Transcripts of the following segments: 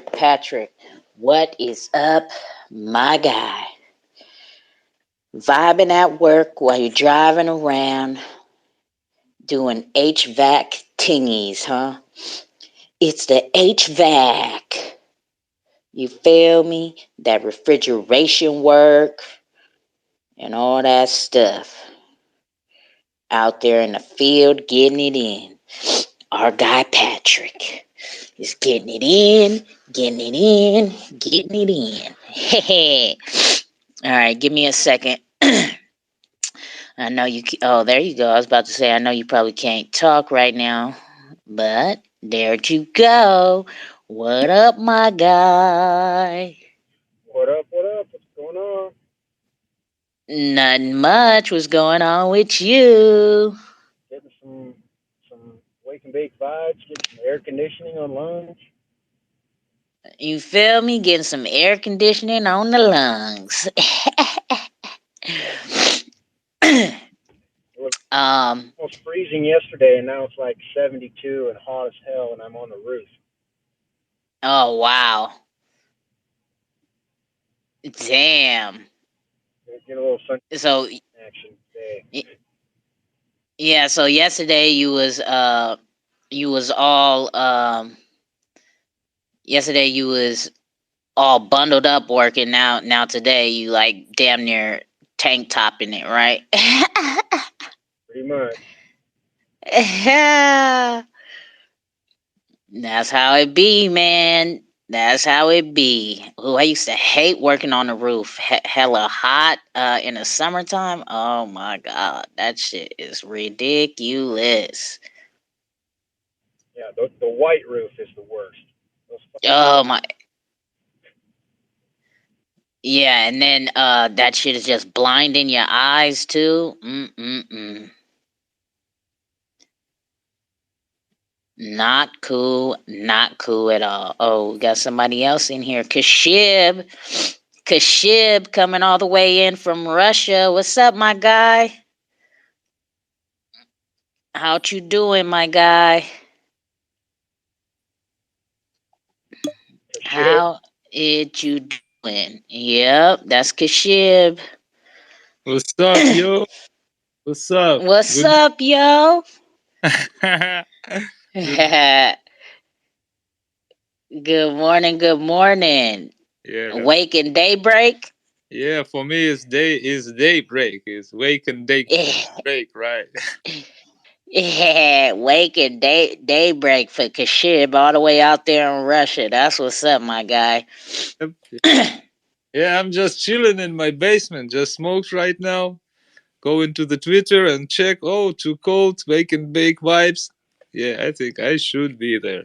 Patrick, what is up, my guy? Vibing at work while you're driving around doing HVAC tingies, huh? It's the HVAC. You feel me? That refrigeration work and all that stuff. Out there in the field getting it in. Our guy Patrick is getting it in, getting it in, getting it in. Hey. All right, give me a second. I know you. Oh, there you go. I was about to say, I know you probably can't talk right now, but there you go. What up, my guy? What up? What up? What's going on? Nothing much. What's going on with you? Getting some wake and bake vibes. Getting some air conditioning on lunch. You feel me? Getting some air conditioning on the lungs. Yeah, it was um. almost freezing yesterday, and now it's like 72 and hot as hell, and I'm on the roof. Oh wow. Damn. Get a little sun So action today. yeah. So yesterday you was all yesterday you was all bundled up working. Now today you like damn near tank topping it, right? Pretty much. That's how it be, man. That's how it be. Oh, I used to hate working on the roof. Hella hot in the summertime. Oh my god, that shit is ridiculous. Yeah, the white roof is the worst. Those Oh my, yeah, and then that shit is just blinding your eyes too. Mm. Not cool. Not cool at all. Oh, we got somebody else in here. Kashib. Kashib coming all the way in from Russia. What's up, my guy? How you doing, my guy? shit. How it you doing? Yep, that's Kashib. What's up, yo? What's up? What's Good. up, yo? Good. Good morning, good morning. Yeah, Wake and daybreak. yeah. For me, it's daybreak. It's wake and day break, right? Yeah, wake and daybreak for Kashib all the way out there in Russia. That's what's up, my guy. Yep. Yeah, I'm just chilling in my basement. Just smoked right now. Go into the Twitter and check. Oh, too cold. Wake and bake vibes. Yeah, I think I should be there.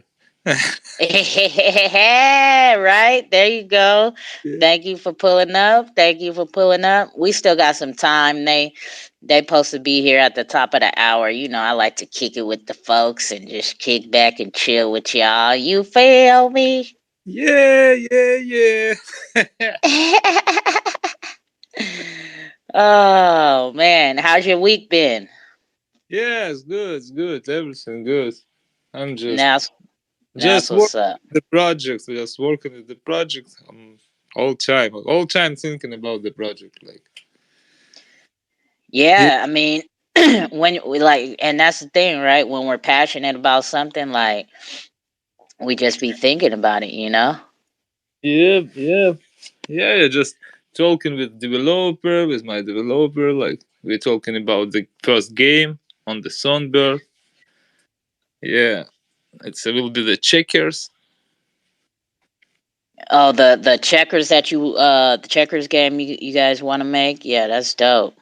Right, there you go. Yeah. Thank you for pulling up. Thank you for pulling up. We still got some time. They supposed to be here at the top of the hour. You know, I like to kick it with the folks and just kick back and chill with y'all. You feel me? Yeah, yeah, yeah. Oh man, how's your week been? Yeah, it's good. It's good. Everything good. I'm just Now, Just that's work what's up. the project, just working with the project all time thinking about the project. Like, yeah, Yeah, I mean, when we like, and that's the thing, right? When we're passionate about something, like we just be thinking about it, you know? yeah, yeah, yeah. Yeah, just talking with developer, with my developer. Like, we're talking about the first game on the Sunbird. Yeah, will be the checkers. Oh, the checkers that the checkers game you guys want to make? Yeah, that's dope.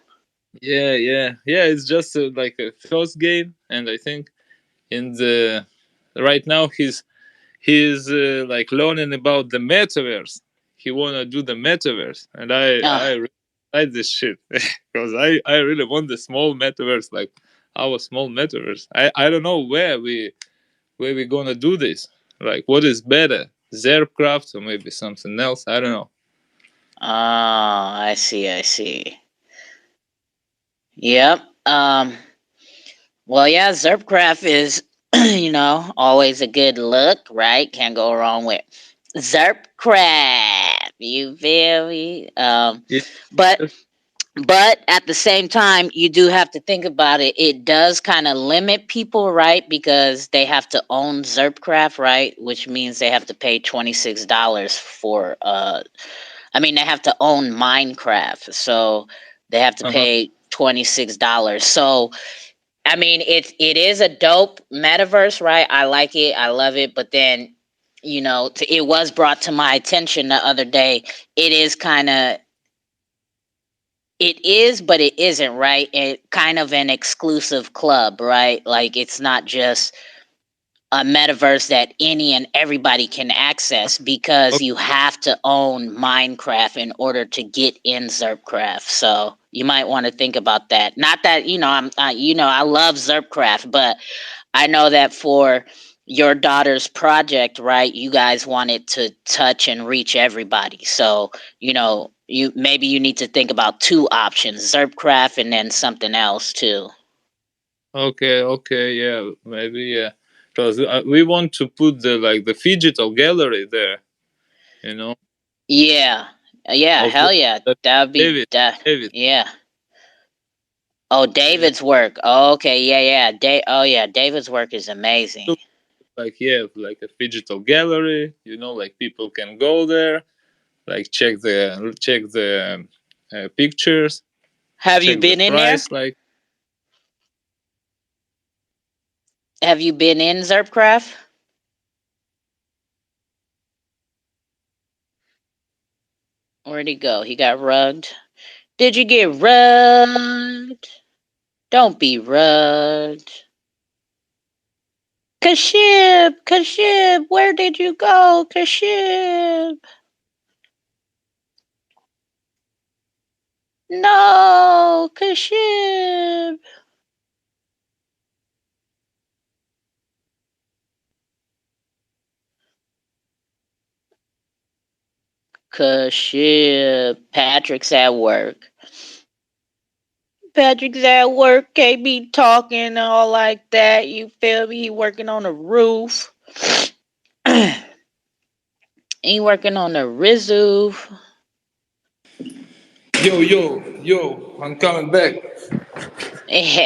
Yeah, yeah, yeah. It's just like a first game, and I think in the right now he's like learning about the metaverse. He wanna do the metaverse, and I Oh, really like this shit because I really want the small metaverse, like our small metaverse. I don't know where we gonna do this. Like, what is better, Zercraft or maybe something else? I don't know. I see, I see. Yep. Well, yeah, Zerpcraft is, always a good look, right? Can't go wrong with Xrpl. You feel me? Yeah. But at the same time, you do have to think about it. It does kind of limit people, right? Because they have to own Xrpl, right? Which means they have to pay $26 for I mean, they have to own Minecraft, so they have to Uh-huh. pay $26. So, I mean, it is a dope metaverse, right? I like it, I love it, but then, it was brought to my attention the other day. It is kind of it is, but it isn't, right? It kind of an exclusive club, right? Like it's not just a metaverse that any and everybody can access because Okay. you have to own Minecraft in order to get in Xrpl. So you might want to think about that. Not that I love Xrpl, but I know that for your daughter's project, right? You guys want it to touch and reach everybody. So you need to think about two options: Xrpl and then something else too. Okay. Okay. Yeah. Maybe. Yeah. Because we want to put the digital gallery there. You know, Yeah. Yeah, of the hell yeah. that That would be David. that. David. Yeah. Oh, Yeah. David's work. Oh, okay. Yeah, yeah. Oh, yeah. David's work is amazing. Look, like yeah, like a digital gallery. Like people can go there, like check the pictures, Have you check the been in there? price. Like Have you been in Xrpl? Where'd he go? He got rugged. Did you get rugged? Don't be rugged. Kashib, Kashib, where did you go, Kashib? No, Kashib. Kashib. Patrick's at work. Patrick's at work. Can't be talking all like that. You feel me? He working on the roof. He working on the roof. yo, I'm coming back.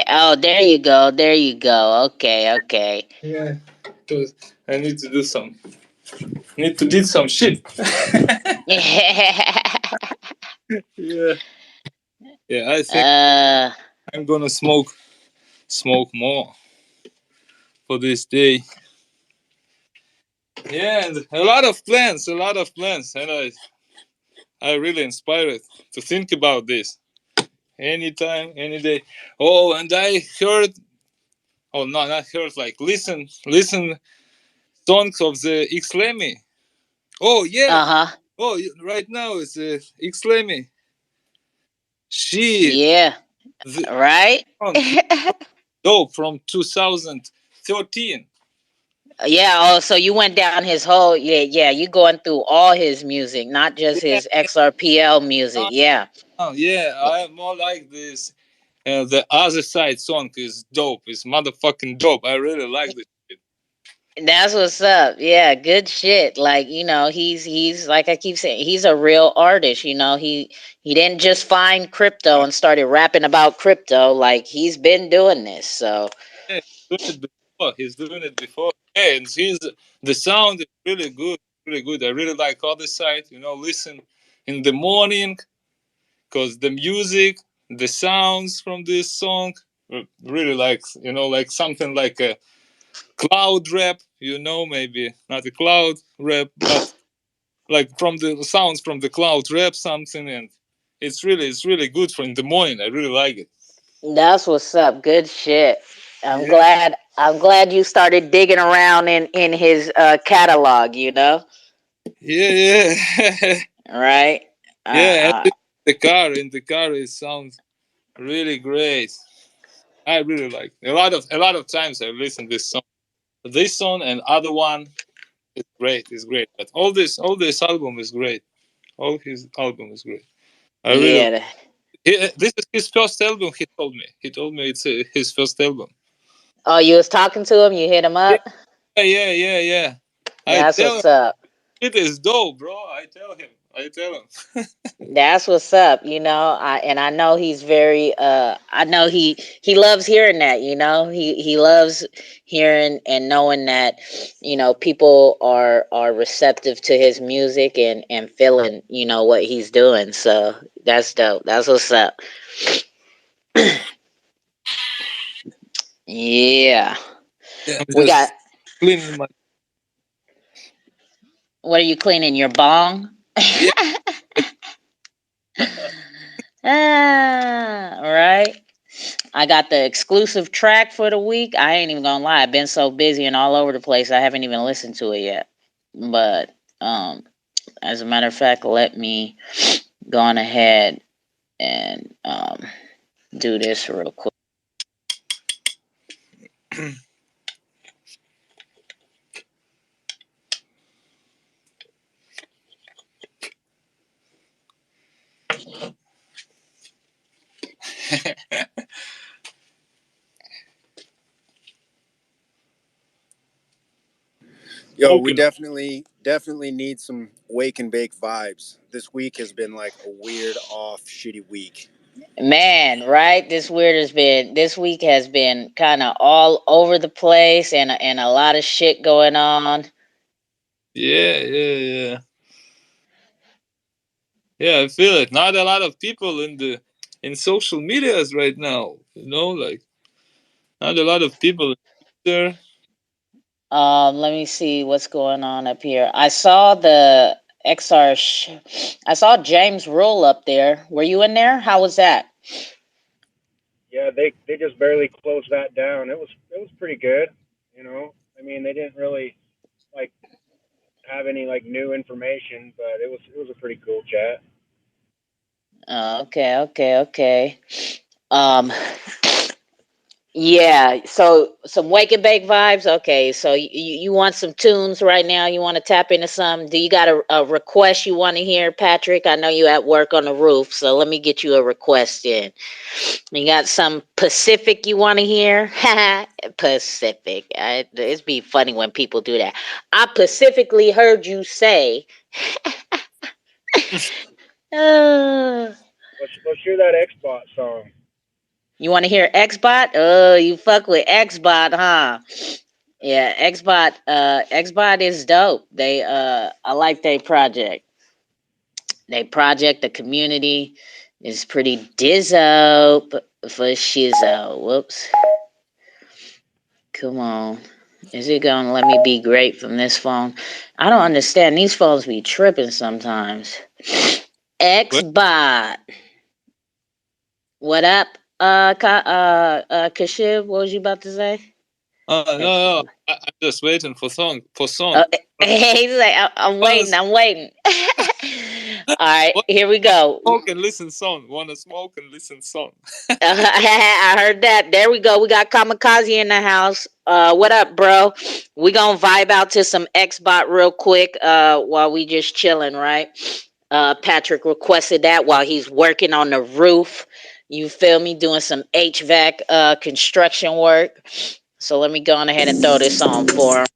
Oh, there you go. There you go. Okay, okay. Yeah, because I need to do some shit. Yeah, yeah. I think uh, I'm gonna smoke more for this day. Yeah, and a lot of plans, and I really inspired to think about this anytime, any day. Oh, and I heard, oh no, not heard, like listen songs of the XLemi. Oh yeah, uh-huh. oh right now it's XLemi. Shit, Yeah, the right? song dope from 2013. Yeah, oh, so you went down his whole, yeah, you going through all his music, not just Yeah, his XRPL music. no, Yeah. no, yeah, I'm more like this. The other side song is dope. It's motherfucking dope. I really like this shit. That's what's up. Yeah, good shit. Like, he's like I keep saying, he's a real artist, He didn't just find crypto Uh, and started rapping about crypto. Like he's been doing this. So, yeah, he's doing it before. He's doing it before. Yeah, and the sound is really good, really good. I really like other side. Listen in the morning because the music, the sounds from this song, really like like something like a cloud rap. Maybe not a cloud rap, but like from the sounds from the cloud rap something, and it's really good for in the morning. I really like it. that's what's up. Good shit. I'm Yeah, glad I'm glad you started digging around in his catalog, yeah, yeah. Right? Yeah, Uh, and in the car it sounds really great. I really like a lot of times I listen this song and other one is great. It's great, but all this album is great. All his album is great. I really yeah. this is his first album. He told me it's his first album. Oh, you was talking to him, you hit him Yeah, up? yeah, yeah, yeah. I That's tell what's him up. It is dope, bro. I tell him. I tell him. That's what's up, I know he's very I know he loves hearing that, He loves hearing and knowing that, people are receptive to his music and feeling, what he's doing. So that's dope. That's what's up. Yeah. Yeah, I'm We got just cleaning my. What are you cleaning? Your bong? Yeah. Right. I got the exclusive track for the week. I ain't even gonna lie. I've been so busy and all over the place. I haven't even listened to it yet. But as a matter of fact, let me go on ahead and do this real quick. Yo, we Smoking. definitely need some wake and bake vibes. This week has been like a weird, off, shitty week. Man, right? This week has been kind of all over the place and a lot of shit going on. Yeah, yeah, yeah. Yeah, I feel it. Not a lot of people in social medias right now. Like not a lot of people there. Let me see what's going on up here. I saw the I saw James Rule up there. Were you in there? How was that? Yeah, they just barely closed that down. It was pretty good. I mean, they didn't really like have any like new information, but it was a pretty cool chat. Okay, okay, okay. Um, yeah. So some wake and bake vibes. Okay. So you want some tunes right now? You want to tap into some? Do you got a request you want to hear, Patrick? I know you at work on the roof, so let me get you a request in. You got some Pacific you want to hear? Pacific. It's be funny when people do that. I specifically heard you say. Uh, Let's hear that Xbox song. you want to hear Xbot? Oh, you fuck with Xbot, huh? Yeah, Xbot. Xbot is dope. I like their project. They project, the community is pretty dizzo for shizzo. Whoops. Come on. Is it gonna let me be great from this phone? I don't understand. These phones be tripping sometimes. What? Xbot. What up? Kashiv, what was you about to say? No, no. Xbot. I'm just waiting for song. Uh, He's like, I'm Wanna waiting. I'm waiting. All right, wanna here we go. smoke and listen song. Wanna smoke and listen song. I heard that. There we go. We got Kamikaze in the house. What up, bro? We gonna vibe out to some Xbot real quick. While we just chilling, right? Patrick requested that while he's working on the roof. You feel me? Doing some HVAC construction work. So let me go on ahead and throw this on for him.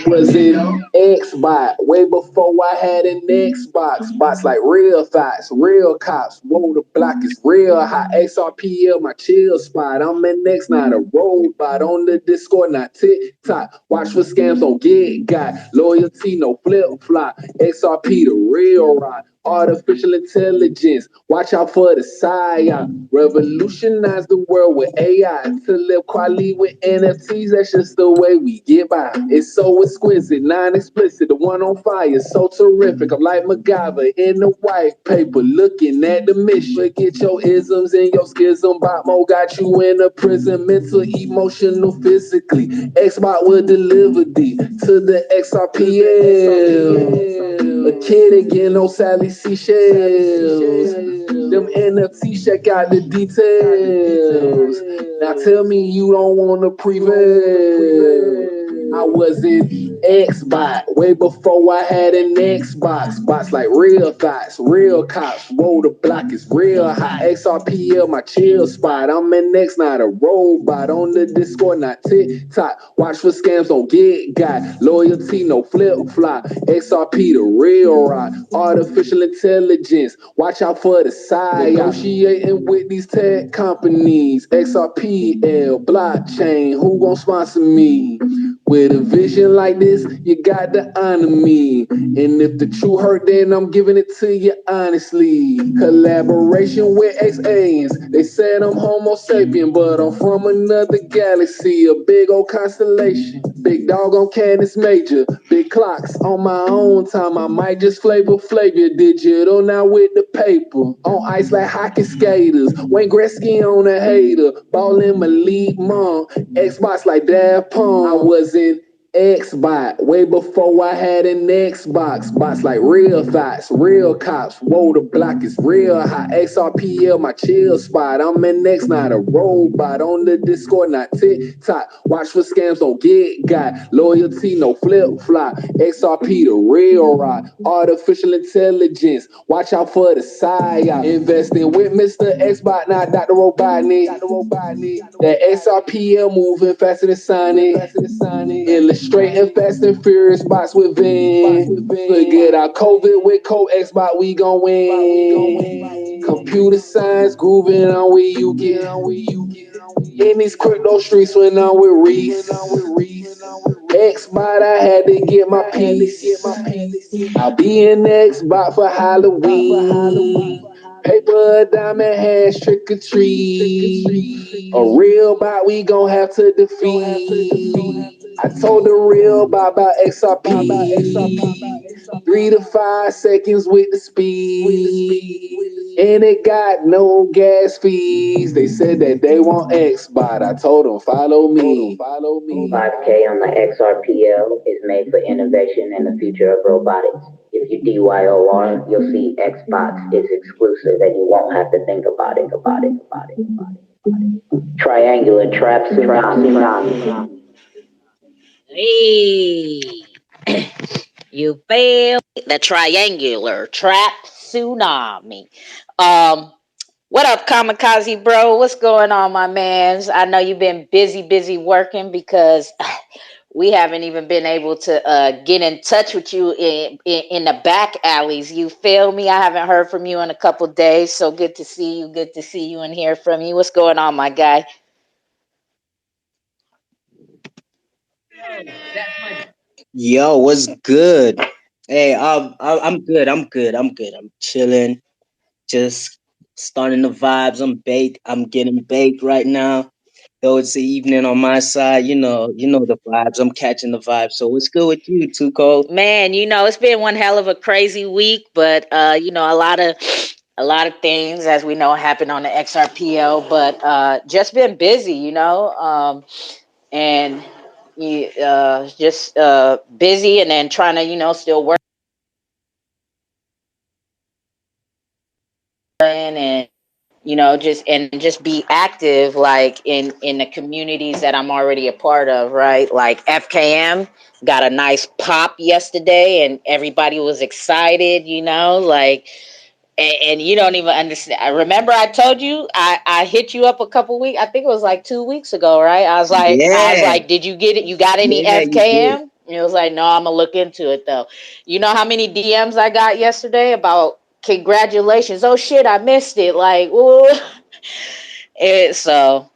Was it Xbox way before I had an Xbox? Bots like real thoughts, real cops. Whoa, the block is real hot. XRPL, my chill spot. I'm in next, not a robot on the Discord, not TikTok. Watch for scams, don't get got. Loyalty, no flip flop. XRP, the real rock. Artificial intelligence, watch out for the psyop. Revolutionize the world with AI. To live quality with NFTs, that's just the way we get by. It's so exquisite, non-explicit, the one on fire, so terrific. I'm like MacGyver in the white paper, looking at the mission. Get your isms and your schism. Botmo got you in a prison, mental, emotional, physically. Xbox will deliver thee to the XRPL. A kid again, no Sally Seashells. Them NFT, check out the details. Now tell me you don't want to prevail. I was in Xbox way before I had an Xbox. Bots like real thoughts, real cops. Whoa, the block is real hot. XRPL, my chill spot. I'm an X, not a robot. On the Discord, not TikTok. Watch for scams, don't get got. Loyalty, no flip flop. XRP, the real rock. Artificial intelligence. Watch out for the side. Negotiating with these tech companies. XRPL, blockchain. Who gon' sponsor me? With a vision like this, you got to honor me. And if the truth hurt, then I'm giving it to you honestly. Collaboration with ex-aliens. They said I'm Homo sapien, but I'm from another galaxy. A big old constellation. Big dog on Canis Major. Big clocks on my own time. I might just flavor digital now with the paper. On ice like hockey skaters. Wayne Gretzky on a hater. Ballin' my lead mom. Xbox like Daft Punk. I was in Xbox way before I had an Xbox. Bots like real thoughts, real cops. Whoa, the block is real hot. XRPL, my chill spot. I'm an X, not a robot. On the Discord, not TikTok. Watch for scams, don't get got. Loyalty, no flip flop. XRP, the real rock. Artificial intelligence. Watch out for the side. Investing with Mr. Xbot, not Dr. Robotnik. That XRPL moving faster than Sonic. Illustrating fast and furious spots with Vin. Forget our COVID with Xbox, we gon' win. Computer science grooving on with you get. In these crypto streets when I'm with Reese. Xbot, I had to get my piece. I'll be in Xbot for Halloween. Paper, diamond, hash, trick or treat. A real bot we gon' have to defeat. I told the real bot about XRP. 3 to 5 seconds with the speed. And it got no gas fees. They said that they want Xbot. I told them follow me. 5K on the XRPL is made for innovation and the future of robotics. If you DYOR, you'll see Xbox is exclusive and you won't have to think about it. Triangular trap tsunami. Hey, you feel the triangular trap tsunami. What up, Kamikaze bro? What's going on, my mans? I know you've been busy working because we haven't even been able to get in touch with you in the back alleys. You feel me? I haven't heard from you in a couple days, so good to see you. Good to see you and hear from you. What's going on, my guy? Yo, what's good? Hey, I'm good. I'm chilling. Just starting the vibes. I'm baked. I'm getting baked right now. Though it's the evening on my side, you know the vibes. I'm catching the vibes. So what's good with you, Too Cold? Man, it's been one hell of a crazy week, but a lot of things, as we know, happened on the XRPL, but just been busy, and just busy, and then trying to, still work and just be active, like in the communities that I'm already a part of, right? Like FKM got a nice pop yesterday, and everybody was excited, like. And you don't even understand. I remember I told you I hit you up a couple weeks. I think it was like 2 weeks ago, right? I was Yeah, like, did you get it? You got any yeah, you did. FKM? And it was like, no, I'm gonna look into it though. You know how many DMs I got yesterday about congratulations? Oh shit, I missed it. Like, ooh. So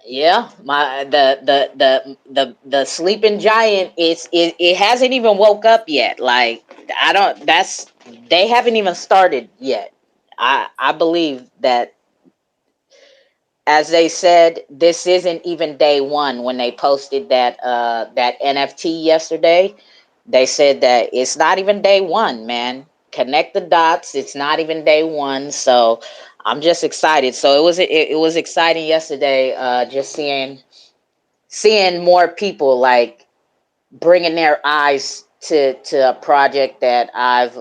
yeah, my the sleeping giant it hasn't even woke up yet. Like I don't. They haven't even started yet. I believe that, as they said, this isn't even day one. When they posted that NFT yesterday, they said that it's not even day one, man. Connect the dots. It's not even day one. So I'm just excited. So it was exciting yesterday, just seeing more people like bringing their eyes to a project that I've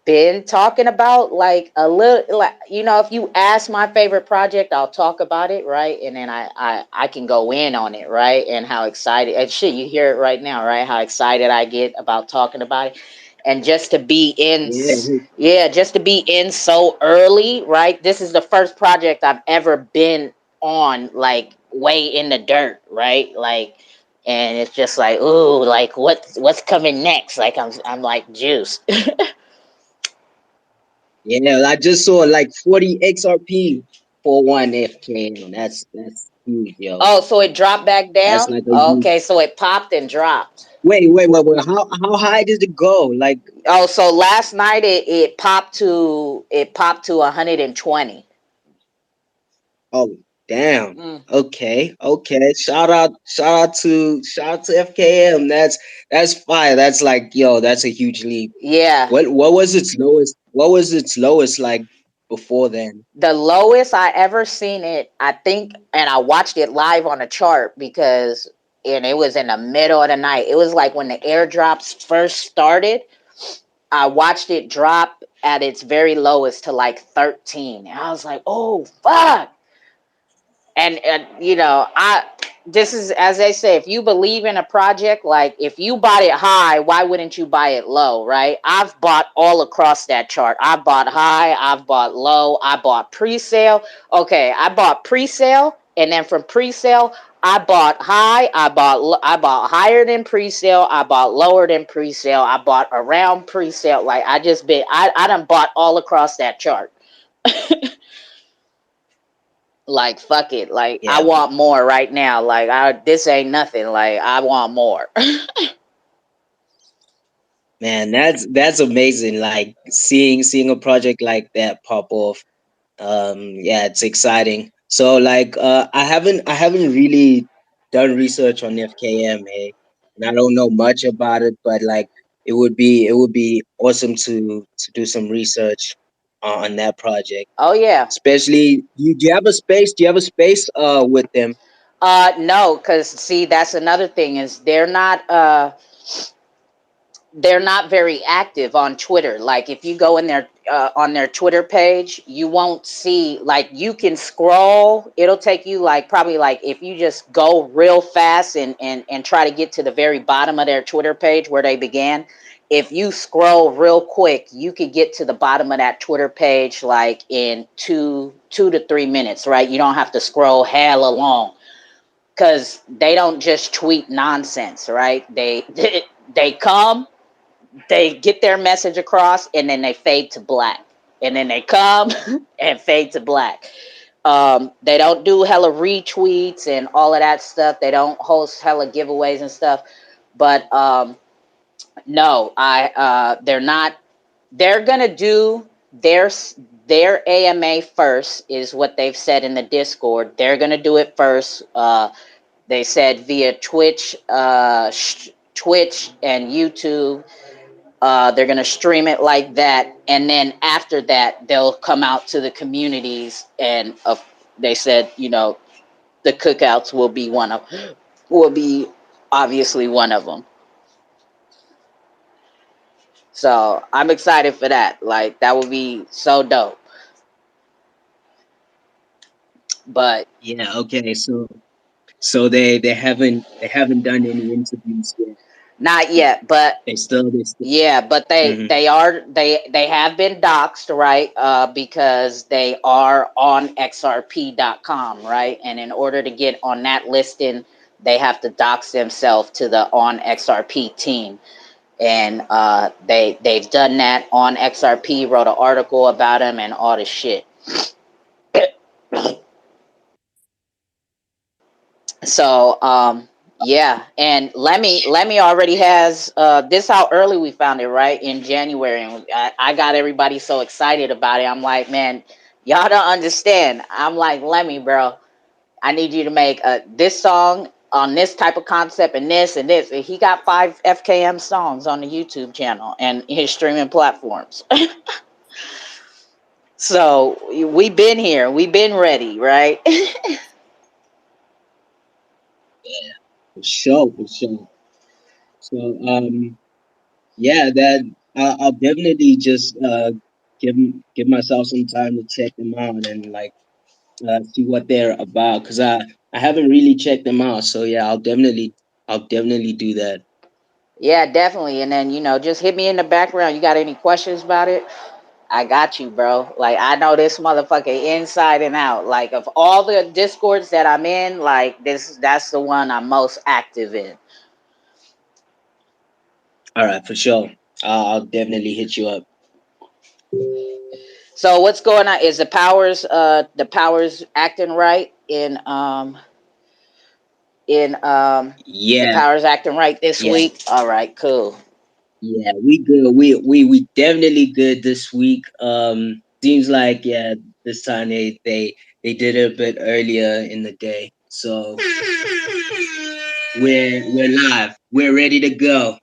been talking about like a little, like, you know, if you ask my favorite project, I'll talk about it, right? And then I can go in on it, right? And how excited, and shit, you hear it right now, right? How excited I get about talking about it. And just to be in, Yeah, yeah, just to be in so early, right? This is the first project I've ever been on, like way in the dirt, right? Like, and it's just like, ooh, like what's coming next? Like I'm like juiced. yeah. I just saw like 40 XRP for one FKM. That's huge, yo. Oh, so it dropped back That's down? like a huge. Okay, so it popped and dropped. Wait. How high did it go? Like, Oh, so last night it popped to 120. oh damn. Mm. Okay. Shout out to FKM. That's fire. That's like, yo, that's a huge leap. Yeah. What was its lowest? What was its lowest like before then? The lowest I ever seen it, I think, and I watched it live on a chart because, and it was in the middle of the night. It was like when the airdrops first started. I watched it drop at its very lowest to like 13. And I was like, oh, fuck. And you know, this is, as they say, if you believe in a project, like if you bought it high, why wouldn't you buy it low, right? I've bought all across that chart. I bought high, I've bought low, I bought pre-sale. Okay, I bought pre-sale, and then from pre-sale I bought high, I bought higher than pre-sale, I bought lower than pre-sale, I bought around pre-sale. Like I done bought all across that chart. Like fuck it, like I Yeah, want more right now. Like this ain't nothing. Like I want more. man, that's amazing. Like seeing a project like that pop off. Yeah, it's exciting. So like I haven't really done research on FKM, hey, and I don't know much about it, but like it would be awesome to do some research on that project. Oh yeah. Especially, do you have a space? Do you have a space with them? No, because see, that's another thing is they're not very active on Twitter. Like if you go in their on their Twitter page, you won't see, like you can scroll. It'll take you like probably like if you just go real fast and try to get to the very bottom of their Twitter page where they began. If you scroll real quick, you could get to the bottom of that Twitter page like in two to 3 minutes, right? You don't have to scroll hella long because they don't just tweet nonsense, right? They come, they get their message across, and then they fade to black, and then they come and fade to black. They don't do hella retweets and all of that stuff. They don't host hella giveaways and stuff. But no, they're not. They're gonna do their AMA first, is what they've said in the Discord. They're gonna do it first. They said via Twitch and YouTube. They're going to stream it like that, and then after that, they'll come out to the communities, and they said, you know, the cookouts will be obviously one of them. So I'm excited for that. Like that would be so dope. But Yeah, okay. So they haven't done any interviews yet. not yet. But They still. yeah, but Hmm. they have been doxxed, right? Because they are on XRP.com, right? And in order to get on that listing, they have to dox themselves to the on XRP team. And they've done that on XRP, wrote an article about them and all this shit. So yeah, and Lemmy already has this how early we found it, right? In January. And I got everybody so excited about it. I'm like, man, y'all don't understand. I'm like, Lemmy, bro, I need you to make this song on this type of concept and this and this. And he got 5 FKM songs on the YouTube channel and his streaming platforms. So we've been here, we've been ready, right? For sure. So yeah, that I'll definitely just give myself some time to check them out and like see what they're about because I haven't really checked them out. So yeah, I'll definitely do that. Yeah, definitely. And then, just hit me in the background. You got any questions about it? I got you, bro. Like, I know this motherfucker inside and out. Like, of all the discords that I'm in, like, that's the one I'm most active in. All right, for sure. I'll definitely hit you up. So what's going on? Is the powers acting right the Yeah, powers acting right this yeah, week? All right, cool. yeah. We good. We definitely good this week. Seems like yeah, this time they did it a bit earlier in the day. So we're live. We're ready to go.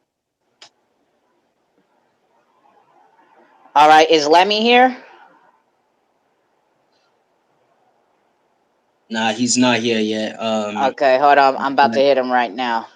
All right, is Lemmy here? Nah, he's not here yet. Okay, hold on. I'm about to But hit him right now.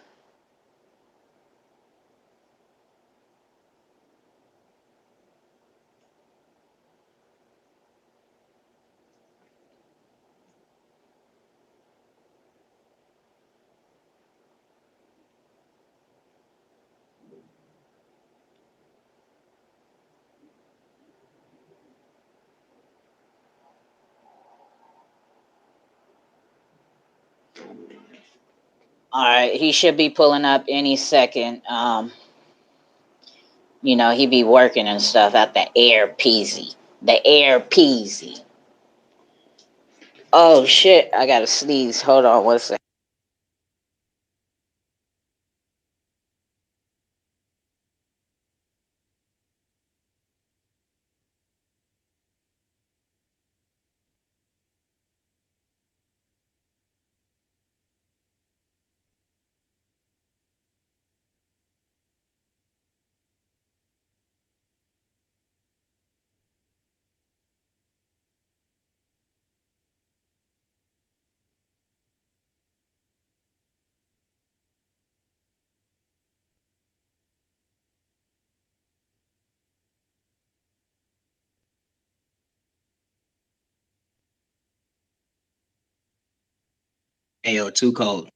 All right, he should be pulling up any second. He be working and stuff at the Air Peasy. The Air Peasy. Oh shit, I gotta sneeze. Hold on one second. hey yo, too cold.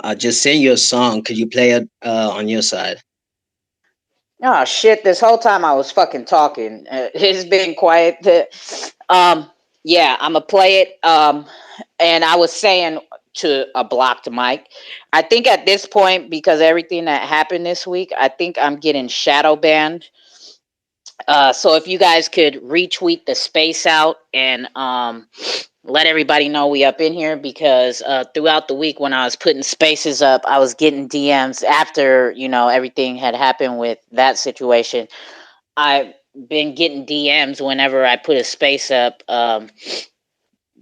I just sent you a song. Could you play it on your side? Oh shit! This whole time I was fucking talking. It's been quiet. Yeah, I'ma play it. And I was saying to a blocked mic, I think at this point because everything that happened this week, I think I'm getting shadow banned. So if you guys could retweet the space out and let everybody know we up in here because throughout the week when I was putting spaces up, I was getting DMs after everything had happened with that situation. I've been getting DMs whenever I put a space up.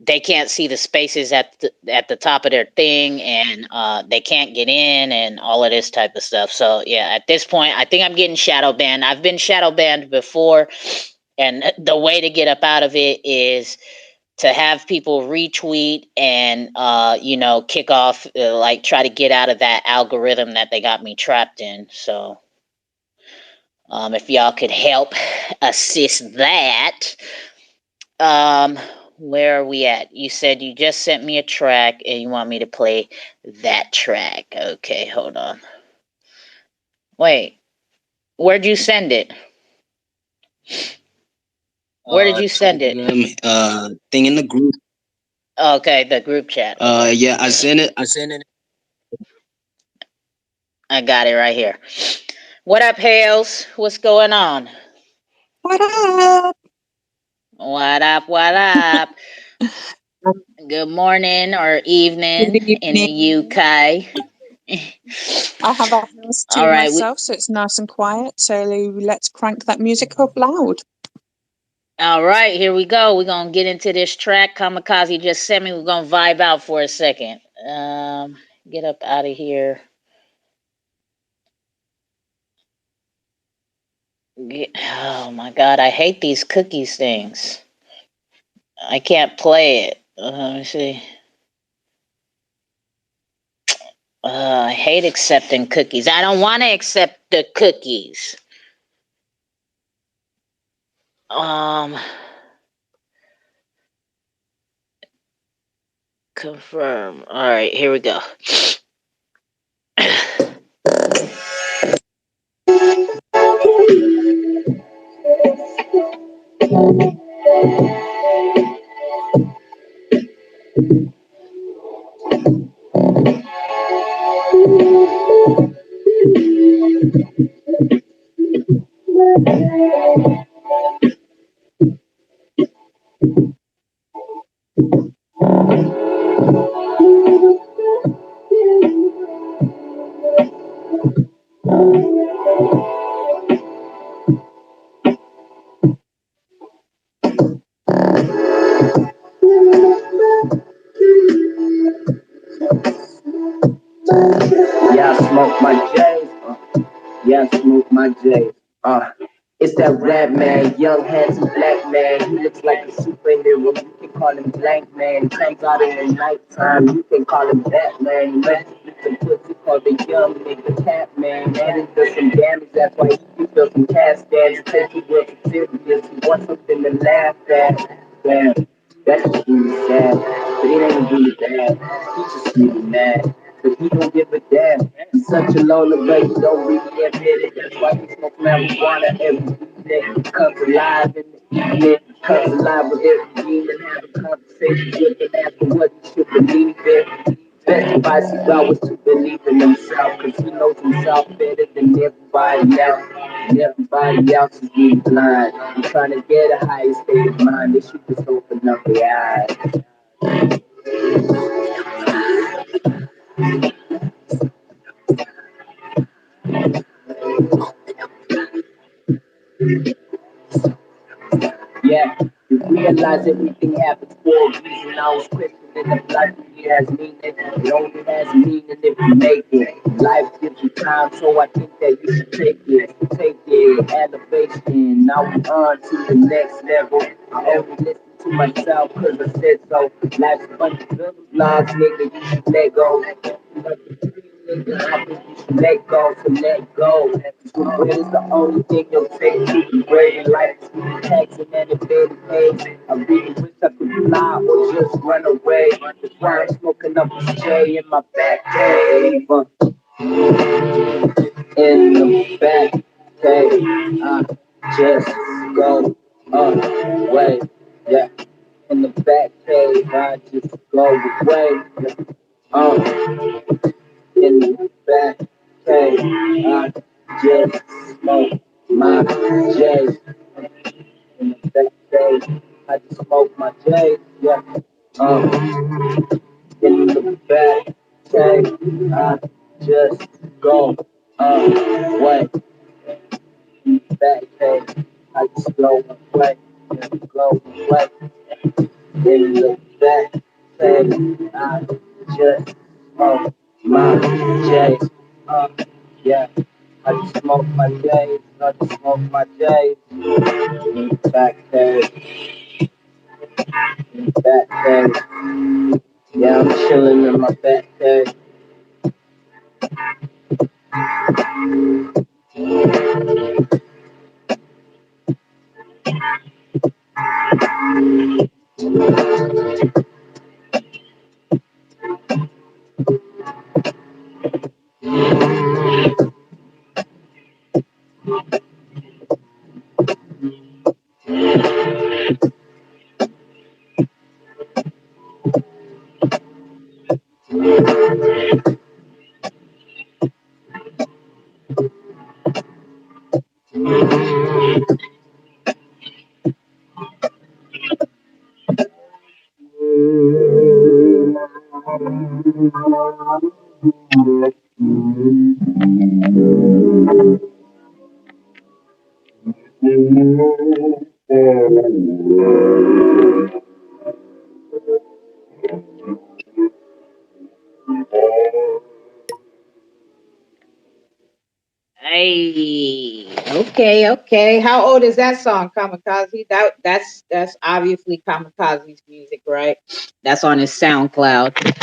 They can't see the spaces at the top of their thing, and they can't get in, and all of this type of stuff. So yeah, at this point, I think I'm getting shadow banned. I've been shadow banned before, and the way to get up out of it is to have people retweet and kick off, like try to get out of that algorithm that they got me trapped in. So if y'all could help assist that. um where are we at? You said you just sent me a track and you want me to play that track. Okay, hold on. Wait, where'd you send it? Where did you send it? Telegram thing in the group. Okay, the group chat. Okay, Yeah, I sent it. I got it right here. What up, Hales? What's going on? What up? What up? What up? Good morning or Good evening in the evening. UK. I have a house All to right, myself, so it's nice and quiet. So let's crank that music up loud. all right, here we go. We're gonna get into this track. Kamikaze just sent me. We're gonna vibe out for a second. Get up out of here. Oh my god, I hate these cookies things. I can't play it. Let me see. I hate accepting cookies. I don't want to accept the cookies. Confirm. All right, here we go. Yeah, I smoke my J's. Yeah, I smoke my J's. It's that rap man, young, handsome black man. He looks like a superhero. You can call him Blank Man. Comes out in the nighttime. You can call him Batman. He loves to eat some pussy called the young nigga Cat Man. And he does some damage. That's why he can feel some cat stands. Take the world serious. He wants something to laugh at. Damn, that's just really sad. But it ain't really bad. He's just really mad. But he don't give a damn. He's such a loner, but he don't really admit it. That's why he smoke marijuana every evening. He comes alive in the evening. Comes alive with every demon. Having conversations with him after what he should believe in. Best advice is always to believe in himself, cause he knows himself better than everybody else. And everybody else is being blind. I'm trying to get a higher state of mind. They should just open up their eyes. Yeah, you realize everything happens for a reason. I was questioning if life really has meaning. It only has meaning if you make it. Life gives you time, so I think that you should take it. Take it, elevation. Now we on to the next level. I only listen to myself cause I said so. Life's a bunch of building blocks, nigga, you should let go. Nigga, I think you should let go, so let go. Regret is the only thing you'll take to the grave. Life is really taxing and it barely pays. I really wish I could fly or just run away. That's why I'm smoking up this J in my back cave. In the back cave, I just go away. Yeah, in the back cave, I just go away. In the back cave, I just smoke my J. In the back cave, I just smoke my J. Yeah, in the back cave, I just go away. In the back cave, I just go away. Just go away. In the back cave, I just smoke my J. Yeah, I just smoke my J's, I just smoke my J's. In the back cave, in the back cave. Yeah, I'm chilling in my back cave. Hey, okay. How old is that song, Kamikaze? That's obviously Kamikaze's music, right? That's on his SoundCloud.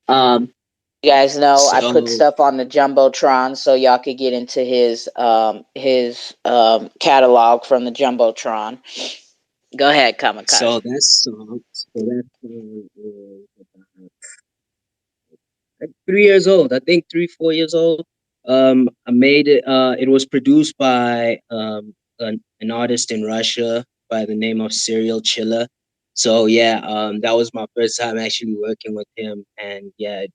You guys know I put stuff on the Jumbotron so y'all could get into his catalog from the Jumbotron. Go ahead, So Kamikaze. that song is about like 3 years old. I think 3, 4 years old. I made it. It was produced by an artist in Russia by the name of Serial Chilla. So yeah, that was my first time actually working with him, and yeah,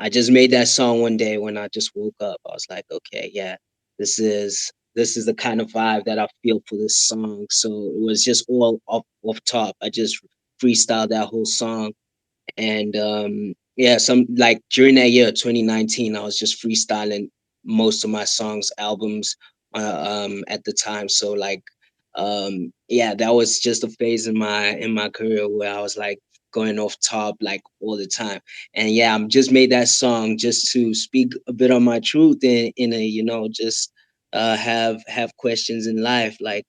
I just made that song one day when I just woke up. I was like, okay, yeah, this is the kind of vibe that I feel for this song. So it was just all off top. I just freestyled that whole song, and yeah, some like during that year 2019 I was just freestyling most of my songs albums at the time. So like yeah, that was just a phase in my career where I was like going off top like all the time. And yeah, I'm just made that song just to speak a bit on my truth in a, just have questions in life, like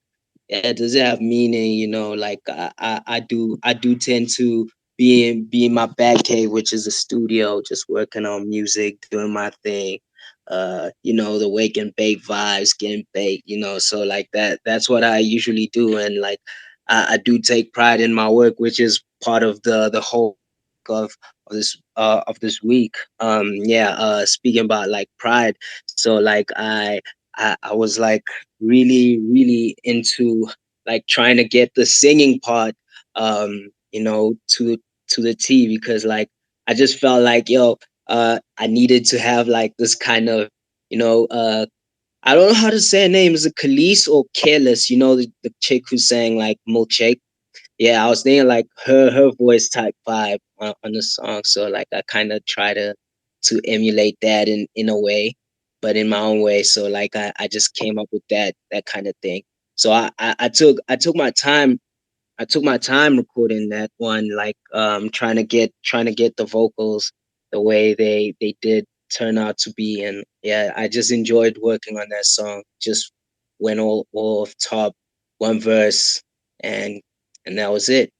yeah, does it have meaning? Like I do tend to be in my bad cave, which is a studio, just working on music, doing my thing. The wake and bake vibes, getting baked, so like that's what I usually do. And like I do take pride in my work, which is part of the whole of this week. Yeah, speaking about like pride. So like I was like really into like trying to get the singing part to the T, because like I just felt like I needed to have like this kind of you know I don't know how to say her name. Is it Khalees or Careless? The chick who's saying like milkshake. Yeah, I was thinking like her voice type vibe on the song. So like I kind of try to emulate that in a way, but in my own way. So like I just came up with that kind of thing. So I took my time. I took my time recording that one, like trying to get the vocals the way they did turn out to be. And yeah, I just enjoyed working on that song. Just went all off top, one verse, and that was it.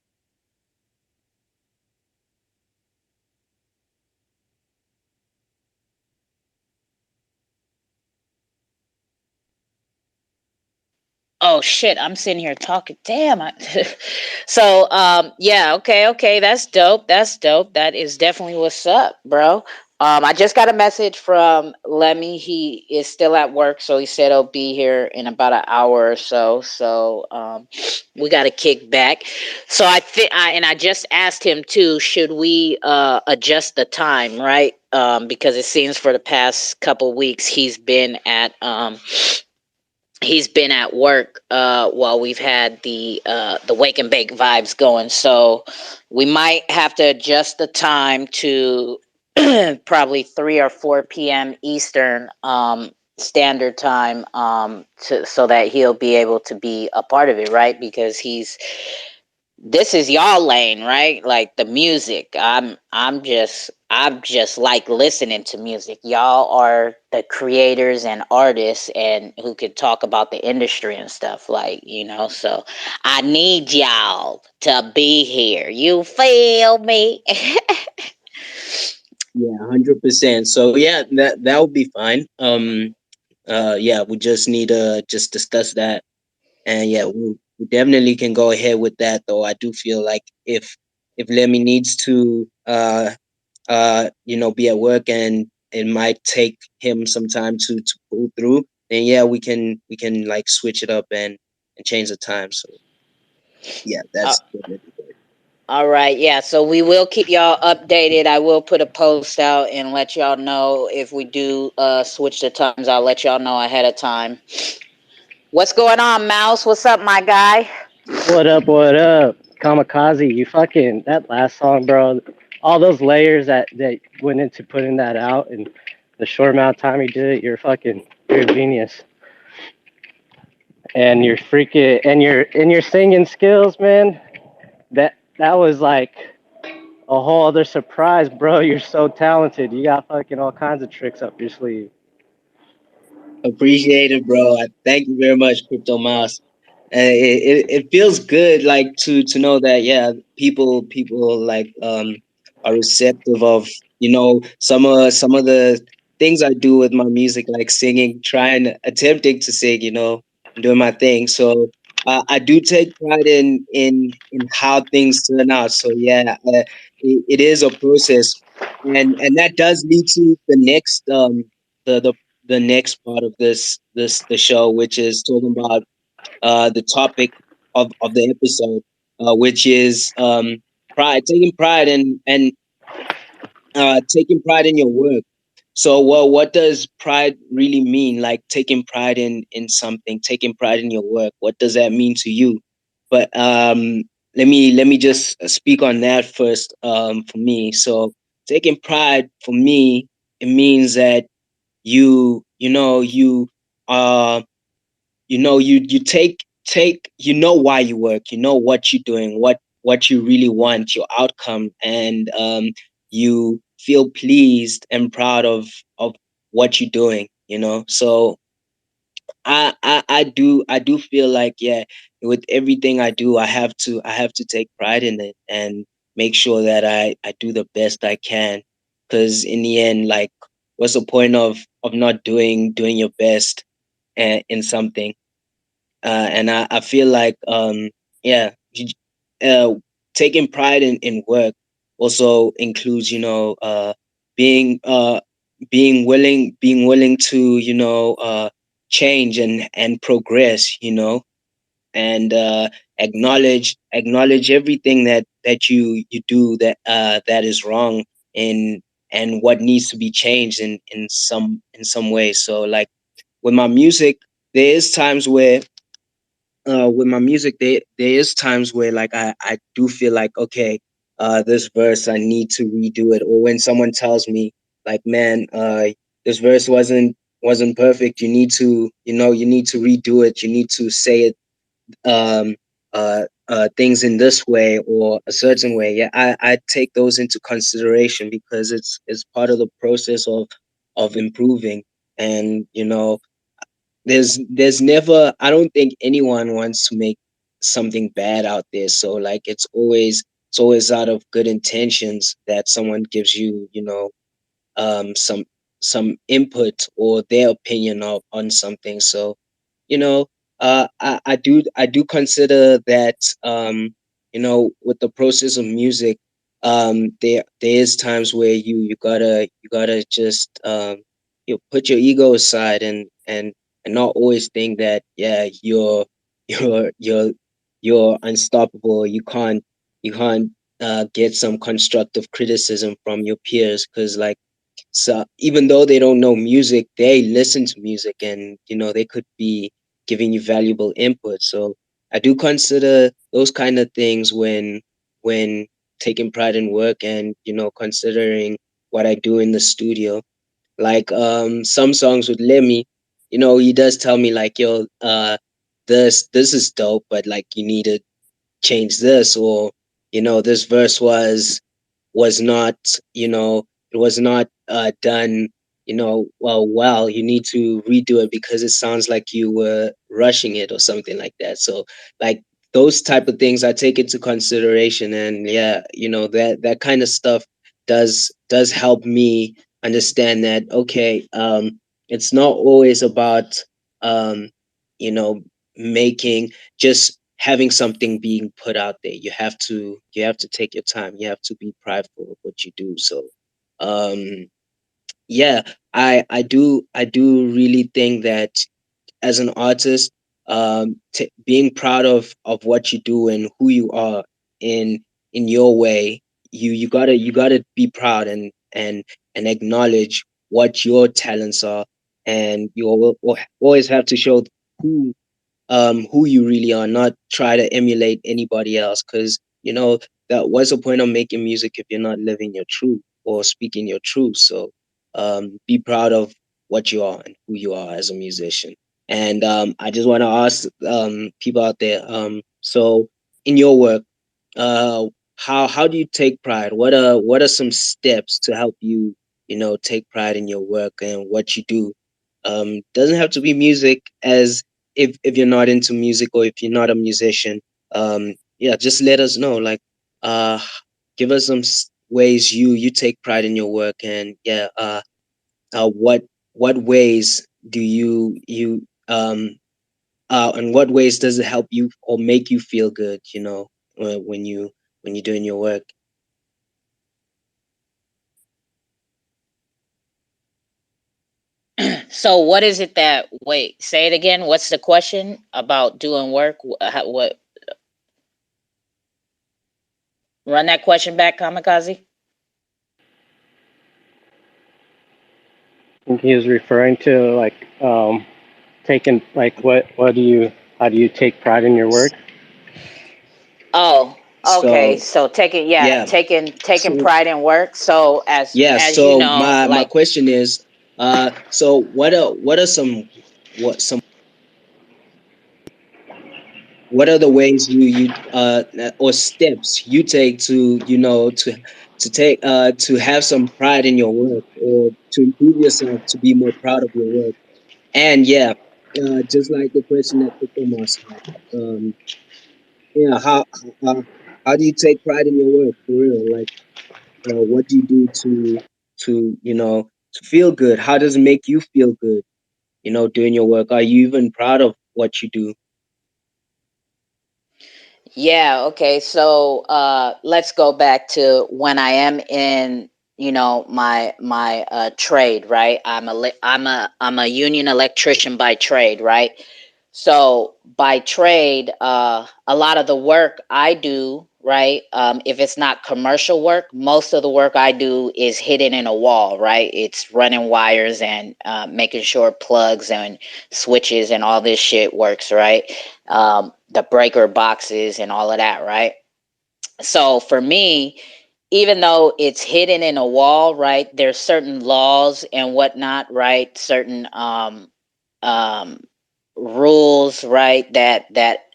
Oh shit, I'm sitting here talking. Damn. So yeah, okay, that's dope. That's dope. That is definitely what's up, bro. I just got a message from Lemmy. He is still at work, so he said he'll be here in about an hour or so. So we got to kick back. So I think, and I just asked him too. Should we adjust the time, right? Because it seems for the past couple weeks he's been at work while we've had the wake and bake vibes going. So we might have to adjust the time to probably 3 or 4 p.m. Eastern standard time, so that he'll be able to be a part of it, right? Because this is y'all lane, right? Like the music. I'm just like listening to music. Y'all are the creators and artists and who could talk about the industry and stuff, like, so I need y'all to be here. You feel me? Yeah, 100%. So yeah, that would be fine. Yeah, we just need to just discuss that. And yeah, we definitely can go ahead with that. Though I do feel like if Lemmy needs to be at work and it might take him some time to pull through, then yeah, we can like switch it up and change the time. So yeah, uh, that's definitely good. all right, yeah. So we will keep y'all updated. I will put a post out and let y'all know if we do switch the times. I'll let y'all know ahead of time. What's going on, Mouse? What's up, my guy? What up? What up? Kamikaze, you fucking that last song, bro. All those layers that went into putting that out and the short amount of time you did it, you're a genius. And your freaking and your singing skills, man. That was like a whole other surprise, bro. You're so talented. You got fucking all kinds of tricks up your sleeve. Appreciate it, bro. Thank you very much, Crypto Mouse. It feels good, like to know that yeah, people like are receptive of some of the things I do with my music, like singing, trying attempting to sing, doing my thing. So I do take pride in how things turn out. So yeah, it is a process, and that does lead to the next the the the next part of the show, which is talking about the topic of the episode, which is pride, taking pride and taking pride in your work. So, well, what does pride really mean? Like taking pride in something, taking pride in your work. What does that mean to you? But let me just speak on that first. For me, so taking pride for me, it means that uh you take why you work, what you're doing, what you really want, your outcome, and you feel pleased and proud of what you're doing, so I do feel like, yeah, with everything I do, I have to take pride in it and make sure that I do the best I can, because in the end, like, what's the point of not doing your best in something? And I feel like, yeah, uh, taking pride in work also includes, being being willing to, change and progress, and acknowledge everything that you do that is wrong, and what needs to be changed in some way. So, like, with my music, there is times where with my music, there is times where, like, I do feel like, okay, this verse I need to redo it, or when someone tells me, like, man, this verse wasn't perfect, you need to redo it, you need to say it, um things in this way or a certain way. Yeah, I take those into consideration because it's part of the process of improving. And there's never, I don't think anyone wants to make something bad out there. So, like, it's always out of good intentions that someone gives you, some input or their opinion on something. So, you know I do consider that, with the process of music, there is times where you gotta just, put your ego aside, and not always think that, yeah, you're you're you're unstoppable. You can't get some constructive criticism from your peers, because, like, so even though they don't know music, they listen to music, and they could be giving you valuable input. So I do consider those kind of things when taking pride in work, and considering what I do in the studio. Like, some songs with Lemmy, he does tell me, like, yo, this is dope, but, like, you need to change this, or this verse was not, it was not done, well, you need to redo it because it sounds like you were rushing it or something like that. So, like, those type of things I take into consideration, and yeah, that kind of stuff does help me understand that, okay, it's not always about, um you know making, just having something being put out there. You have to take your time, you have to be prideful of what you do. So, um yeah, I do really think that, as an artist, being proud of what you do and who you are in your way, you gotta be proud, and acknowledge what your talents are, and you always have to show who who you really are, not try to emulate anybody else. Because, that what's the point of making music if you're not living your truth or speaking your truth? So, be proud of what you are and who you are as a musician. And I just want to ask, people out there, so, in your work, uh how do you take pride? What are some steps to help you, take pride in your work and what you do? Doesn't have to be music, as if you're not into music, or if you're not a musician. Yeah, just let us know, like, uh give us some ways you take pride in your work. And yeah, what ways do you in what ways does it help you or make you feel good, you know, when you're doing your work? So what is it that? Wait, say it again. What's the question about doing work? What? Run that question back, Kamikaze. I think he was referring to like taking like what do you how do you take pride in your work? Oh, okay. So So taking, yeah, yeah, taking so pride in work. So yeah, as you so know, my like, question is, so what are some what are the ways you or steps you take to, you know, to take to have some pride in your work or to improve yourself to be more proud of your work? And yeah, just like the question that Thomas had, yeah, how do you take pride in your work for real? Like, what do you do to you know to feel good? How does it make you feel good? You know, doing your work. Are you even proud of what you do? yeah, okay. So let's go back to when I am in, my trade, right? I'm a union electrician by trade, right? So by trade, a lot of the work I do, right? If it's not commercial work, most of the work I do is hidden in a wall, right? It's running wires and making sure plugs and switches and all this shit works, right? The breaker boxes and all of that, right? So for me, even though it's hidden in a wall, right? There's certain laws and whatnot, right? Certain um, rules, right? That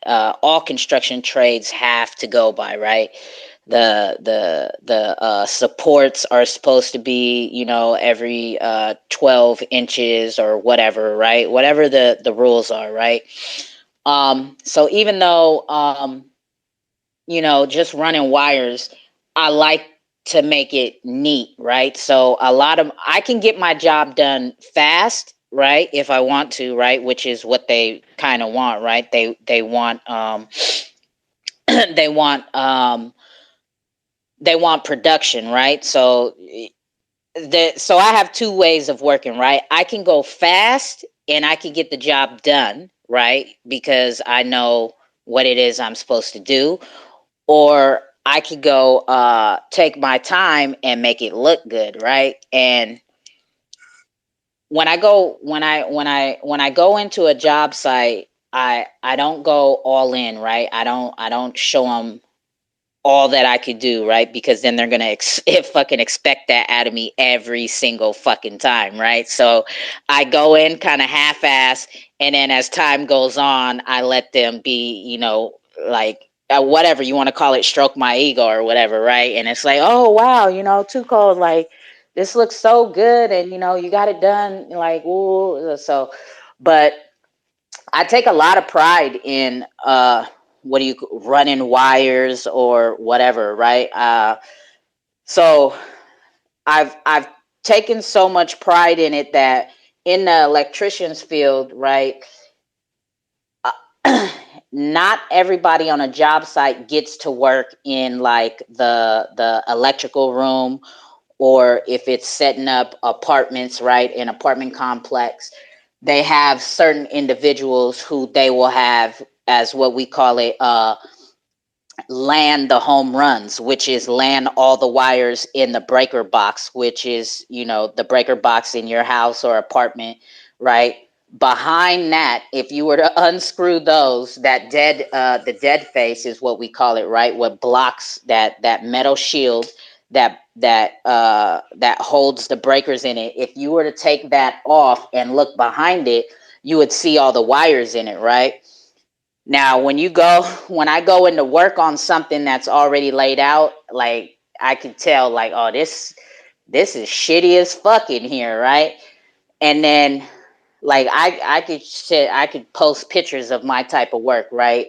all construction trades have to go by, right? The supports are supposed to be, every 12 inches or whatever, right? Whatever the rules are, right? So even though just running wires, I like to make it neat, right? So I can get my job done fast, right? If I want to, right? Which is what they kind of want, right? They want they want they want production, right? So I have two ways of working, right? I can go fast and I can get the job done, right? Because I know what it is I'm supposed to do, or I could go take my time and make it look good, right? And when I go into a job site, I don't go all in, right? I don't show them all that I could do, right? Because then they're gonna fucking expect that out of me every single fucking time, right? So I go in kind of half-ass, and then as time goes on, I let them be, like whatever you want to call it, stroke my ego or whatever, right? And it's like, oh wow, too cold, like this looks so good, and you got it done, like ooh, so, but I take a lot of pride in what do you running wires or whatever, right? So I've taken so much pride in it that in the electrician's field, right? Not everybody on a job site gets to work in like the electrical room, or if it's setting up apartments, right? An apartment complex, they have certain individuals who they will have as what we call it, land the home runs, which is land all the wires in the breaker box, which is, the breaker box in your house or apartment, right? Behind that, if you were to unscrew those, the dead face is what we call it, right? What blocks that metal shield that holds the breakers in it. If you were to take that off and look behind it, you would see all the wires in it, right? Now, when I go into work on something that's already laid out, like I can tell, like, oh, this is shitty as fuck in here, right? And then, like, I could post pictures of my type of work, right?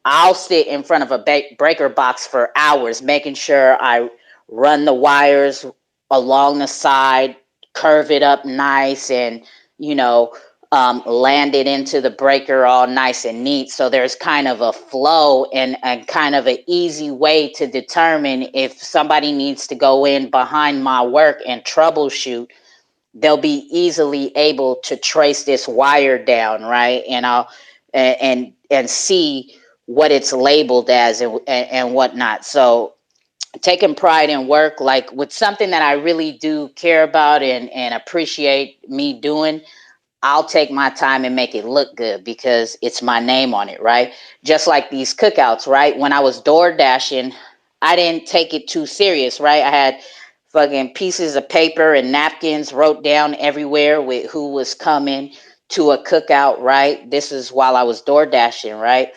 I'll sit in front of a breaker box for hours, making sure I run the wires along the side, curve it up nice, and you know, landed into the breaker all nice and neat. So there's kind of a flow and kind of an easy way to determine if somebody needs to go in behind my work and troubleshoot. They'll be easily able to trace this wire down, right? And I'll and see what it's labeled as and whatnot. So taking pride in work, like with something that I really do care about and appreciate me doing, I'll take my time and make it look good because it's my name on it, right? Just like these cookouts, right? When I was door dashing, I didn't take it too serious, right? I had fucking pieces of paper and napkins wrote down everywhere with who was coming to a cookout, right? This is while I was door dashing, right?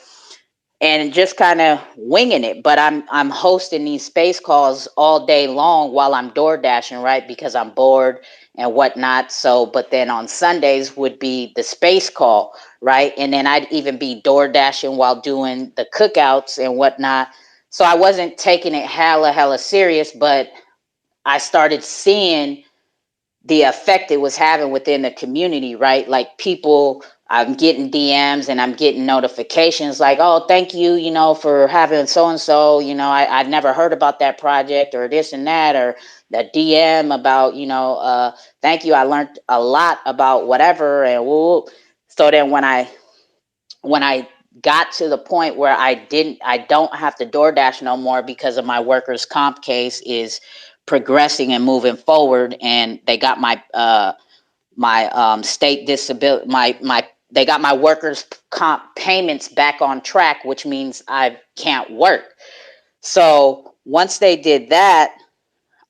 And just kind of winging it. But I'm hosting these space calls all day long while I'm door dashing, right? Because I'm bored and whatnot. So, but then on Sundays would be the space call, right? And then I'd even be door dashing while doing the cookouts and whatnot. So I wasn't taking it hella serious, but I started seeing the effect it was having within the community, right? Like people, I'm getting DMs and I'm getting notifications like, oh, thank you, for having so and so, I'd never heard about that project or this and that, or the DM about, thank you, I learned a lot about whatever. And woo. So then when I got to the point where I don't have to DoorDash no more because of my workers' comp case is progressing and moving forward, and they got my state disability, they got my workers' comp payments back on track, which means I can't work. So once they did that,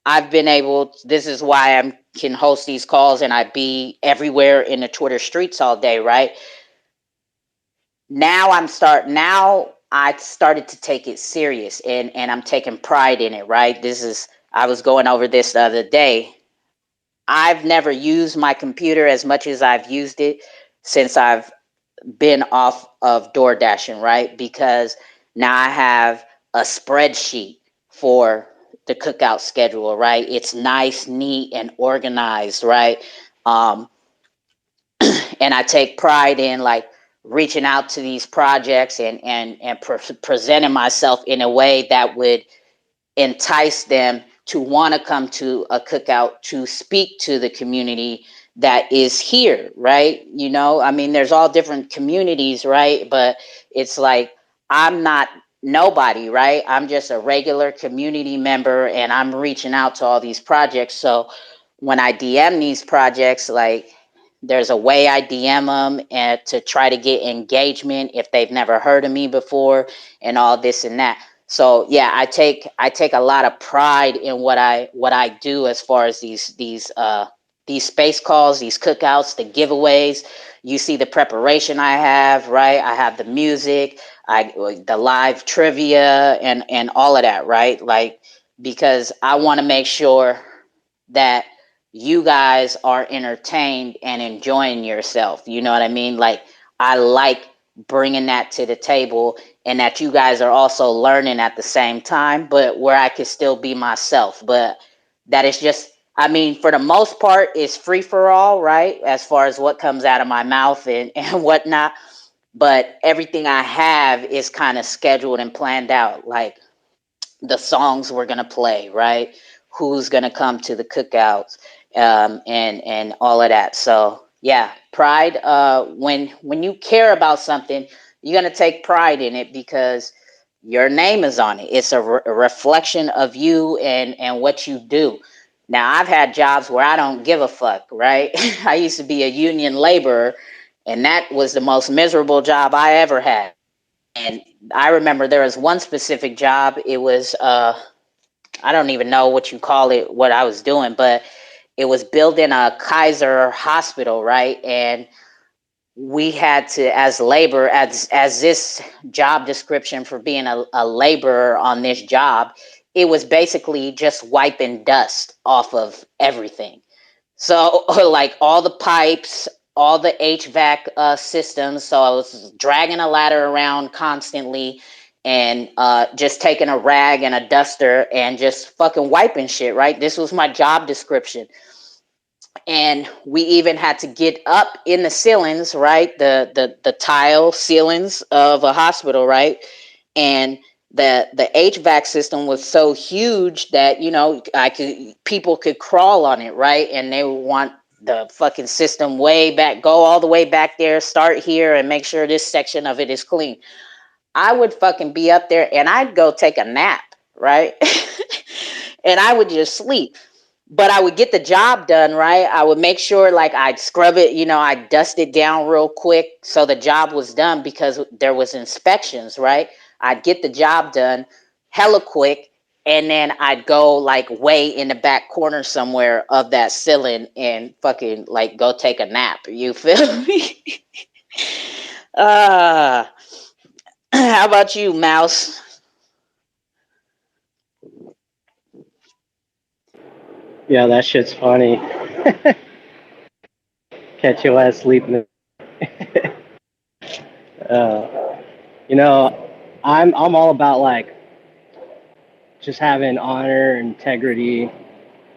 I've been able. This is why I can host these calls and I be everywhere in the Twitter streets all day, right? Now I started to take it serious and I'm taking pride in it, right? I was going over this the other day. I've never used my computer as much as I've used it since I've been off of door dashing, right? Because now I have a spreadsheet for the cookout schedule, right? It's nice, neat, and organized, right? Um, and I take pride in like reaching out to these projects and presenting myself in a way that would entice them to want to come to a cookout to speak to the community that is here, right? I mean, there's all different communities, right? But it's like I'm not nobody, right? I'm just a regular community member and I'm reaching out to all these projects. So when I DM these projects, like there's a way I DM them and to try to get engagement if they've never heard of me before and all this and that. So yeah, I take a lot of pride in what I do as far as these space calls, these cookouts, the giveaways. You see the preparation I have, right? I have the music, the live trivia and all of that, right? Like because I want to make sure that you guys are entertained and enjoying yourself. You know what I mean? Like I like bringing that to the table and that you guys are also learning at the same time, but where I could still be myself. But that is just, I mean, for the most part, it's free for all, right? As far as what comes out of my mouth and whatnot. But everything I have is kind of scheduled and planned out. Like the songs we're gonna play, right? Who's gonna come to the cookouts, and all of that. So yeah, pride. When you care about something, you're gonna take pride in it because your name is on it. It's a reflection of you and what you do. Now I've had jobs where I don't give a fuck, right? I used to be a union laborer, and that was the most miserable job I ever had. And I remember there was one specific job. It was I don't even know what you call it, what I was doing, but it was building a Kaiser hospital, right? And we had to, as labor, as this job description for being a laborer on this job, it was basically just wiping dust off of everything. So like all the pipes, all the HVAC systems. So I was dragging a ladder around constantly and just taking a rag and a duster and just fucking wiping shit, right? This was my job description. and we even had to get up in the ceilings, right? The tile ceilings of a hospital, right? And the HVAC system was so huge that, you know, people could crawl on it, right? And they would want the fucking system way back, go all the way back there, start here, and make sure this section of it is clean. I would fucking be up there and I'd go take a nap, right? And I would just sleep. But I would get the job done, right? I would make sure like I'd scrub it, you know, I'd dust it down real quick so the job was done because there was inspections, right? I'd get the job done hella quick, and then I'd go like way in the back corner somewhere of that ceiling and fucking like go take a nap. You feel me? uh how about you, Mouse? Yeah, that shit's funny. Catch your ass sleeping. uh, you know, I'm all about like just having honor, integrity,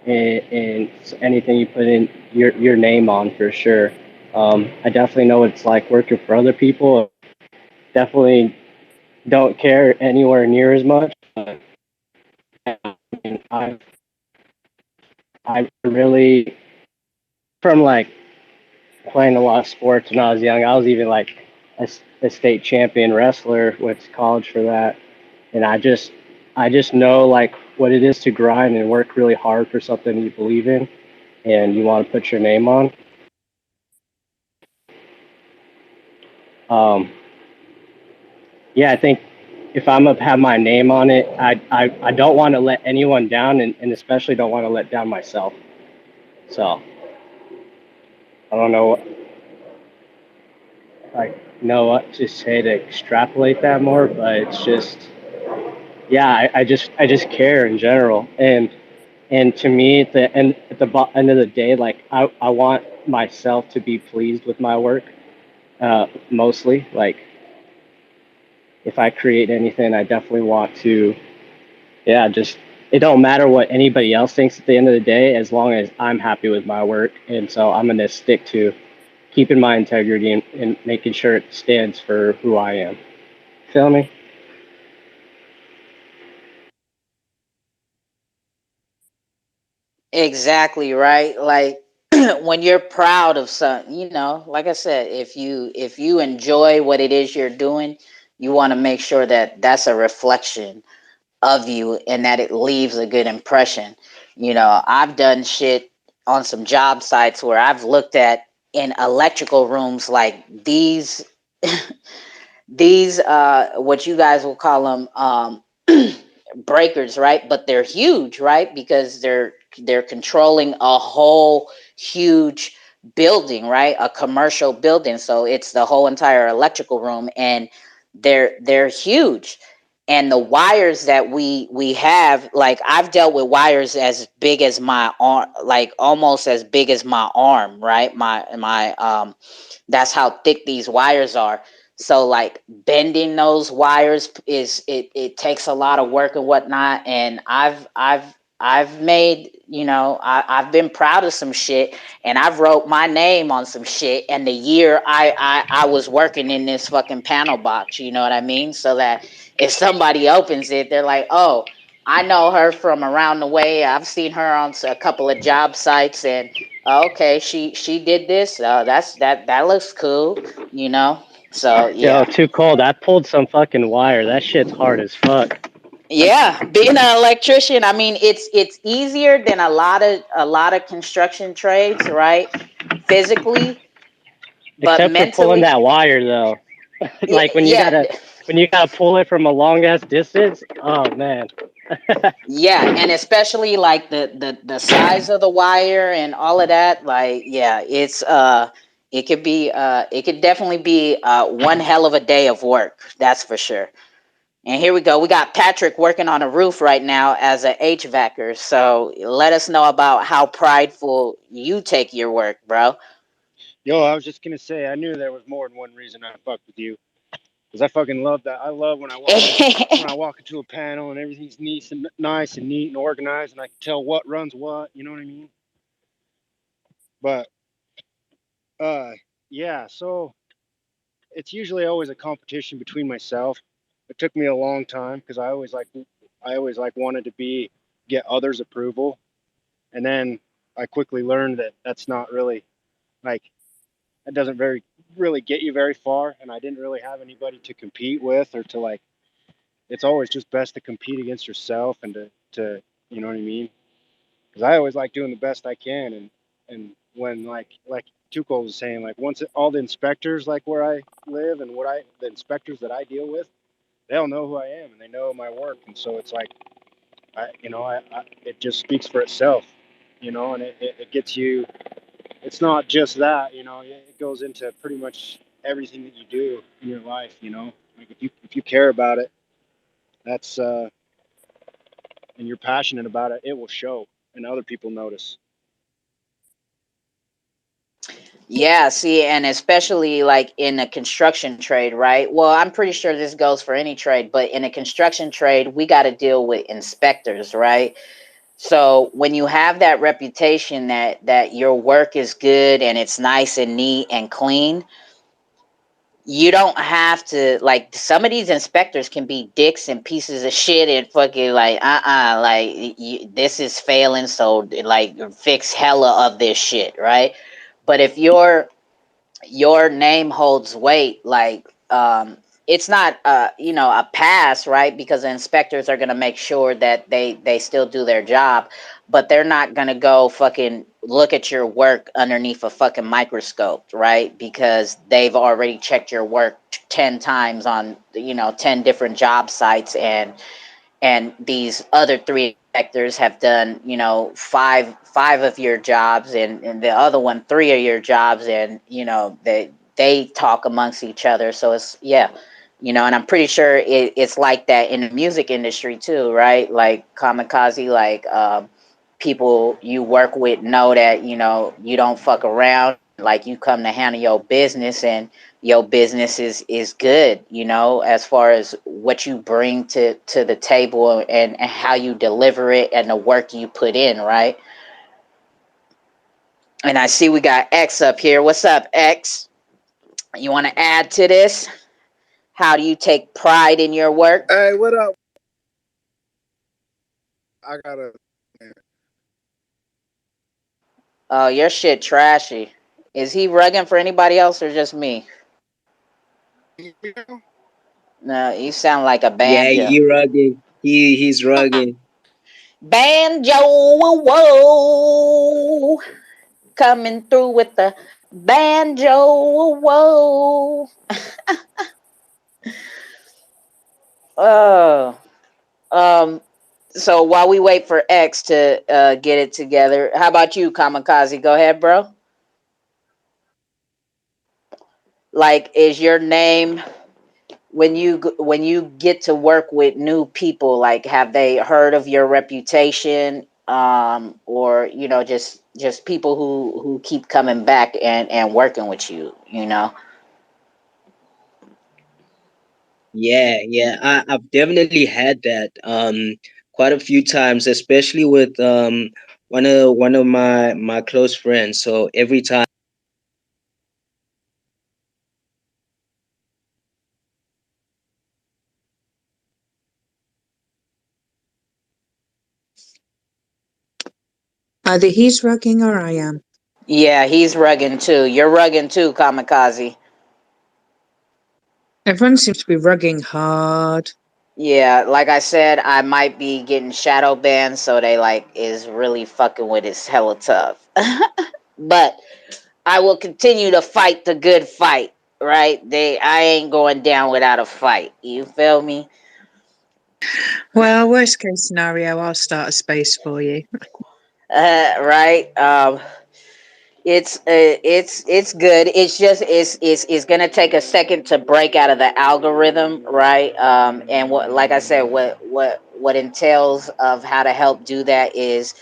and anything you put in your name on for sure. I definitely know what it's like working for other people. Definitely don't care anywhere near as much. But I mean, I really from like playing a lot of sports when I was young. I was even like a state champion wrestler. Went to college for that, and I just know like what it is to grind and work really hard for something you believe in and you want to put your name on. Um, yeah, I think if I'm gonna have my name on it, I don't want to let anyone down, and especially don't want to let down myself. So I don't know know what to say to extrapolate that more, but it's just yeah, I just care in general, and to me at the end of the day, like I want myself to be pleased with my work, mostly. Like if I create anything, I definitely want to, yeah, just it don't matter what anybody else thinks at the end of the day, as long as I'm happy with my work, and so I'm gonna stick to keeping my integrity and making sure it stands for who I am. Feel me? Exactly, right? Like when you're proud of something, you know, like I said, if you enjoy what it is you're doing, you want to make sure that that's a reflection of you and that it leaves a good impression. You know, I've done shit on some job sites where I've looked at in electrical rooms like these what you guys will call them breakers, right? But they're huge, right? Because they're controlling a whole huge building, right? A commercial building. So it's the whole entire electrical room, and they're huge. And the wires that we have, like I've dealt with wires as big as my arm, like almost as big as my arm, right? My that's how thick these wires are. So like bending those wires it takes a lot of work and whatnot. And I've made, you know, I've been proud of some shit, and I've wrote my name on some shit and the year I was working in this fucking panel box, you know what I mean? So that if somebody opens it, they're like, oh, I know her from around the way. I've seen her on a couple of job sites, and okay, she did this. That looks cool, you know. So Yo, yeah, too cold. I pulled some fucking wire. That shit's hard as fuck. yeah. Being an electrician, I mean, it's easier than a lot of construction trades, right? Physically, but Except for pulling mentally, that wire though. yeah, Like yeah, when you gotta pull it from a long ass distance. Oh man. yeah. And especially like the size of the wire and all of that. Like, yeah, it could definitely be one hell of a day of work. That's for sure. And here we go. We got Patrick working on a roof right now as a HVACer. So let us know about how prideful you take your work, bro. Yo, I was just gonna say, I knew there was more than one reason I fucked with you, because I fucking love that. I love when I walk into a panel and everything's nice and neat and organized, and I can tell what runs what. You know what I mean? But yeah, so it's usually always a competition between myself. It took me a long time because I always like wanted to get others' approval, and then I quickly learned that that's not really like that doesn't very really get you very far, and I didn't really have anybody to compete with or to like. It's always just best to compete against yourself and to you know what I mean? Because I always like doing the best I can, and when like Tuchel was saying, like once all the inspectors like where I live and the inspectors that I deal with, they'll know who I am and they know my work, and so it's like it just speaks for itself, and it gets you. It's not just that, it goes into pretty much everything that you do in your life, like if you care about it, that's and you're passionate about it, it will show and other people notice. Yeah, see, and especially like in the construction trade, right? Well, I'm pretty sure this goes for any trade, but in a construction trade, we got to deal with inspectors, right? So when you have that reputation that your work is good and it's nice and neat and clean, you don't have to like some of these inspectors can be dicks and pieces of shit and fucking like this is failing, so like fix hella of this shit, right? But if your name holds weight, like it's not a pass, right? Because the inspectors are going to make sure that they still do their job, but they're not going to go fucking look at your work underneath a fucking microscope, right? Because they've already checked your work 10 times on 10 different job sites, and these other three inspectors have done five of your jobs, and the other one three of your jobs, and they talk amongst each other. So it's and I'm pretty sure it's like that in the music industry too, right? Like Kamikaze, like people you work with know that you don't fuck around, like you come to handle your business, and your business is good, as far as what you bring to the table, and how you deliver it and the work you put in, right? And I see we got X up here. What's up, X? You want to add to this? How do you take pride in your work? Hey, what up? I gotta. Oh, your shit trashy. Is he rugging for anybody else or just me? No, you sound like a Yeah, banjo. he rugging. He's rugging. Banjo, whoa, coming through with the banjo, whoa. Oh, so while we wait for X to get it together, how about you, Kamikaze? Go ahead, bro. Like, is your name when you get to work with new people? Like, have they heard of your reputation, or just people who keep coming back and working with you? Yeah. I've definitely had that quite a few times, especially with one of my close friends. So every time. Either he's rugging or I am. Yeah, he's rugging too. You're rugging too, Kamikaze. Everyone seems to be rugging hard. Yeah, like I said, I might be getting shadow banned, so they like is really fucking with his hella tough. But I will continue to fight the good fight, right? I ain't going down without a fight. You feel me? Well, worst case scenario, I'll start a space for you. Right. It's good. It's just it's gonna take a second to break out of the algorithm, right? And what, like I said, what entails of how to help do that is,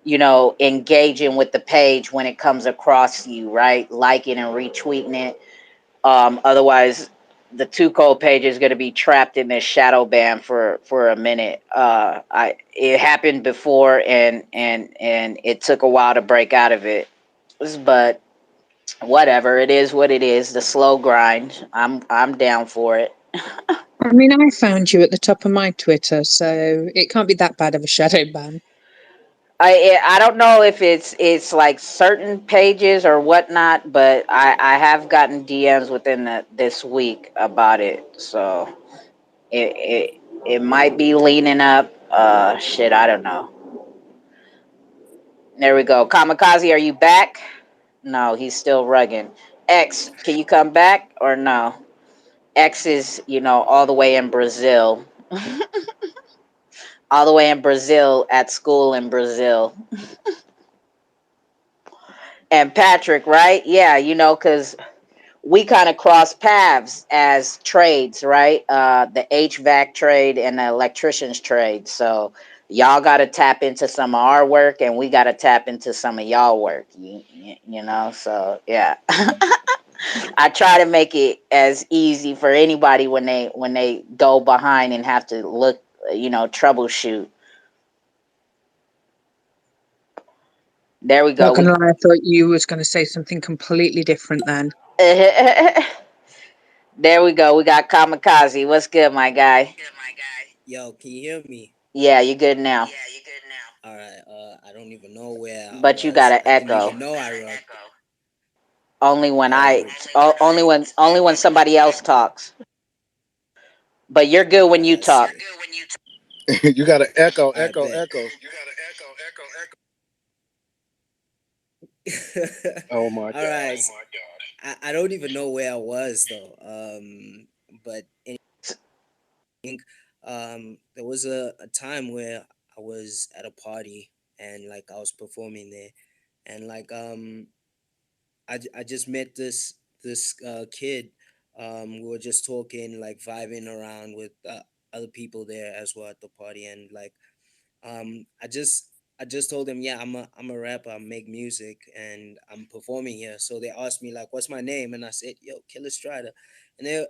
engaging with the page when it comes across you, right? Liking and retweeting it. Otherwise, the two code page is going to be trapped in this shadow ban for a minute. It happened before, and it took a while to break out of it. but whatever. It is what it is. The slow grind. I'm down for it. I mean, I found you at the top of my Twitter, so it can't be that bad of a shadow ban. I don't know if it's like certain pages or whatnot, but I have gotten DMs within this week about it. So it might be leaning up. Shit, I don't know. There we go. Kamikaze, are you back? No, he's still rugging. X, can you come back or no? X is, all the way in Brazil. All the way in Brazil at school in Brazil. And Patrick, right? Yeah, because we kind of cross paths as trades, right? The HVAC trade and the electrician's trade. So y'all got to tap into some of our work, and we got to tap into some of y'all work. So yeah. I try to make it as easy for anybody when they go behind and have to look, troubleshoot. There we Not go. gonna lie, I thought you was gonna say something completely different then. There we go. We got Kamikaze. What's good, my guy? Yo, can you hear me? Yeah, you good now. All right. I don't even know where I But you got was. an I didn't echo. even know I wrote. Only when Hold on. only when somebody else talks. But you're good All when right. you Let's talk. see. You got to echo, All right, echo, bet. echo. Oh my All God. right. I don't even know where I was though. But think there was a time where I was at a party and like I was performing there, and like I just met this kid. We were just talking, like vibing around with other people there as well at the party, and like I just told them, yeah, I'm a rapper, I make music, and I'm performing here. So they asked me like, what's my name, and I said, yo, Killa Stryder, and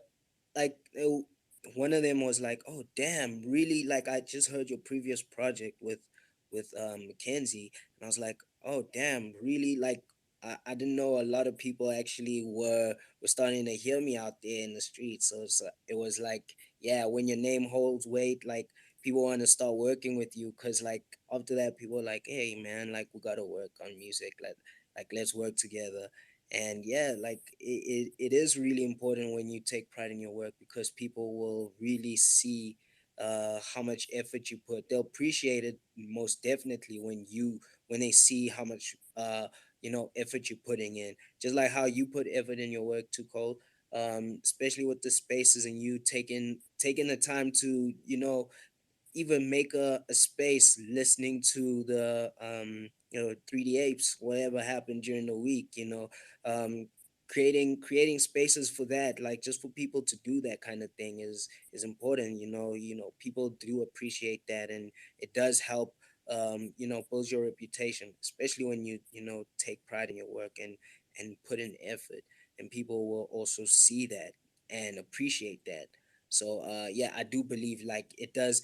one of them was like, oh damn, really? Like I just heard your previous project with Mackenzie, and I was like, oh damn, really? Like I didn't know a lot of people actually were starting to hear me out there in the streets. So it was like, yeah, when your name holds weight, like people want to start working with you, because like after that people are like, hey man, like we gotta work on music, like let's work together. And yeah, like it is really important when you take pride in your work, because people will really see how much effort you put. They'll appreciate it most definitely when they see how much effort you're putting in, just like how you put effort in your work too, Cole. Especially with the spaces, and you taking the time to even make a space, listening to the 3D apes, whatever happened during the week, creating spaces for that, like just for people to do that kind of thing is important. People do appreciate that, and it does help build your reputation, especially when you take pride in your work and put in effort, and people will also see that and appreciate that. So yeah, I do believe like it does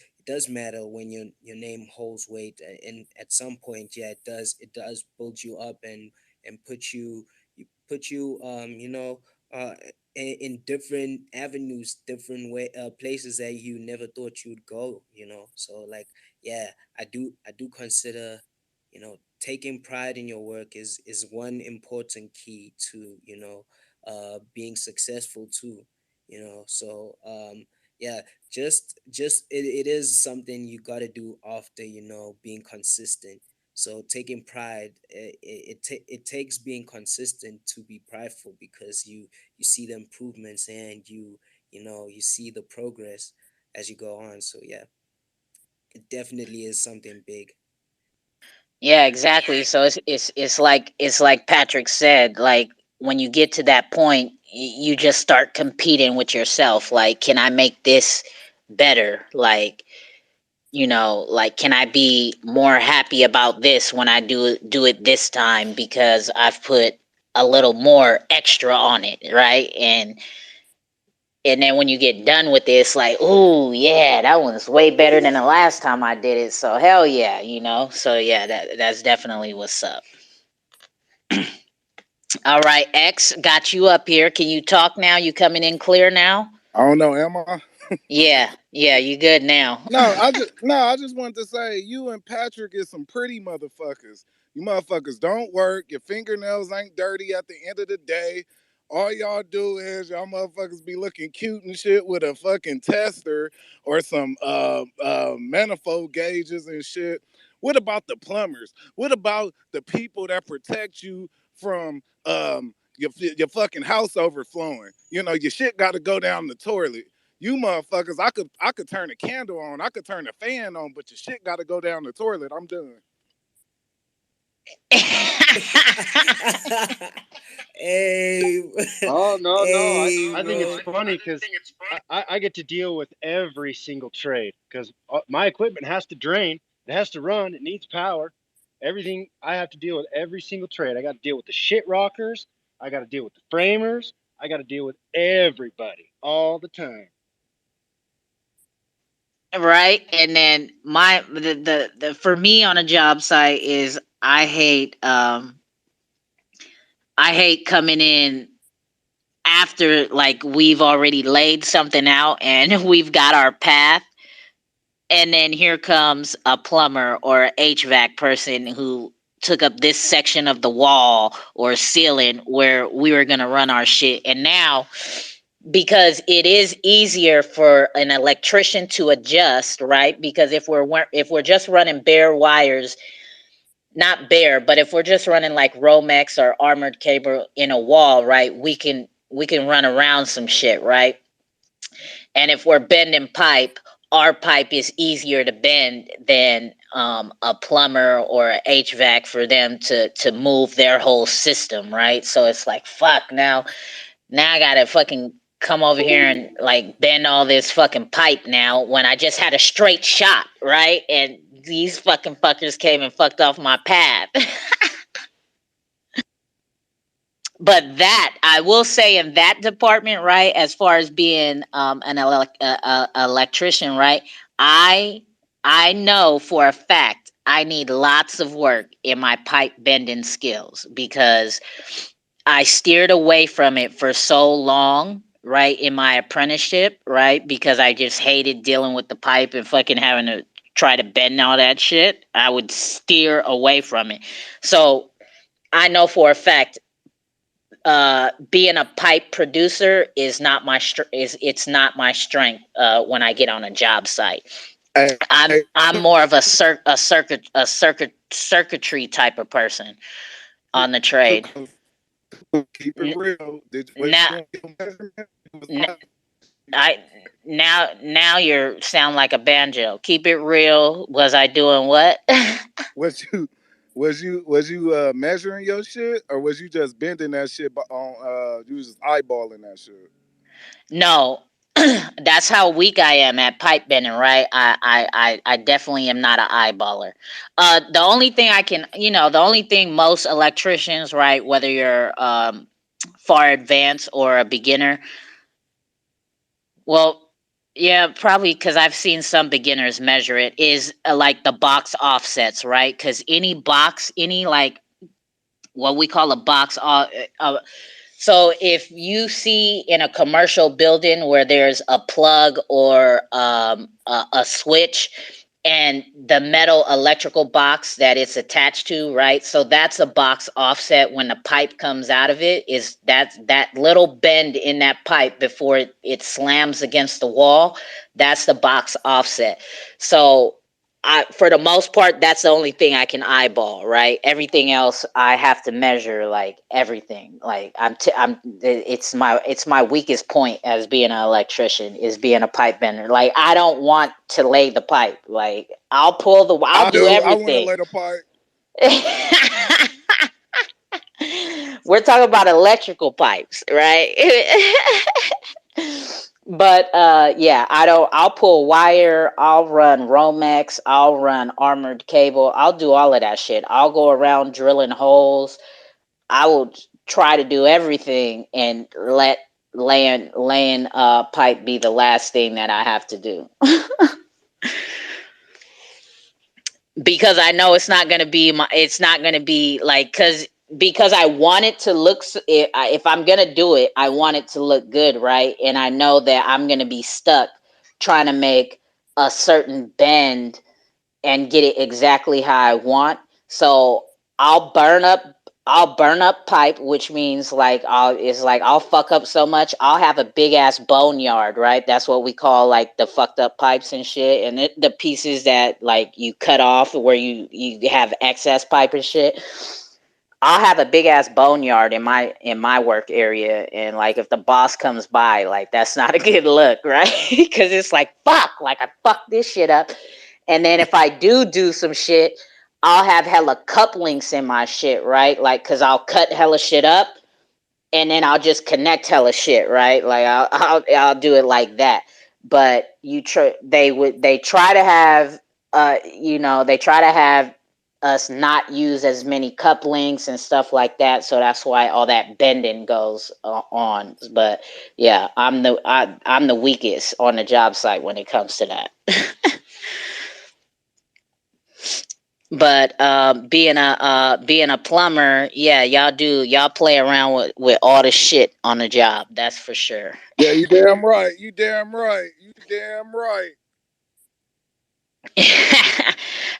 matter when your name holds weight, and at some point, yeah, it does build you up and put you in different avenues, different way places that you never thought you'd go. So like, yeah, I do consider taking pride in your work is one important key to being successful too. So yeah, just it is something you got to do after being consistent. So taking pride, it takes being consistent to be prideful, because you see the improvements, and you see the progress as you go on. So yeah, it definitely is something big. Yeah, exactly. So it's like Patrick said, like when you get to that point, you just start competing with yourself. Like, can I make this better? Like can I be more happy about this when I do it this time because I've put a little more extra on it, right? And then when you get done with this, like, ooh, yeah, that one's way better than the last time I did it. So hell yeah. So yeah, that's definitely what's up. All right, X, got you up here. Can you talk now? You coming in clear now? I don't know, am I? Yeah, you good now. I just wanted to say you and Patrick is some pretty motherfuckers. You motherfuckers don't work. Your fingernails ain't dirty at the end of the day. All y'all do is y'all motherfuckers be looking cute and shit with a fucking tester or some manifold gauges and shit. What about the plumbers? What about the people that protect you from your fucking house overflowing? You know, your shit got to go down the toilet. You motherfuckers, I could turn a candle on, I could turn a fan on, but your shit got to go down the toilet. I'm done. Hey, Oh no, hey, I think it's bro. funny because I get to deal with every single trade because my equipment has to drain, it has to run, it needs power. Everything I have to deal with every single trade. I got to deal with the shit rockers. I got to deal with the framers. I got to deal with everybody all the time. Right, and then the for me on a job site is I hate coming in after like we've already laid something out and we've got our path, and then here comes a plumber or a HVAC person who took up this section of the wall or ceiling where we were going to run our shit. And now, because it is easier for an electrician to adjust, right? Because if we're just running bare wires, not bare, but if we're just running like Romex or armored cable in a wall, right? We can run around some shit, right? And if we're bending pipe, our pipe is easier to bend than a plumber or a HVAC for them to move their whole system, right? So it's like fuck now I gotta fucking come over here and like bend all this fucking pipe now when I just had a straight shot, right? And these fucking fuckers came and fucked off my path. But that I will say in that department, right, as far as being an electrician, right, I I know for a fact I need lots of work in my pipe bending skills because I steered away from it for so long, right, in my apprenticeship, right, because I just hated dealing with the pipe and fucking having to try to bend all that shit. I would steer away from it. So I know for a fact being a pipe producer is not my it's not my strength when I get on a job site. Hey, I'm more of a circuitry type of person on the trade. keep it real. Was Now you doing your measurement? I now you sound like a banjo. Keep it real. Was I doing what? Was you was you measuring your shit, or was you just bending that shit on you was just eyeballing that shit? No, that's how weak I am at pipe bending, right? I definitely am not an eyeballer. The only thing I can, the only thing most electricians, right, whether you're far advanced or a beginner, well, yeah, probably because I've seen some beginners measure it, is like the box offsets, right? Because any like what we call a box so if you see in a commercial building where there's a plug or a switch and the metal electrical box that it's attached to, right? So that's a box offset when the pipe comes out of it, is that little bend in that pipe before it slams against the wall. That's the box offset. So for the most part, that's the only thing I can eyeball, right? Everything else I have to measure, like everything. Like it's my weakest point as being an electrician is being a pipe bender. Like I don't want to lay the pipe. Like I'll I do do. I want to everything. lay the pipe. We're talking about electrical pipes, right? But yeah, I'll pull wire, I'll run Romex, I'll run armored cable, I'll do all of that shit. I'll go around drilling holes. I will try to do everything and let laying pipe be the last thing that I have to do. Because I know it's not going to be like cuz because I want it to look. If I'm gonna do it, I want it to look good, right? And I know that I'm gonna be stuck trying to make a certain bend and get it exactly how I want. So I'll burn up I'll burn up pipe, which means like I'll fuck up so much. I'll have a big ass boneyard, right? That's what we call like the fucked up pipes and shit, and the pieces that like you cut off where you have excess pipe and shit. I'll have a big ass boneyard in my work area, and like if the boss comes by, like that's not a good look, right? Because it's like fuck, like I fucked this shit up, and then if I do some shit, I'll have hella cup links in my shit, right? Like because I'll cut hella shit up, and then I'll just connect hella shit, right? Like I'll do it like that. But they try to have they try to have us not use as many couplings and stuff like that. So that's why all that bending goes on. But yeah, I'm the weakest on the job site when it comes to that. But being a plumber, yeah, y'all play around with all the shit on the job. That's for sure. Yeah, you damn right. You damn right. You damn right.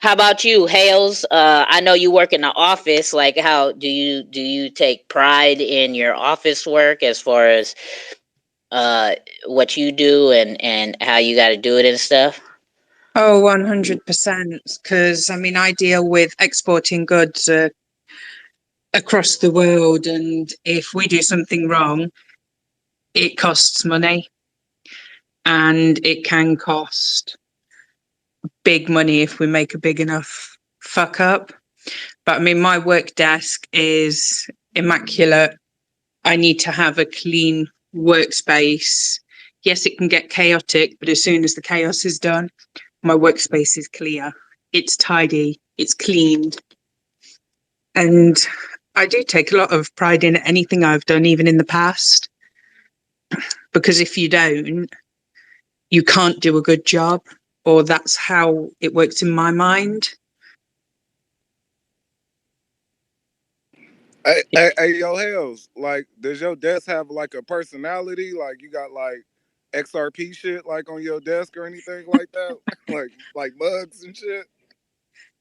How about you, Hales? I know you work in the office. Like, how do you take pride in your office work as far as what you do and how you got to do it and stuff? Oh, 100%. Because, I mean, I deal with exporting goods across the world. And if we do something wrong, it costs money. And it can cost big money if we make a big enough fuck up. But I mean, my work desk is immaculate. I need to have a clean workspace. Yes, it can get chaotic, but as soon as the chaos is done, my workspace is clear. It's tidy. It's cleaned. And I do take a lot of pride in anything I've done, even in the past. Because if you don't, you can't do a good job, or that's how it works in my mind. Hey, yo, Hells, like, does your desk have like a personality? Like, you got like XRP shit like on your desk or anything like that? like mugs and shit?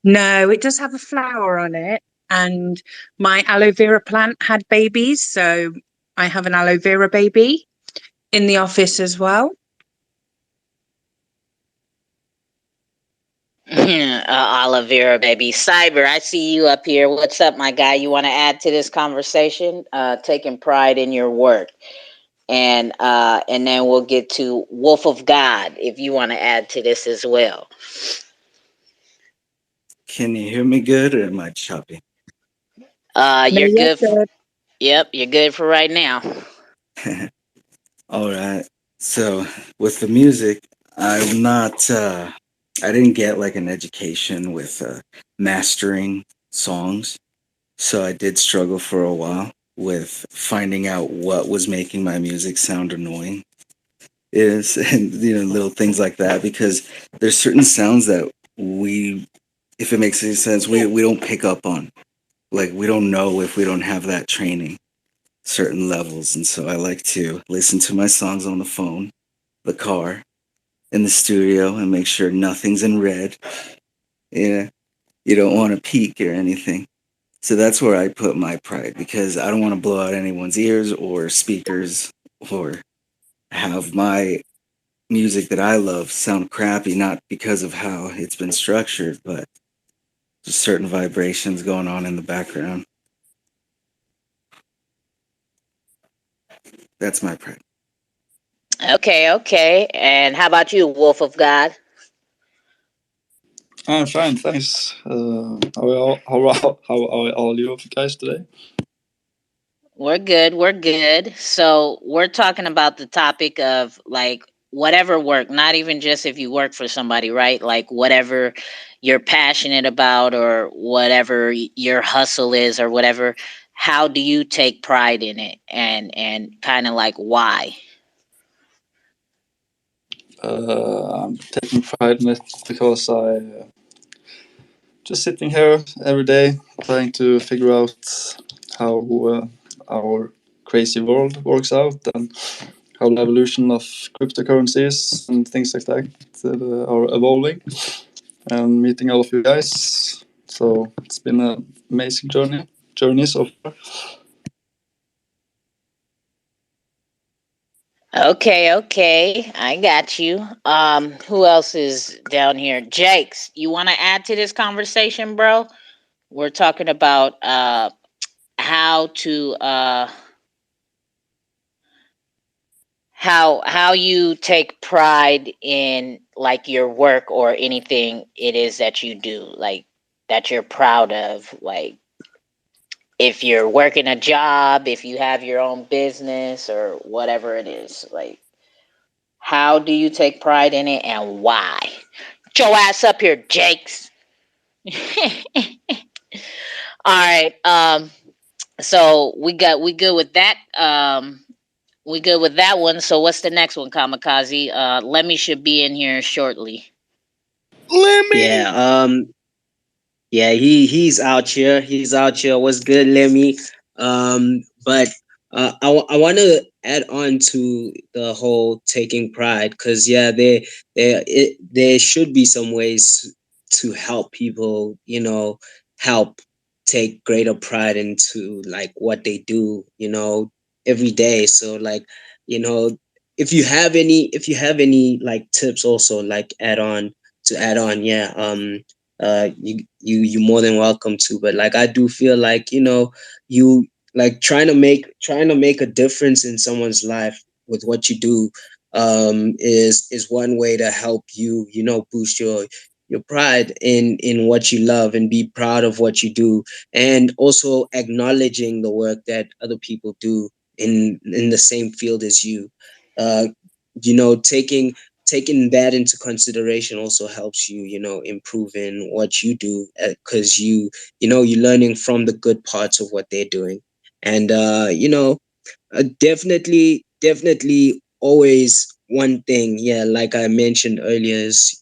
No, it does have a flower on it. And my aloe vera plant had babies. So I have an aloe vera baby in the office as well. Aloe vera, baby. Cyber, I see you up here. What's up, my guy? You want to add to this conversation? Taking pride in your work, and then we'll get to Wolf of God if you want to add to this as well. Can you hear me good or am I choppy? No, You're yes, good. sir. Yep, you're good for right now. All right. So with the music, I'm not. I didn't get like an education with mastering songs, so I did struggle for a while with finding out what was making my music sound annoying. Is and little things like that because there's certain sounds that we, if it makes any sense, we don't pick up on. Like we don't know if we don't have that training certain levels. And so I like to listen to my songs on the phone, the car, in the studio, and make sure nothing's in red. Yeah, you don't want to peak or anything. So that's where I put my pride because I don't want to blow out anyone's ears or speakers or have my music that I love sound crappy, not because of how it's been structured, but just certain vibrations going on in the background. That's my pride. Okay. And how about you, Wolf of God? I'm fine, thanks. How are all you guys today? We're good. We're good. So we're talking about the topic of like whatever work, not even just if you work for somebody, right? Like whatever you're passionate about or whatever your hustle is or whatever. How do you take pride in it and kind of like why? I'm taking pride in it because I just sitting here every day trying to figure out how our crazy world works out, and how the evolution of cryptocurrencies and things like that are evolving, and meeting all of you guys. So it's been an amazing journey so far. Okay, I got you. Who else is down here? Jakes, you want to add to this conversation, bro? We're talking about how to how you take pride in like your work or anything it is that you do, like that you're proud of, like if you're working a job, if you have your own business or whatever it is, like how do you take pride in it and why? Get your ass up here, Jakes. All right. So we good with that. We good with that one. So what's the next one, Kamikaze? Lemmy should be in here shortly. Lemmy. Yeah, yeah, he's out here. He's out here. What's good, Lemmy? But I want to add on to the whole taking pride, because yeah, there should be some ways to help people, help take greater pride into like what they do, every day. So like, you know, if you have any like tips also like add on, yeah. You more than welcome to, but like I do feel like, you like trying to make a difference in someone's life with what you do, is one way to help you, boost your pride in what you love and be proud of what you do, and also acknowledging the work that other people do in the same field as you. uh taking that into consideration also helps you, improve in what you do, because you're learning from the good parts of what they're doing. And definitely always one thing, yeah, like I mentioned earlier, is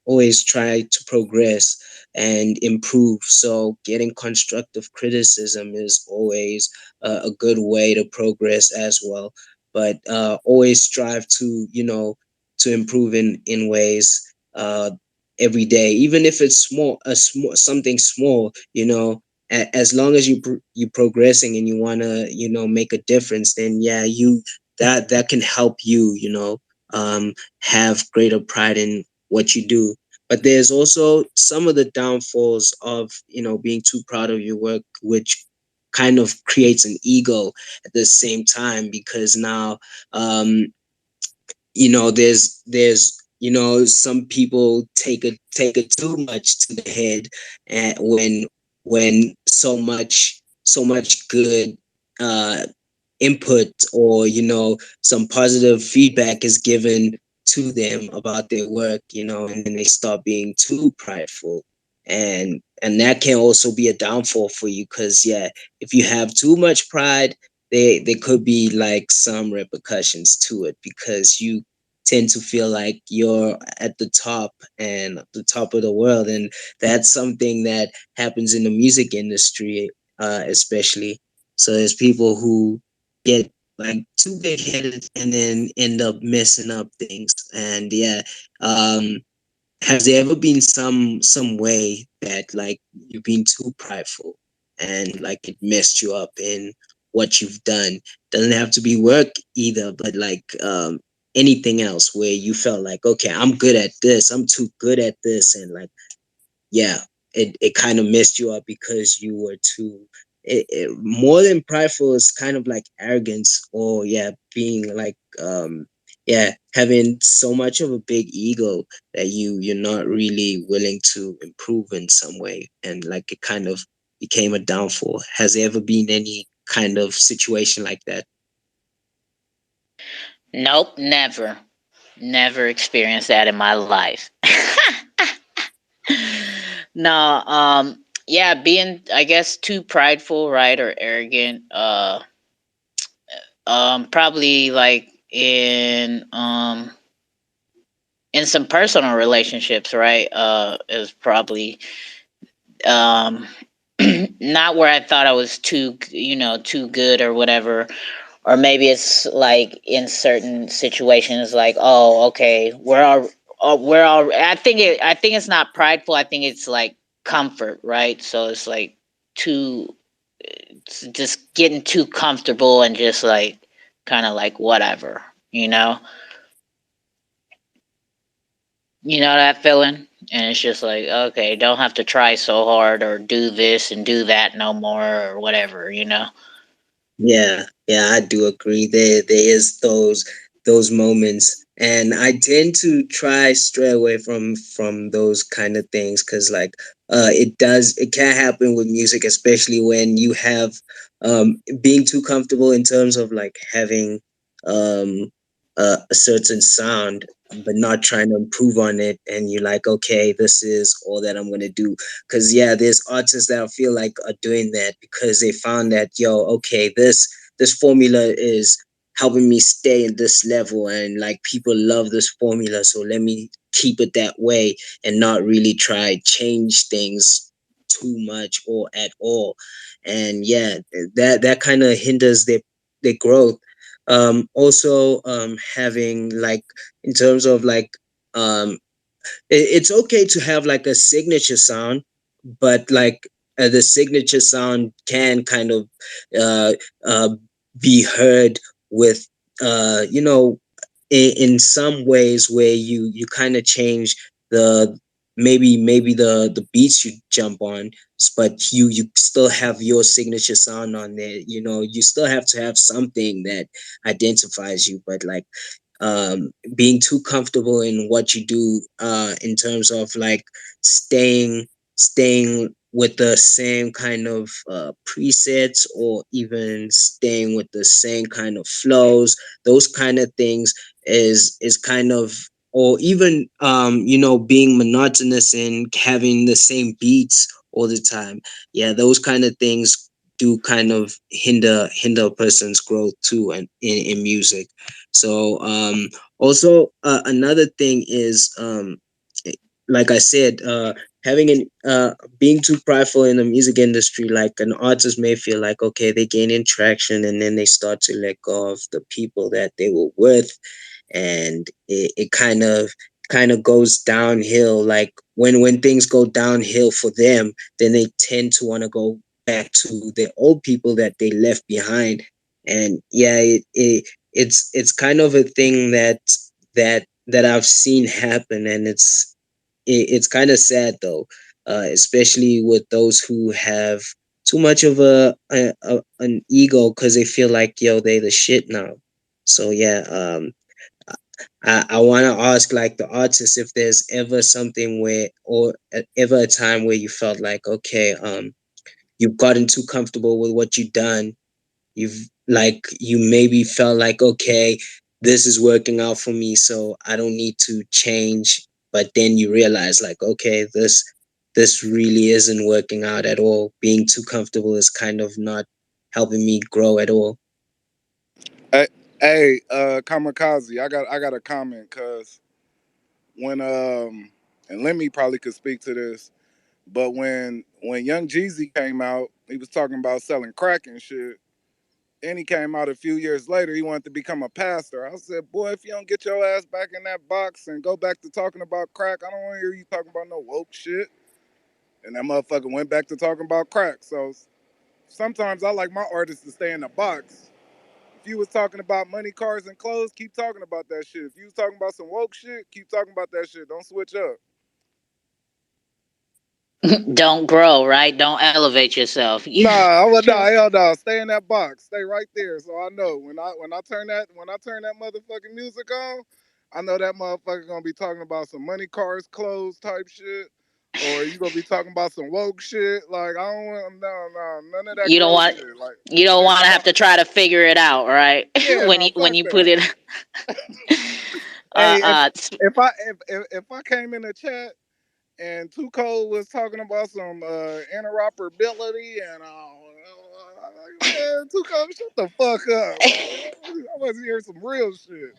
always try to progress and improve. So getting constructive criticism is always a good way to progress as well. But always strive to improve in ways, every day, even if it's something small, as long as you progressing and you want to, make a difference, then yeah, that can help you, have greater pride in what you do. But there's also some of the downfalls of, being too proud of your work, which kind of creates an ego at the same time, because now, there's some people take it too much to the head, and when so much good uh input, or some positive feedback is given to them about their work, and then they start being too prideful, and that can also be a downfall for you, because yeah, if you have too much pride, there could be like some repercussions to it, because you tend to feel like you're at the top and the top of the world, and that's something that happens in the music industry, especially. So there's people who get like too big headed and then end up messing up things. And yeah, um, has there ever been some way that like you've been too prideful and like it messed you up in what you've done? Doesn't have to be work either, but like anything else where you felt like, okay, I'm good at this, I'm too good at this, and like yeah, it kind of messed you up because you were too, more than prideful, is kind of like arrogance, or yeah, being like yeah, having so much of a big ego that you're not really willing to improve in some way, and like it kind of became a downfall. Has there ever been any kind of situation like that? Nope, never experienced that in my life. No, yeah, being I guess too prideful, right, or arrogant. Probably like in some personal relationships, right? Is probably um not where I thought I was too good or whatever. Or maybe it's like in certain situations, like, oh, okay, I think it's not prideful. I think it's like comfort, right? So it's like too, it's just getting too comfortable and just like kind of like whatever, you know. You know that feeling? And it's just like, okay, don't have to try so hard or do this and do that no more or whatever, you know? Yeah, yeah, I do agree. There is those moments, and I tend to try stray away from those kind of things because, like, it can happen with music, especially when you have being too comfortable in terms of like having um a certain sound, but not trying to improve on it, and you're like, okay, this is all that I'm gonna do. Cause yeah, there's artists that I feel like are doing that because they found that, yo, okay, this formula is helping me stay in this level, and like people love this formula, so let me keep it that way and not really try change things too much or at all. And yeah, that kind of hinders their growth. Also, having like in terms of like um it's okay to have like a signature sound, but like the signature sound can kind of uh, uh, be heard with you know, in some ways where you kind of change the maybe the beats you jump on, but you still have your signature sound on there. You know, you still have to have something that identifies you, but like being too comfortable in what you do in terms of like staying with the same kind of presets, or even staying with the same kind of flows, those kind of things is kind of, or even you know, being monotonous and having the same beats all the time. Yeah, those kind of things do kind of hinder a person's growth too, and in music. So also another thing is like I said, having an being too prideful in the music industry. Like an artist may feel like, okay, they gain traction, and then they start to let go of the people that they were with, and it kind of goes downhill. Like when things go downhill for them, then they tend to want to go back to the old people that they left behind. And yeah, it's kind of a thing that I've seen happen, and it's kind of sad though, especially with those who have too much of an ego because they feel like, yo, they the shit now. So yeah, I want to ask like the artist if there's ever something where, or ever a time where you felt like, okay, you've gotten too comfortable with what you've done. You maybe felt like, okay, this is working out for me, so I don't need to change. But then you realize like, okay, this really isn't working out at all. Being too comfortable is kind of not helping me grow at all. Hey, hey, Kamikaze, I got a comment because when and Lemmy probably could speak to this, but when Young Jeezy came out, he was talking about selling crack and shit. And he came out a few years later, he wanted to become a pastor. I said, boy, if you don't get your ass back in that box and go back to talking about crack, I don't want to hear you talking about no woke shit. And that motherfucker went back to talking about crack. So sometimes I like my artists to stay in the box. If you was talking about money, cars, and clothes, keep talking about that shit. If you was talking about some woke shit, keep talking about that shit. Don't switch up. Don't grow, right? Don't elevate yourself. Nah, hell no. Stay in that box. Stay right there. So I know when I turn that motherfucking music on, I know that motherfucker gonna be talking about some money, cars, clothes type shit, or you gonna be talking about some woke shit. Like I don't want no none of that you don't gross want shit. Like you don't stay in the want to have to box. try to figure it out, right? Yeah, when no, you when fuck you put that. it Hey, uh if I came in the chat and Too Cold was talking about some interoperability and man, Too Cold, shut the fuck up. I was hearing some real shit.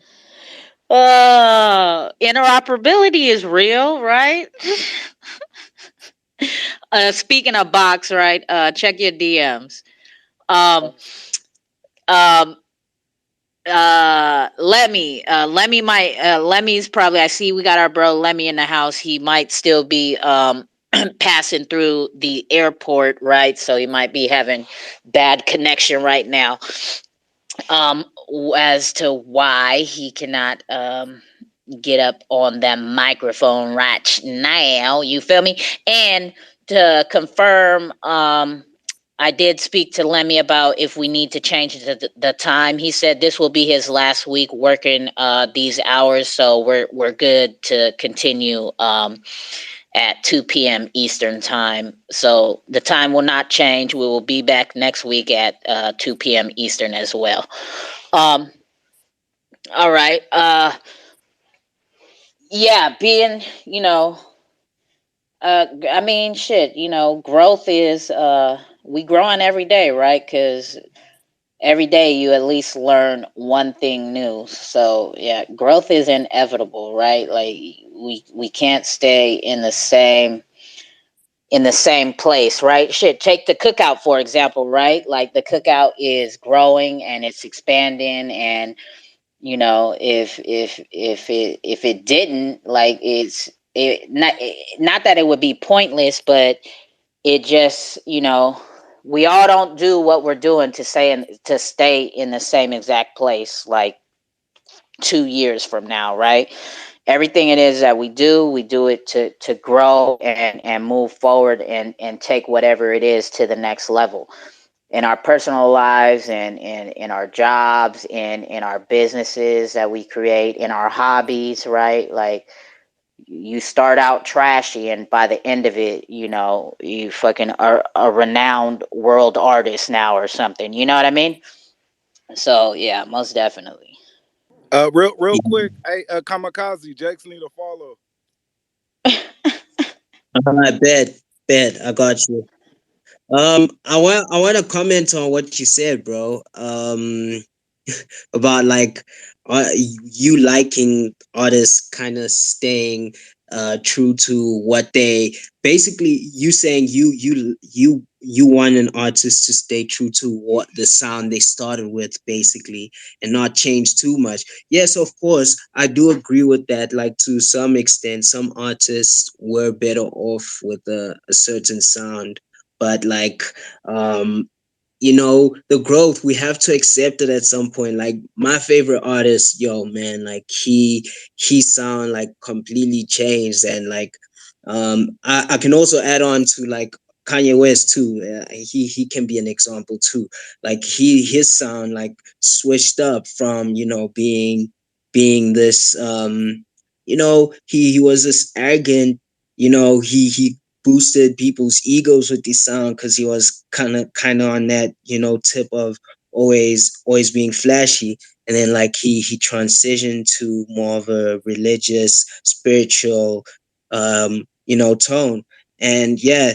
interoperability is real, right? Speaking of box, right? Check your DMs. Um, um, Lemmy's probably, I see we got our bro Lemmy in the house. He might still be passing through the airport, right? So he might be having bad connection right now. As to why he cannot get up on that microphone right now, you feel me? And to confirm, I did speak to Lemmy about if we need to change the time. He said this will be his last week working these hours, so we're good to continue at 2 p.m. Eastern time. So the time will not change. We will be back next week at 2 p.m. Eastern as well. All right. Yeah, being, I mean, shit, growth is, we growing every day, right? Because every day you at least learn one thing new. So yeah, growth is inevitable, right? Like we can't stay in the same place, right? Shit, take the cookout for example, right? Like the cookout is growing and it's expanding, and if it didn't, like not that it would be pointless, but it just, we all don't do what we're doing to stay in the same exact place like 2 years from now, right? Everything it is that we do it to grow and move forward and take whatever it is to the next level in our personal lives and in our jobs and in our businesses that we create, in our hobbies, right? Like you start out trashy and by the end of it, you fucking are a renowned world artist now or something. You know what I mean? So yeah, most definitely. Real quick, hey, Kamikaze, Jakes need a follow. I bet, I got you. I want to comment on what you said, bro. About like you liking artists kind of staying true to what they basically, you saying you want an artist to stay true to what the sound they started with basically, and not change too much. Yes, of course I do agree with that. Like to some extent some artists were better off with a certain sound, but like the growth, we have to accept it at some point. Like my favorite artist, yo man, like he sound like completely changed. And like I can also add on to like Kanye West too. He can be an example too. Like his sound like switched up from being this he was this arrogant, he boosted people's egos with the sound because he was kind of on that tip of always being flashy. And then like he transitioned to more of a religious, spiritual tone. And yeah,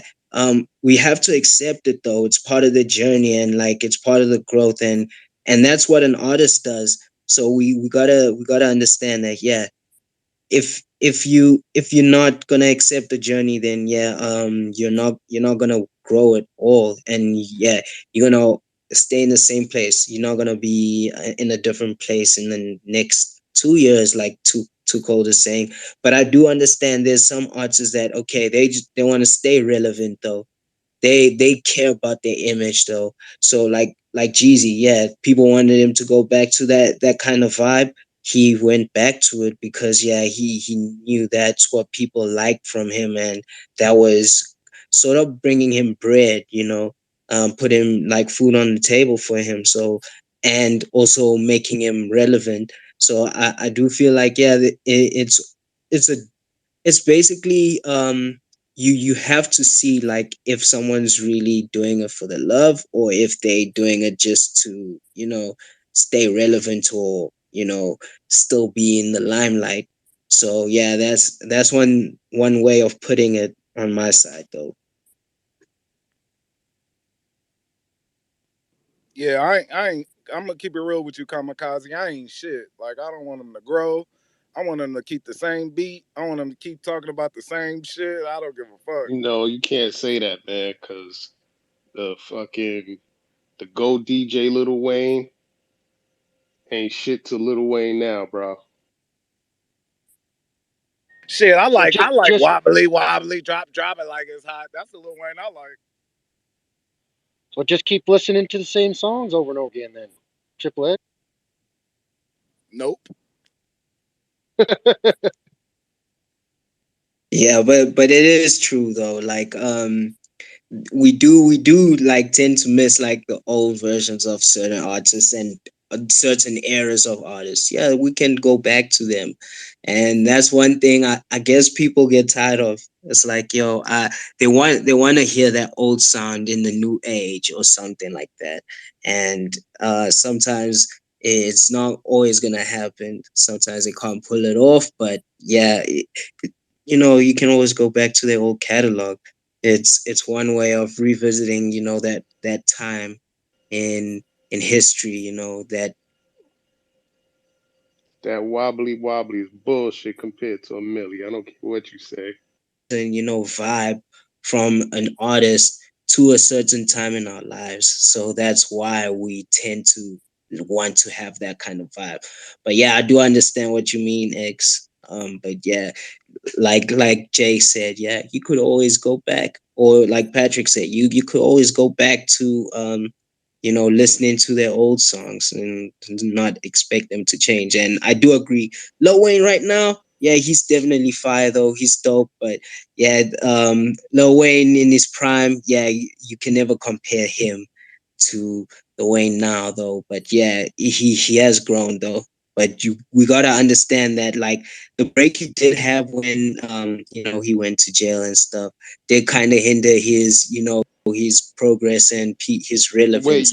we have to accept it though. It's part of the journey, and like it's part of the growth, and that's what an artist does. So we gotta understand that, yeah, if you're not gonna accept the journey, then yeah, you're not gonna grow at all. And yeah, you're gonna stay in the same place. You're not gonna be in a different place in the next 2 years, like too cold is saying. But I do understand there's some artists that, okay, they want to stay relevant though. They care about their image though. So like Jeezy, yeah, people wanted him to go back to that kind of vibe. He went back to it because yeah, he knew that's what people liked from him, and that was sort of bringing him bread, putting like food on the table for him. So, and also making him relevant. So I do feel like, yeah, it's a it's basically, you have to see like if someone's really doing it for the love, or if they doing it just to stay relevant, or still be in the limelight. So yeah, that's one way of putting it on my side though. Yeah, I ain't. I'm gonna keep it real with you, Kamikaze. I ain't shit. Like I don't want him to grow. I want them to keep the same beat. I want them to keep talking about the same shit. I don't give a fuck. You can't say that, man, because the Go DJ Lil Wayne ain't shit to Lil Wayne now, bro. Shit, I Well, like wobbly wobbly drop it like it's hot. That's the Lil Wayne I like. well, just keep listening to the same songs over and over again. Then Triple X. Nope. Yeah, but it is true though. Like we do like tend to miss like the old versions of certain artists and certain eras of artists. Yeah, we can go back to them, and that's one thing I guess people get tired of. It's like, yo, they want to hear that old sound in the new age or something like that, and sometimes it's not always gonna happen. Sometimes they can't pull it off, but yeah, you can always go back to their old catalog. It's one way of revisiting, that time in history, that That wobbly wobbly is bullshit compared to a Millie. I don't care what you say. and vibe from an artist to a certain time in our lives. So that's why we tend to want to have that kind of vibe. But yeah, I do understand what you mean, X. But yeah, like Jay said, yeah, you could always go back, or like Patrick said, you could always go back to listening to their old songs and not expect them to change. And I do agree, Lil Wayne right now, yeah, he's definitely fire though. He's dope, but yeah, Lil Wayne in his prime, yeah, you can never compare him to the Wayne now though. But yeah, he has grown though. But we gotta understand that like the break he did have when he went to jail and stuff did kind of hinder his progress and his Wait, relevance,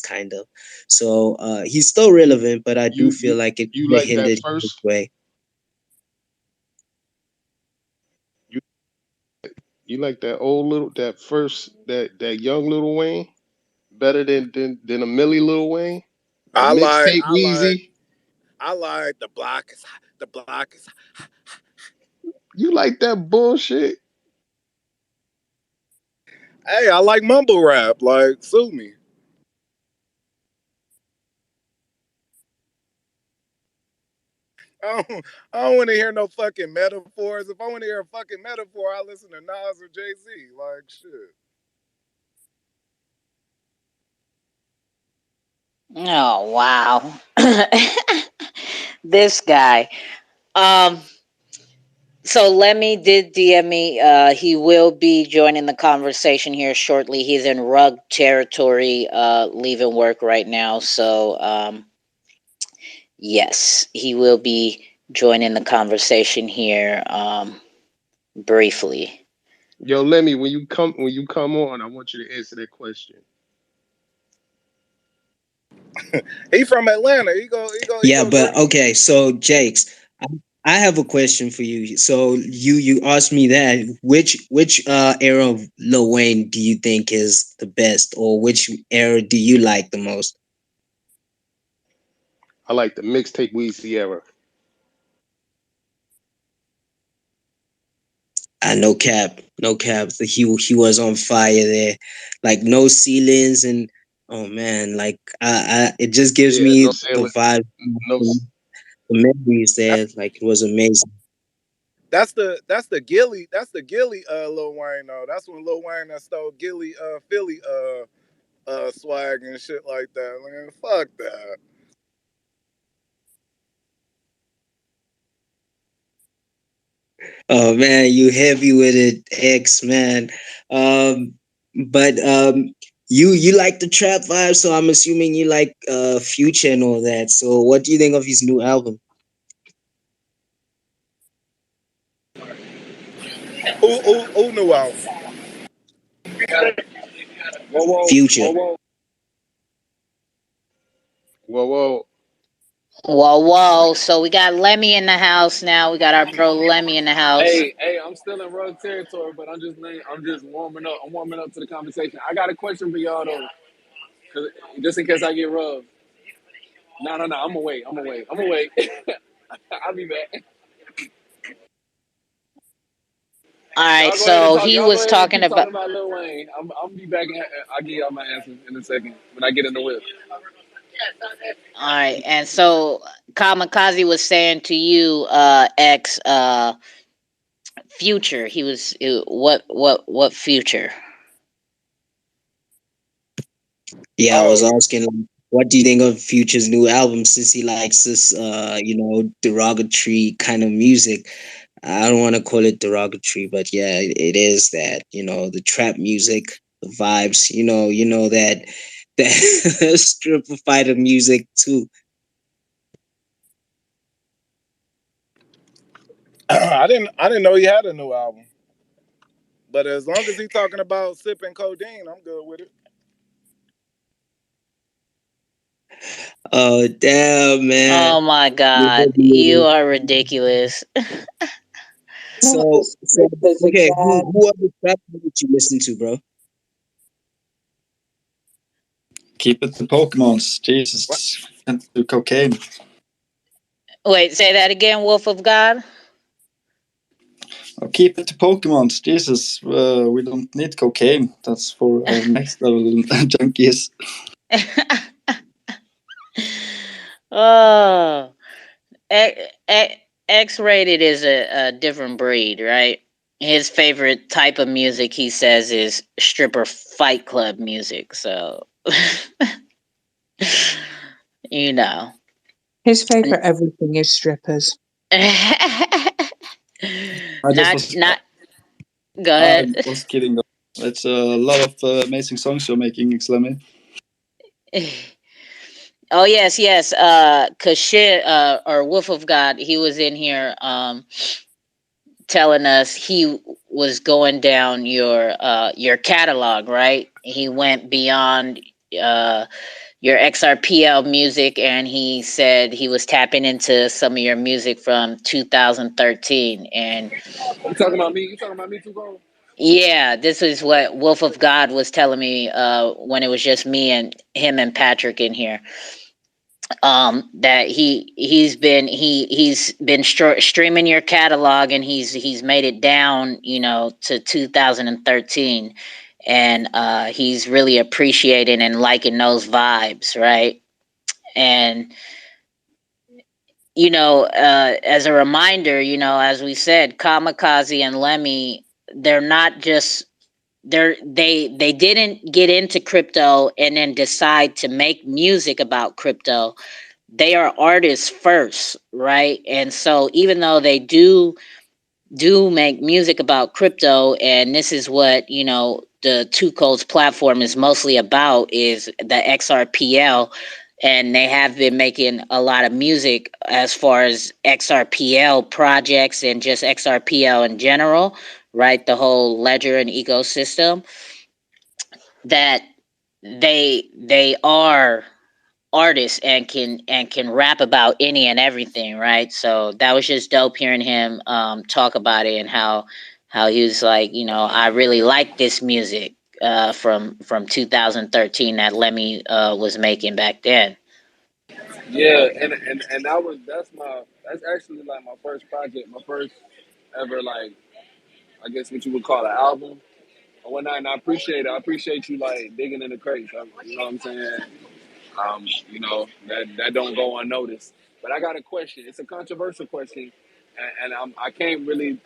kind of. So he's still relevant, but I do you feel you like it you kinda like that hindered his first way. you you like that young Lil Wayne better than a Millie Lil Wayne? That I like mixtape I like Wheezy? I like the block is You like that bullshit? hey, I like mumble rap. Like, sue me. I don't want to hear no fucking metaphors. If I want to hear a fucking metaphor, I listen to Nas or Jay Z. Like, shit. Oh wow. This guy. Um so Lemmy did DM me. He will be joining the conversation here shortly. He's in rug territory, leaving work right now. So yes, he will be joining the conversation here briefly. Yo, Lemmy, when you come on, I want you to answer that question. He from Atlanta. He go Yeah, but agree. okay, so Jakes, I have a question for you. So you asked me that which era of Lil Wayne do you think is the best, or which era do you like the most? I like the mixtape Wheezy era. No cap, no cap. He was on fire there, like no ceilings and oh man, like it just gives Yeah, no me the ceiling, vibe, no. the memories That's there. Like it was amazing. that's the Gilly Lil Wayne though. That's when Lil Wayne that stole Gilly Philly swag and shit like that. Man, fuck that. Oh man, you heavy with it, X man. Um, but you like the trap vibe, so I'm assuming you like Future and all that. So what do you think of his new album, Who knew out? Future? Whoa, whoa. Whoa, whoa. So we got Lemmy in the house now. We got our bro Lemmy in the house. Hey, I'm still in rough territory, but I'm just warming up. I'm warming up to the conversation. I got a question for y'all though, 'cause just in case I get rubbed. No. I'm gonna wait. I'm gonna wait. I'll be back. All right, Y'all go ahead and so talk. he Y'all go was ahead and talking keep about. talking about Lil Wayne. I'm be back. I'll give y'all my answer in a second when I get in the whip. All right, and so Kamikaze was saying to you, X, future. He was what future? Yeah, I was Oh, asking, like, what do you think of Future's new album? Since he likes this, derogatory kind of music. I don't want to call it derogatory, but yeah, it is that. The trap music, the vibes. that stripper fighter music too. I didn't know he had a new album. But as long as he talking about sipping codeine, I'm good with it. Oh damn, man! Oh my You God, hit you me. are ridiculous. So, okay, who other trap did you listen to, bro? Keep it to Pokemons. What? Jesus, can't do cocaine. Wait, say that again, Wolf of God. Oh, keep it to Pokemons. Jesus, we don't need cocaine. That's for our next level junkies. Oh, X-rated is a different breed, right? His favorite type of music, he says, is stripper fight club music. So, you know. His favourite everything is strippers. I just not was not go I ahead. was kidding. Though. It's a lot of amazing songs you're making, Xlemi. Oh yes, yes. Kashir, or Wolf of God, he was in here telling us he was going down your catalog, right? He went beyond uh your XRPL music, and he said he was tapping into some of your music from 2013. And You talking about me? You talking about me too, bro? yeah, this is what Wolf of God was telling me when it was just me and him and Patrick in here. That he's been streaming your catalog, and he's made it down, to 2013, and he's really appreciating and liking those vibes, right? And as a reminder, as we said, Kamikaze and Lemmy, they're not just they didn't get into crypto and then decide to make music about crypto. They are artists first, right? And so even though they do make music about crypto, and this is what the Two Codes platform is mostly about, is the XRPL, and they have been making a lot of music as far as XRPL projects and just XRPL in general, right? The whole ledger and ecosystem, that they are artist and can rap about any and everything, right? So that was just dope hearing him talk about it, and how he was like, I really like this music from 2013 that Lemmy was making back then. Yeah, and that's actually like my first project, my first ever, like, I guess what you would call an album or whatnot. And I appreciate it. I appreciate you like digging in the crates. You know what I'm saying? That don't go unnoticed. But I got a question. It's a controversial question, and I can't really.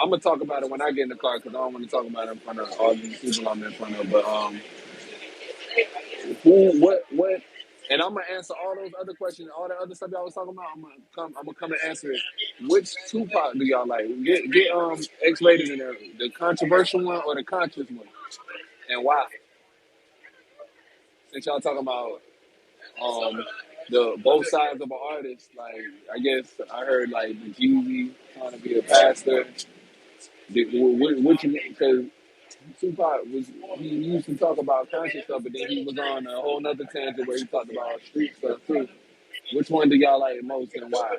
I'm gonna talk about it when I get in the car because I don't want to talk about it in front of all these people I'm in front of. But what? And I'm gonna answer all those other questions, all the other stuff y'all was talking about. I'm gonna come and answer it. Which Tupac do y'all like? Get X-rated in there, the controversial one or the conscious one, and why? Since y'all talking about um the both sides of an artist, like I guess I heard like the Jeezy trying to be a pastor. What you because Tupac he used to talk about conscious stuff, but then he was on a whole nother tangent where he talked about street stuff too. Which one do y'all like most and why?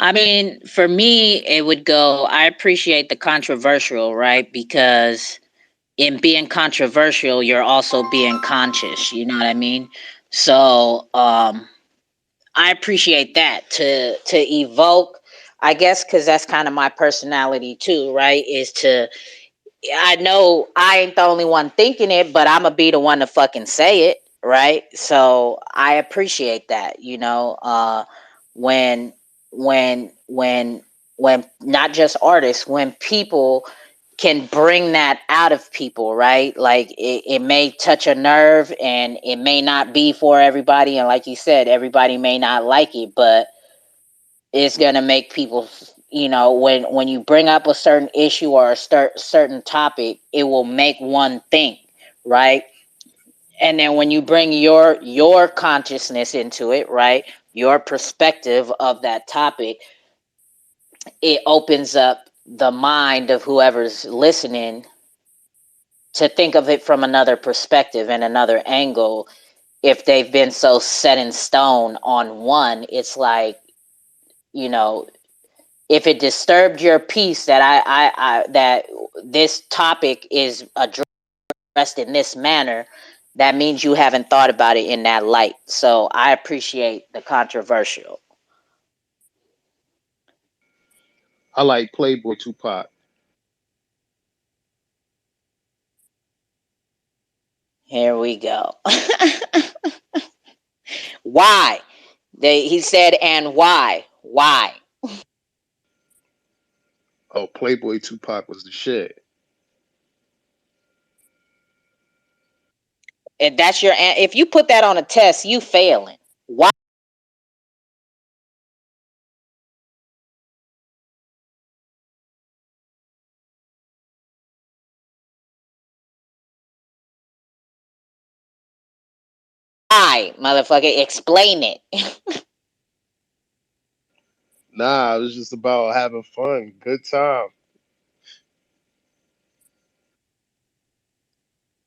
I mean, for me, it would go, I appreciate the controversial, right? Because in being controversial, you're also being conscious, you know what I mean? So I appreciate that to evoke. I guess because that's kind of my personality too, right? Is to I know I ain't the only one thinking it, but I'm gonna be the one to fucking say it, right? So I appreciate that, when when when when not just artists, when people can bring that out of people, right? Like it may touch a nerve and it may not be for everybody, and like you said, everybody may not like it, but it's gonna make people, when you bring up a certain issue or a certain topic, it will make one think, right? And then when you bring your consciousness into it, right, your perspective of that topic, it opens up the mind of whoever's listening to think of it from another perspective and another angle. If they've been so set in stone on one, it's like, you know if it disturbed your peace that that this topic is addressed in this manner, that means you haven't thought about it in that light. So I appreciate the controversial. I like Playboy Tupac. Here we go. Why? He said, and why? Why? Oh, Playboy Tupac was the shit. And that's if you put that on a test, you failing. Why? Why, motherfucker? Explain it. Nah, it was just about having fun, good time.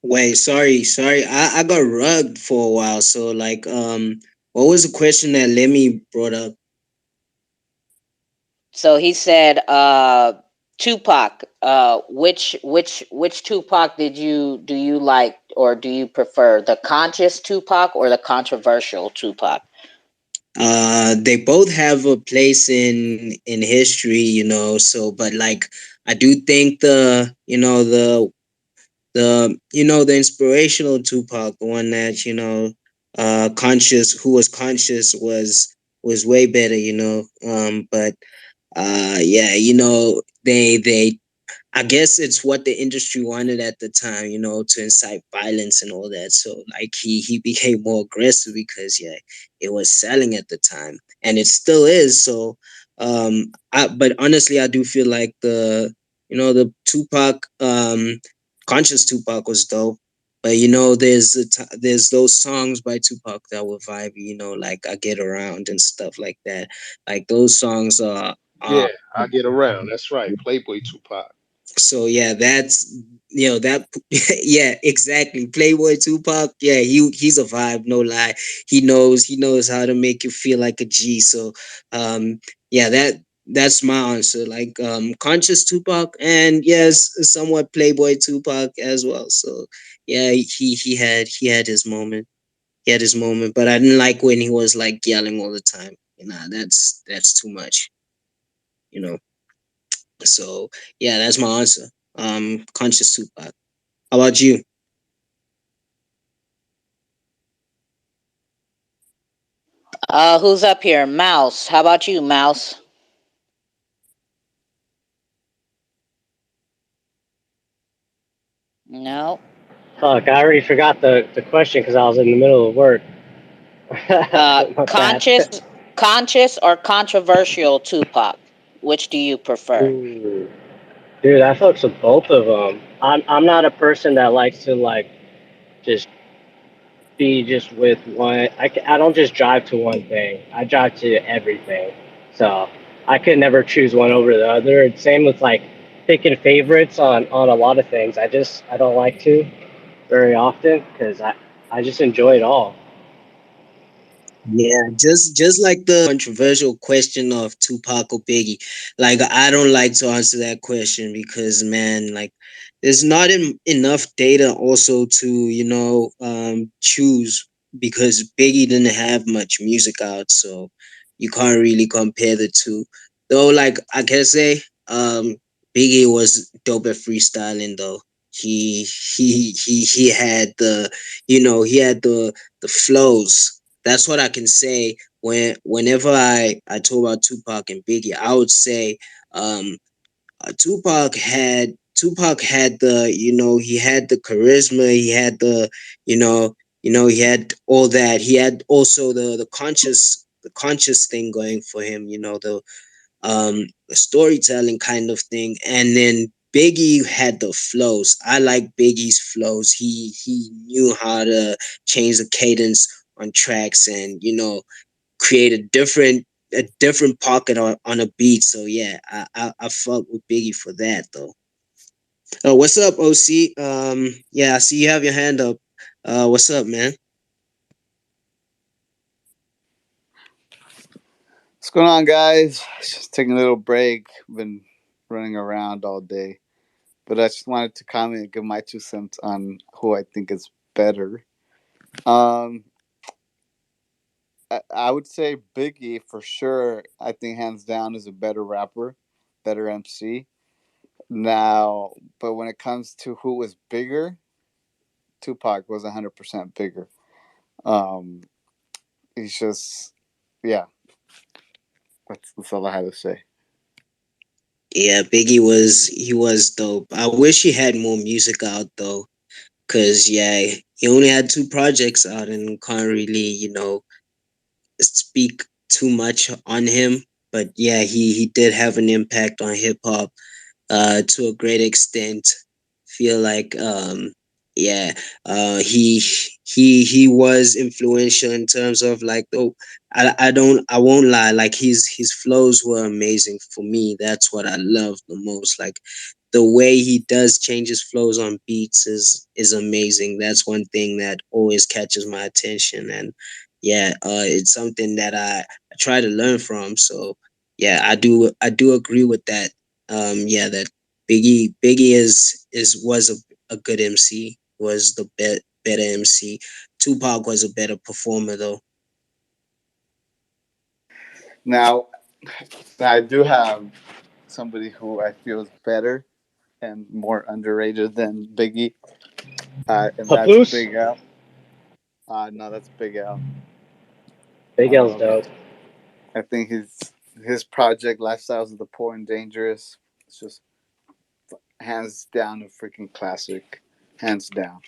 Wait, sorry. I got rugged for a while. So like, what was the question that Lemmy brought up? So he said, Tupac. Which Tupac do you like or do you prefer? The conscious Tupac or the controversial Tupac? They both have a place in history, So, but like, I do think the inspirational Tupac, the one that conscious, who was conscious, was way better, But yeah, they I guess it's what the industry wanted at the time, to incite violence and all that. So like he became more aggressive because yeah, it was selling at the time, and it still is. So but honestly, I do feel like the Tupac, conscious Tupac was dope. But there's those songs by Tupac that were vibey, like I Get Around and stuff like that. Like those songs are Yeah, I get around. That's right, Playboy Tupac. so yeah, that's that yeah, exactly. Playboy Tupac, yeah, he's a vibe, no lie. He knows how to make you feel like a G. So yeah, that's my answer. Like conscious Tupac and yes, somewhat Playboy Tupac as well. So yeah, he had his moment. He had his moment, but I didn't like when he was like yelling all the time. That's too much, you know. So yeah, that's my answer. Conscious Tupac. How about you? Who's up here? Mouse. How about you, Mouse? No. Fuck, I already forgot the question because I was in the middle of work. My bad. Conscious or controversial Tupac? Which do you prefer? Ooh. Dude, I fucks with both of them. I'm not a person that likes to like just be just with one. I don't just drive to one thing. I drive to everything. So I could never choose one over the other. It's same with like picking favorites on a lot of things. I don't like to very often because I just enjoy it all. Yeah, just like the controversial question of Tupac or Biggie. Like I don't like to answer that question because man, like there's not enough data also to choose because Biggie didn't have much music out, so you can't really compare the two. Though, like I can say, Biggie was dope at freestyling. Though he had the, he had the flows. That's what I can say. Whenever I talk about Tupac and Biggie, I would say um Tupac had the, he had the charisma, he had the, you know he had all that. He had also the conscious thing going for him, the storytelling kind of thing. And then Biggie had the flows. I like Biggie's flows. He knew how to change the cadence on tracks, and create a different pocket on a beat. So yeah, I fuck with Biggie for that though. Oh, what's up, OC? Yeah, I see you have your hand up. What's up, man? What's going on, guys? Just taking a little break. Been running around all day, but I just wanted to comment and give my 2 cents on who I think is better. Um, I would say Biggie for sure. I think hands down is a better rapper, better MC. Now, but when it comes to who was bigger, Tupac was 100% bigger. Um, he's just, yeah, that's all I had to say. Yeah, Biggie was dope. I wish he had more music out though, cause yeah, he only had two projects out and can't really, speak too much on him. But yeah, he did have an impact on hip hop to a great extent. Feel like yeah, he was influential in terms of like, oh, I won't lie, like his flows were amazing for me. That's what I love the most. Like the way he does change his flows on beats is amazing. That's one thing that always catches my attention. And yeah, it's something that I try to learn from. So yeah, I do agree with that. Yeah, that Biggie was a good MC, was the better MC. Tupac was a better performer though. Now, I do have somebody who I feel is better and more underrated than Biggie, and that's Papoose? Big L. No, that's Big L. Big L's Um, dope. I think his project Lifestyles of the Poor and Dangerous, it's just hands down a freaking classic, hands down.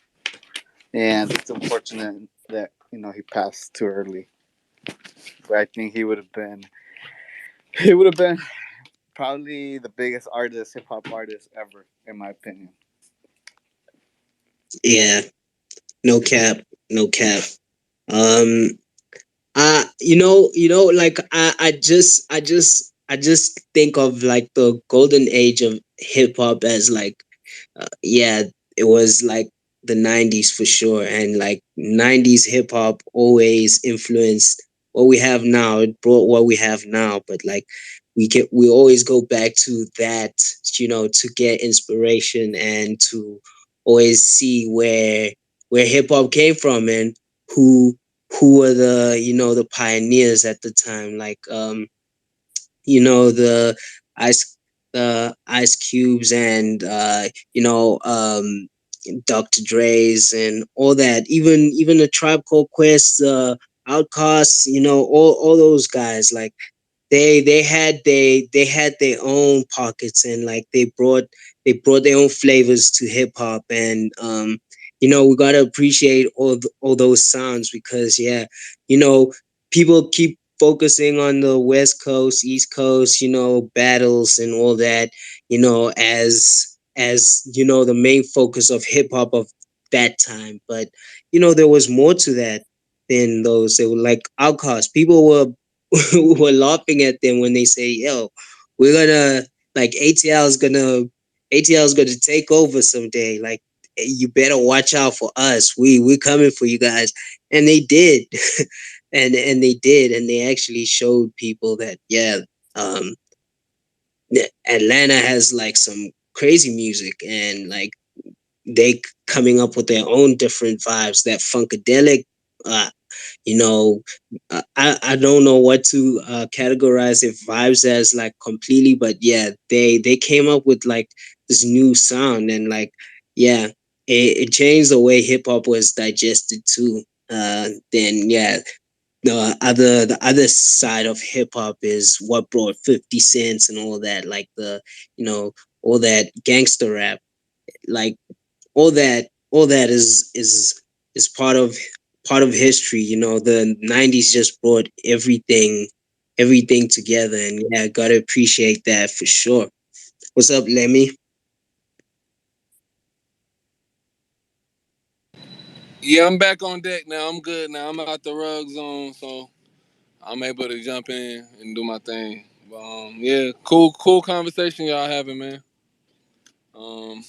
And it's unfortunate that he passed too early. But I think he would have been probably the biggest artist, hip hop artist ever, in my opinion. Yeah, no cap, no cap. Um, like I just think of like the golden age of hip hop as like, yeah, it was like the 90s for sure. And like 90s hip hop always influenced what we have now. It brought what we have now, but like we always go back to that, to get inspiration and to always see where hip hop came from, and who who were the pioneers at the time, like the ice ice cubes, and Dr. Dre's and all that, even the Tribe Called Quest, Outcasts, all those guys. Like they had their own pockets, and like they brought their own flavors to hip hop. And we gotta appreciate all those sounds, because yeah, you know people keep focusing on the West Coast, East Coast, battles and all that, as the main focus of hip hop of that time. But there was more to that than those. They were like Outcasts. People were laughing at them when they say, "Yo, we're gonna like ATL is gonna take over someday. Like, you better watch out for us. We're coming for you guys." And they did, and they did, and they actually showed people that, yeah, um, Atlanta has like some crazy music, and like they coming up with their own different vibes. That funkadelic You know, I don't know what to categorize if Vibes as like completely, but yeah, they came up with like this new sound, and like yeah, it changed the way hip hop was digested too. Then yeah, the other side of hip hop is what brought 50 cents and all that, like the you know all that gangster rap, like all that is part of history. The 90s just brought everything together, and yeah, gotta appreciate that for sure. What's up, Lemmy? Yeah, I'm back on deck now. I'm good now. I'm out the rug zone, so I'm able to jump in and do my thing. But, yeah, cool conversation y'all having, man. Um,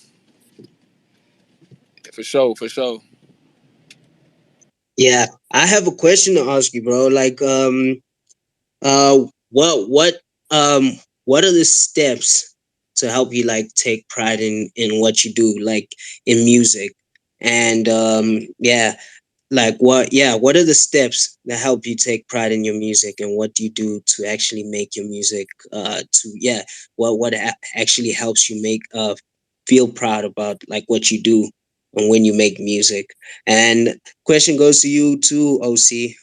for sure, for sure. Yeah, I have a question to ask you, bro. Like, um what are the steps to help you like take pride in what you do, like in music? And yeah, like what are the steps that help you take pride in your music, and what do you do to actually make your music to yeah what actually helps you make feel proud about like what you do and when you make music? And question goes to you too, OC.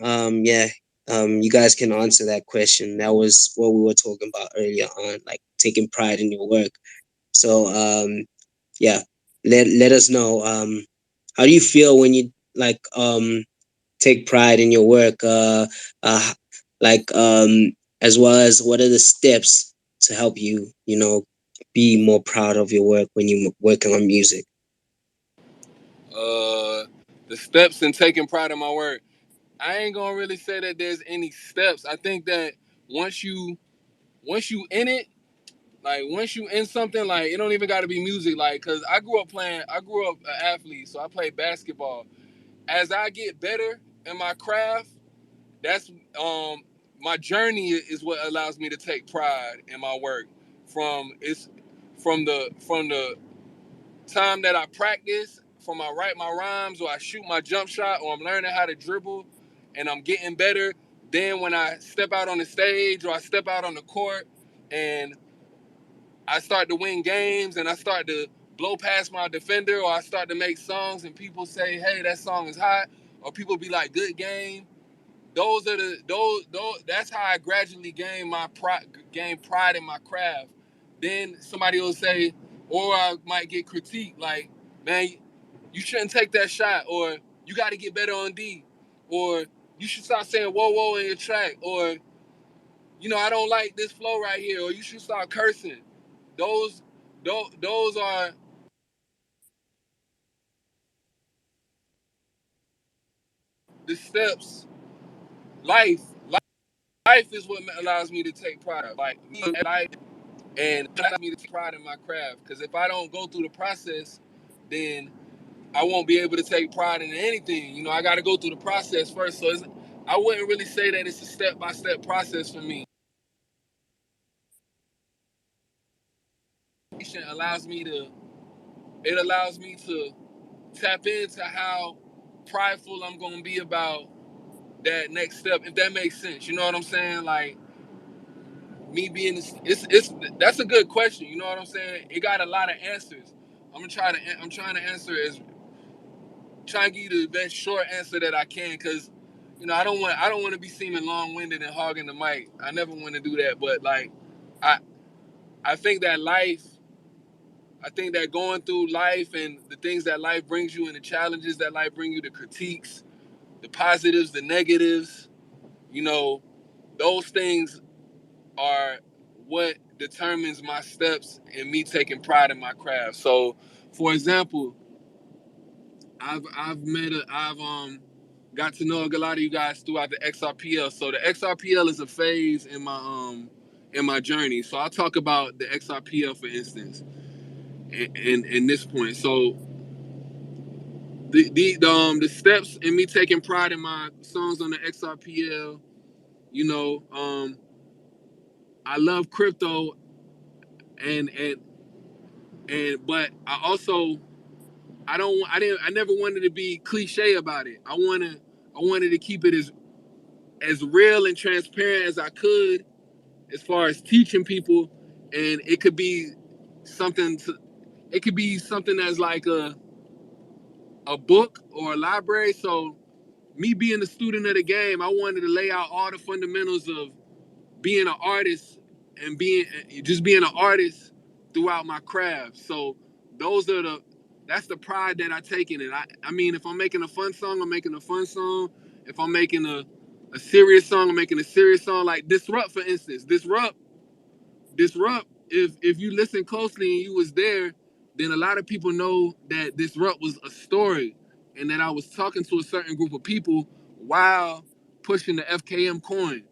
Yeah, you guys can answer that question. That was what we were talking about earlier on, like taking pride in your work. So yeah, let us know. How do you feel when you like take pride in your work? Uh, like as well as what are the steps to help you, be more proud of your work when you're working on music? Uh, the steps in taking pride in my work. I ain't gonna really say that there's any steps. I think that once you in it, like once you in something, like it don't even got to be music. Like, cause I grew up an athlete, so I played basketball. As I get better in my craft, that's my journey is what allows me to take pride in my work. From the time that I practice, from I write my rhymes or I shoot my jump shot or I'm learning how to dribble and I'm getting better. Then when I step out on the stage or I step out on the court and I start to win games and I start to blow past my defender, or I start to make songs and people say, "Hey, that song is hot," or people be like, "Good game." Those that's how I gradually gain pride in my craft. Then somebody will say, or I might get critiqued like, "Man, you shouldn't take that shot," or "You got to get better on D," or "You should start saying whoa whoa in your track," or "I don't like this flow right here," or "You should start cursing." Those those are the steps. Life life is what allows me to take pride. Like life and allows me to take pride in my craft. Because if I don't go through the process, then I won't be able to take pride in anything. I got to go through the process first. So I wouldn't really say that it's a step by step process for me. It allows me to tap into how prideful I'm gonna be about that next step, if that makes sense. You know what I'm saying? Like me being this, it's that's a good question. You know what I'm saying? It got a lot of answers. I'm trying to answer as trying to give you the best short answer that I can, because I don't want to be seeming long winded and hogging the mic. I never want to do that, but like I I think that life. I think that going through life and the things that life brings you and the challenges that life bring you, the critiques, the positives, the negatives, you know, those things are what determines my steps and me taking pride in my craft. So, for example, I've got to know a lot of you guys throughout the XRPL. So the XRPL is a phase in my journey. So I'll talk about the XRPL for instance, in this point. So the steps in me taking pride in my songs on the XRPL, you know, I love crypto and but I never wanted to be cliche about it. I I wanted to keep it as real and transparent as I could, as far as teaching people, and it could be something. It could be something that's like a book or a library. So me being a student of the game, I wanted to lay out all the fundamentals of being an artist and being an artist throughout my craft. So those are that's the pride that I take in it. I mean, if I'm making a fun song, I'm making a fun song. If I'm making a serious song, I'm making a serious song. Like Disrupt, for instance. Disrupt. If you listen closely and you was there, then a lot of people know that Disrupt was a story, and that I was talking to a certain group of people while pushing the FKM coin.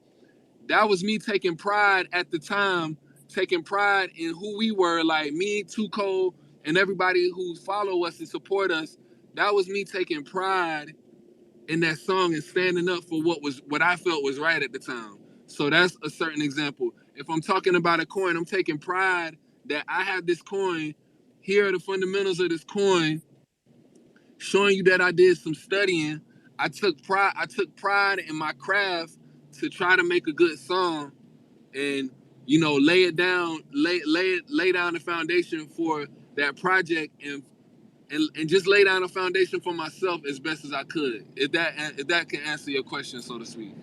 That was me taking pride at the time, taking pride in who we were, like me, Tuco, and everybody who follow us and support us. That was me taking pride in that song and standing up for what I felt was right at the time. So that's a certain example. If I'm talking about a coin, I'm taking pride that I have this coin. Here are the fundamentals of this coin, showing you that I did some studying. I took pride in my craft to try to make a good song, and lay it down, lay down the foundation for that project, and just lay down a foundation for myself as best as I could. If that can answer your question, so to speak.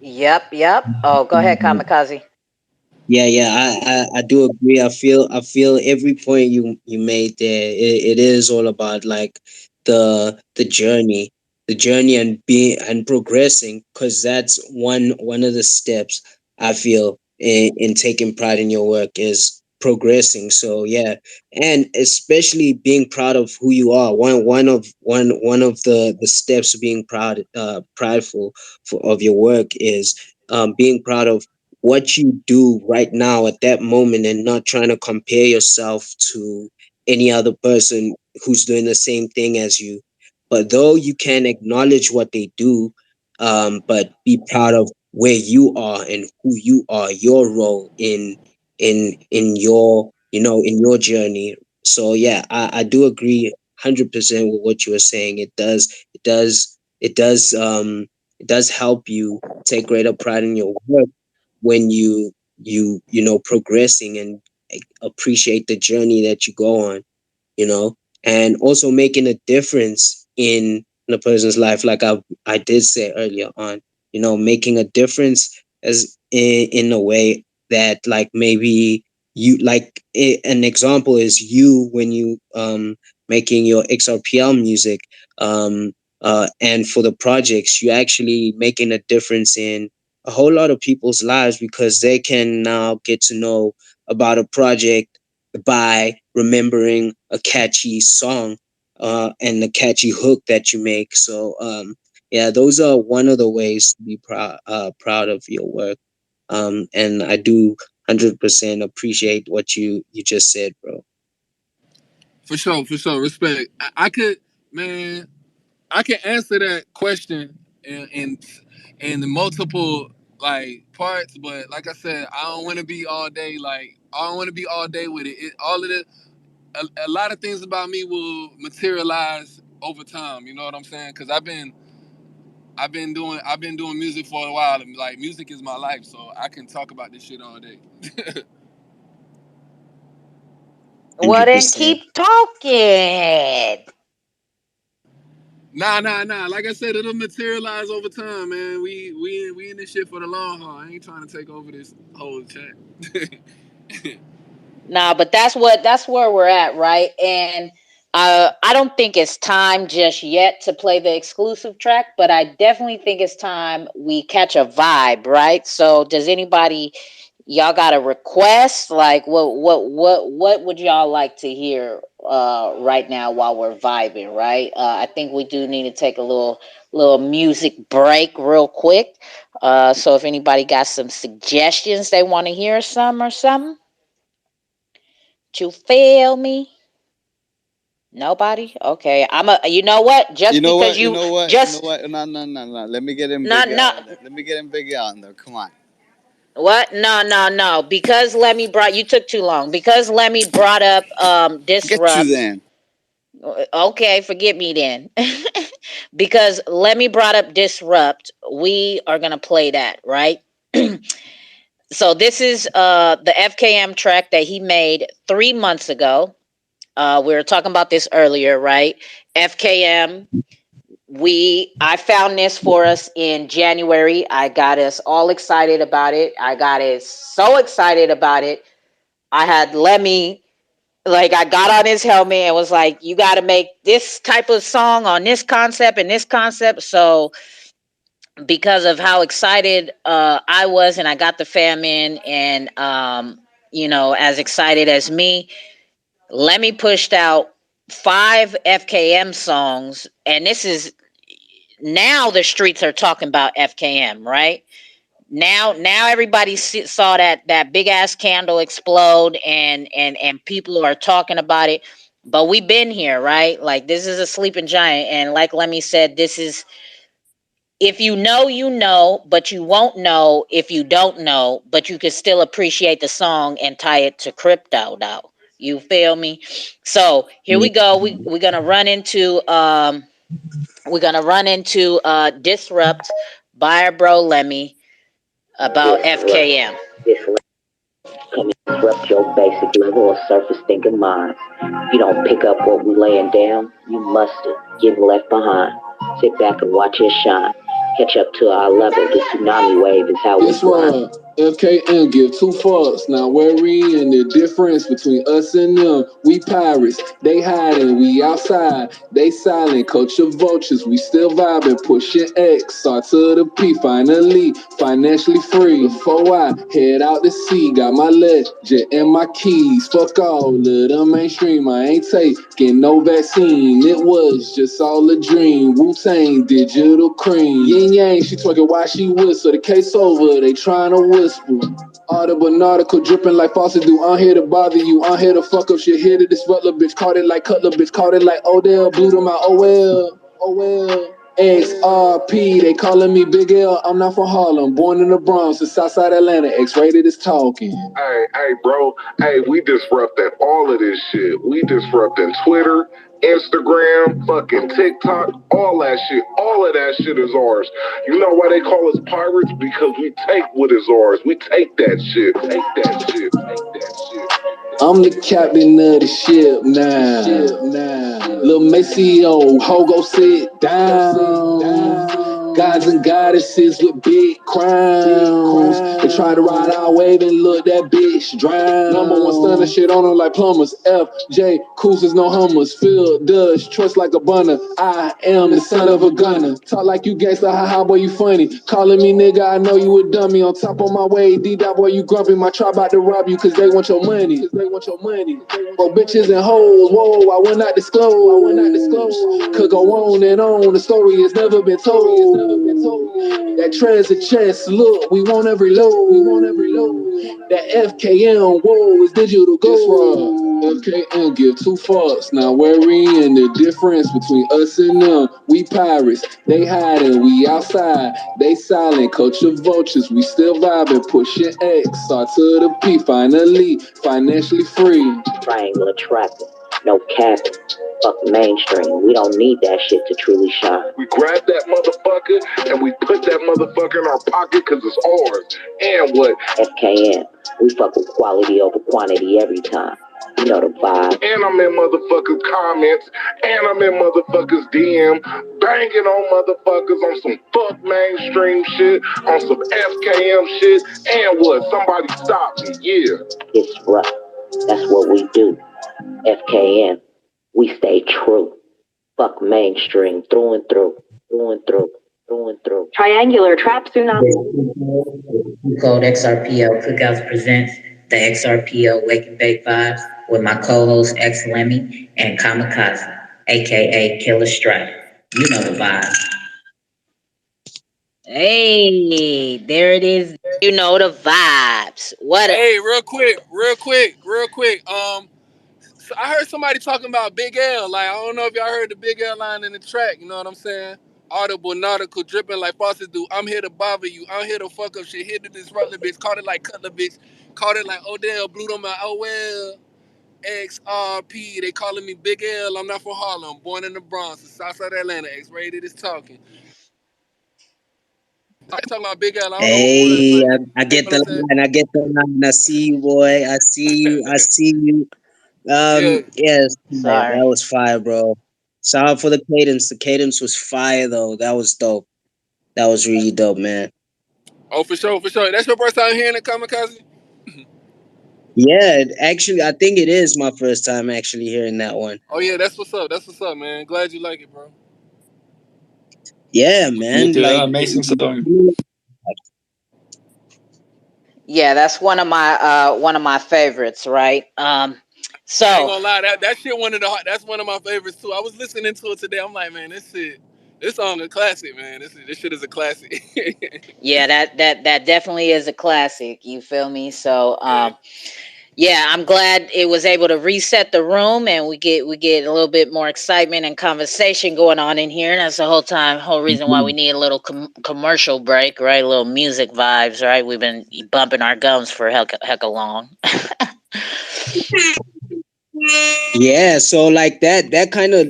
Yep. Oh, go ahead, Kamikaze. Yeah, yeah, I do agree. I feel every point you made there. It is all about like the journey and being and progressing, because that's one of the steps I feel in taking pride in your work is progressing. So yeah, and especially being proud of who you are. One of the steps of being prideful of your work is being proud of what you do right now at that moment, and not trying to compare yourself to any other person who's doing the same thing as you. But though you can acknowledge what they do, but be proud of where you are and who you are, your role in your in your journey. So yeah, I do agree 100% with what you were saying. It does help you take greater pride in your work when you progressing and appreciate the journey that you go on, and also making a difference in a person's life, like I did say earlier on, making a difference as in a way that, like, maybe you like an example is you when you making your XRPL music, um and for the projects, you actually making a difference in a whole lot of people's lives, because they can now get to know about a project by remembering a catchy song and the catchy hook that you make. So yeah, those are one of the ways to be proud of your work. And I do 100% appreciate what you just said, bro. For sure, respect. I could, man, I can answer that question in the multiple like parts, but like I said, I don't want to be all day. Like I don't want to be all day with it. All of it, a lot of things about me will materialize over time. You know what I'm saying? Because I've been doing music for a while, and like music is my life, so I can talk about this shit all day. Well, then 100%. keep talking. Nah. Like I said, it'll materialize over time, man. We in this shit for the long haul. I ain't trying to take over this whole chat. Nah, but that's where we're at, right? And I don't think it's time just yet to play the exclusive track, but I definitely think it's time we catch a vibe, right? So does anybody, y'all got a request? Like what would y'all like to hear right now while we're vibing, right? I think we do need to take a little music break real quick. So if anybody got some suggestions they want to hear some or something, you feel me? Nobody? Okay. You know what? You Just know because what? You you know what? You know just what? No, no, no, no. Let me get in not big not on there. Let me get in big on there. Come on. what? No. Because Lemmy brought you took too long. Because Lemmy brought up Get you Disrupt. then. Okay, forget me then. Because Lemmy brought up Disrupt. We are gonna play that, right? So this is the FKM track that he made 3 months ago. We were talking about this earlier, right? FKM. I found this for us in January. I got us all excited about it. I got us so excited about it. I had Lemmy, like, I got on his helmet and was like, you got to make this type of song on this concept and this concept. So because of how excited I was, and I got the fam in, and as excited as me, Lemmy pushed out 5 FKM songs, and this is now the streets are talking about FKM, right? Now everybody saw that big ass candle explode, and people are talking about it. But we've been here, right? Like, this is a sleeping giant, and like Lemmy said, this is, if you know, you know, but you won't know if you don't know, but you can still appreciate the song and tie it to crypto, though. You feel me? So here we go. We're gonna run into Disrupt by our bro Lemmy about FKM. Come disrupt your basic level of surface thinking minds. If you don't pick up what we laying down, you must get left behind. Sit back and watch it shine. Catch up to our level. The tsunami wave is how we grind. FKM give 2 fucks. Now worrying the difference between us and them. We pirates, they hiding, we outside. They silent, culture vultures, we still vibing, pushing X, R to the P, finally, financially free. Before I head out to sea, got my legend and my keys. Fuck all of the mainstream, I ain't taking no vaccine. It was just all a dream. Wu-Tang, digital cream. Yin Yang, she twerking while she whistle. The case over, they trying to whisper. Audible nautical dripping like faucet do. I'm here to bother you. I'm here to fuck up shit. Here to disrupt, little bitch. Caught it like Cutler, bitch. Caught it like Odell. Blew them out. Oh well. Oh well. XRP, they calling me Big L. I'm not from Harlem. Born in the Bronx, the Southside Atlanta. X-rated is talking. Hey, bro. Hey, we disrupting all of this shit. We disrupting Twitter, Instagram, fucking TikTok, all that shit. All of that shit is ours. You know why they call us pirates? Because we take what is ours. We take that shit. Take that shit. Take that shit. I'm the captain of the ship now. Lil' Maceo, ho, go sit down. Gods and goddesses with big crowns. They try to ride our wave and look that bitch drown. Number one stunner shit on them like plumbers. FJ, cruisers, no hummers. Phil Dutch, trust like a bunner. I am the son of a gunner. Talk like you gangsta, haha, boy, you funny. Calling me nigga, I know you a dummy. On top of my way, D-Dot, boy, you grumpy. My tribe about to rob you, cause they want your money. Bro, bitches and hoes, whoa, I will not disclose. Could go on and on, the story has never been told. That treasure chest, look, we won't ever reload. That FKM, whoa, is digital gold. FKM give 2 fucks. Now worrying the difference between us and them. We pirates, they hiding, we outside. They silent, culture vultures, we still vibing, pushing X, R to the P, finally, financially free. Triangle attractive, no capping. Fuck mainstream. We don't need that shit to truly shine. We grab that motherfucker and we put that motherfucker in our pocket because it's ours. And what? FKM. We fuck with quality over quantity every time. You know the vibe. And I'm in motherfuckers' comments. And I'm in motherfuckers' DM. Banging on motherfuckers on some fuck mainstream shit. On some FKM shit. And what? Somebody stop me. Yeah. It's rough. That's what we do. FKM. We stay true. Fuck mainstream through and through. Triangular trap tsunami. Code XRPL presents the XRPL Wake and Bake Vibes with my co-host XLemi and Kamikaze, aka Killa Stryder. You know the vibes. Hey, there it is. You know the vibes. What? Hey, real quick. So I heard somebody talking about Big L. Like, I don't know if y'all heard the Big L line in the track. You know what I'm saying? Audible, nautical, dripping like faucets do. I'm here to bother you. I'm here to fuck up shit. Here to disrupt the bitch. Caught it like Cutler, bitch. Caught it like Odell. Blew them out. Oh, well. XRP. They calling me Big L. I'm not from Harlem. Born in the Bronx, Southside Atlanta. X-rated is talking. I ain't talking about Big L. I don't know who was, Hey, but I you know get what I'm the saying? line. I get the line. I see you, boy. I see you. I see you. Yeah. Yes, fire. That Sorry. was fire, bro. Shout out for the cadence. The cadence was fire, though. That was dope. That was really dope, man. Oh, for sure, for sure. That's your first time hearing it, Kamikaze? Yeah, actually, I think it is my first time actually hearing that one. Oh yeah, that's what's up. That's what's up, man. Glad you like it, bro. Yeah, Me man. too. Like, Amazing song. Yeah, that's one of my favorites, right? I ain't So gonna lie, that shit that's one of my favorites too. I was listening to it today. I'm like, man, this song a classic, man. This shit is a classic. yeah, that definitely is a classic. You feel me? So Yeah. yeah, I'm glad it was able to reset the room and we get a little bit more excitement and conversation going on in here. And that's the whole reason why we need a little commercial break, right? A little music vibes, right? We've been bumping our gums for heck long. yeah, so like that kind of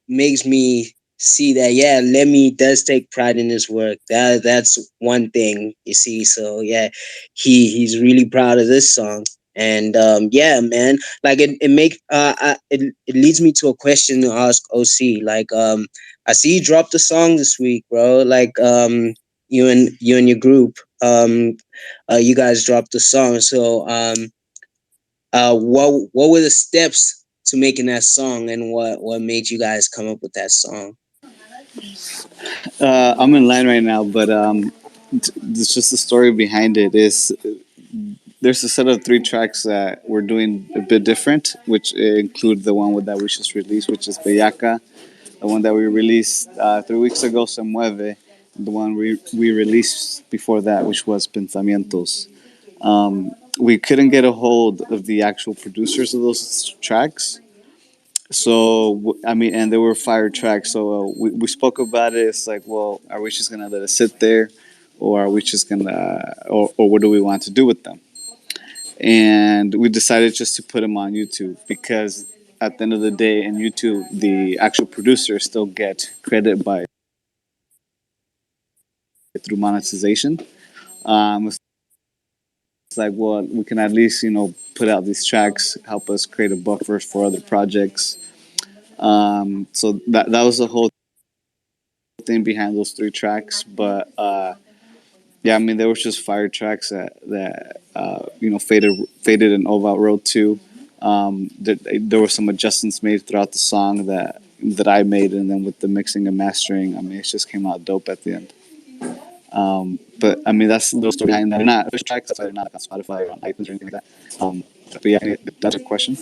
makes me see that Lemmy does take pride in his work. That's one thing, you see. So yeah, he's really proud of this song. And yeah, man, like it leads me to a question to ask OC. Like I see you dropped a song this week, bro. Like you and your group, you guys dropped a song. So what were the steps to making that song, and what made you guys come up with that song? I'm in line right now, but it's just the story behind it is there's a set of 3 tracks that we're doing a bit different, which include the one that we just released, which is Bellaca, the one that we released 3 weeks ago, Se Mueve, the one we released before that, which was Pensamientos. We couldn't get a hold of the actual producers of those tracks. So, I mean, and they were fire tracks. So we spoke about it. It's like, well, are we just going to let it sit there? Or are we just going to, or what do we want to do with them? And we decided just to put them on YouTube because at the end of the day, in YouTube, the actual producers still get credit by through monetization. It's like, well, we can at least put out these tracks, help us create a buffer for other projects. So that was the whole thing behind those 3 tracks. But yeah, I mean, there was just fire tracks that faded and Oval Road too. There were some adjustments made throughout the song that I made, and then with the mixing and mastering, I mean, it just came out dope at the end. But I mean, that's the little story behind that. They're not those tracks are not on Spotify or on iTunes or anything like that. But yeah, that's a question.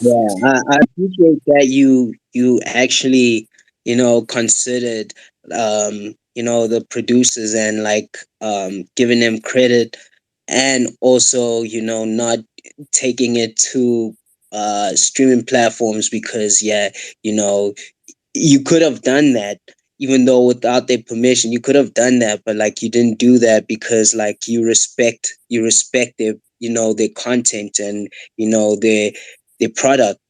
Yeah, I appreciate that you actually considered the producers and like giving them credit, and also not taking it to streaming platforms, because you know you could have done that, even though without their permission you could have done that, but like you didn't do that because like you respect their content, and their product.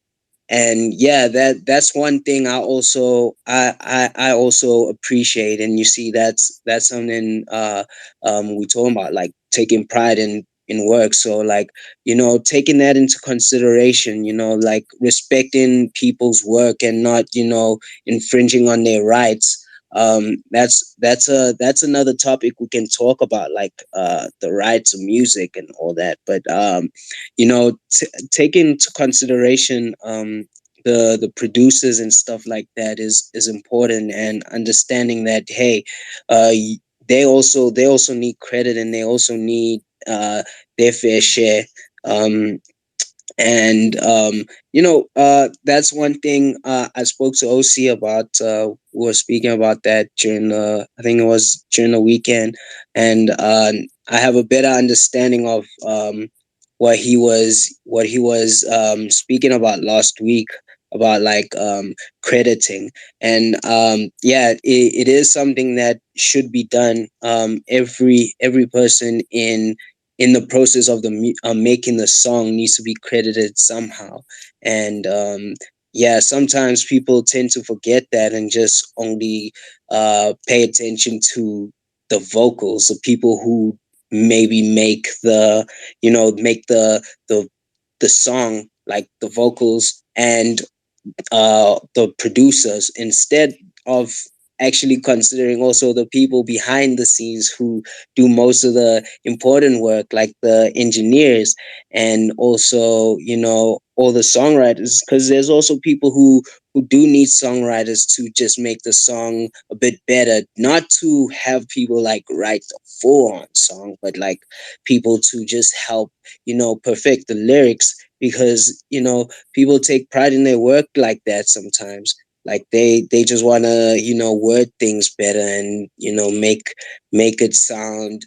And yeah, that's one thing I also appreciate. And you see, that's something we talking about, like taking pride in work. So like taking that into consideration, like respecting people's work and not infringing on their rights. That's another topic we can talk about, like the rights of music and all that. But take into consideration the producers and stuff like that is important, and understanding that, hey, uh they also need credit, and they also need their fair share. um and that's one thing I spoke to OC about. We were speaking about that during I think it was during the weekend. And I have a better understanding of what he was speaking about last week, about like crediting. And it is something that should be done. Every person in in the process of making the song needs to be credited somehow. And yeah, sometimes people tend to forget that and just only pay attention to the vocals, the people who maybe make the song, like the vocals and the producers, instead of actually considering also the people behind the scenes who do most of the important work, like the engineers and also all the songwriters, because there's also people who do need songwriters to just make the song a bit better, not to have people like write the full on song, but like people to just help perfect the lyrics, because people take pride in their work like that sometimes. Like they just want to word things better and make it sound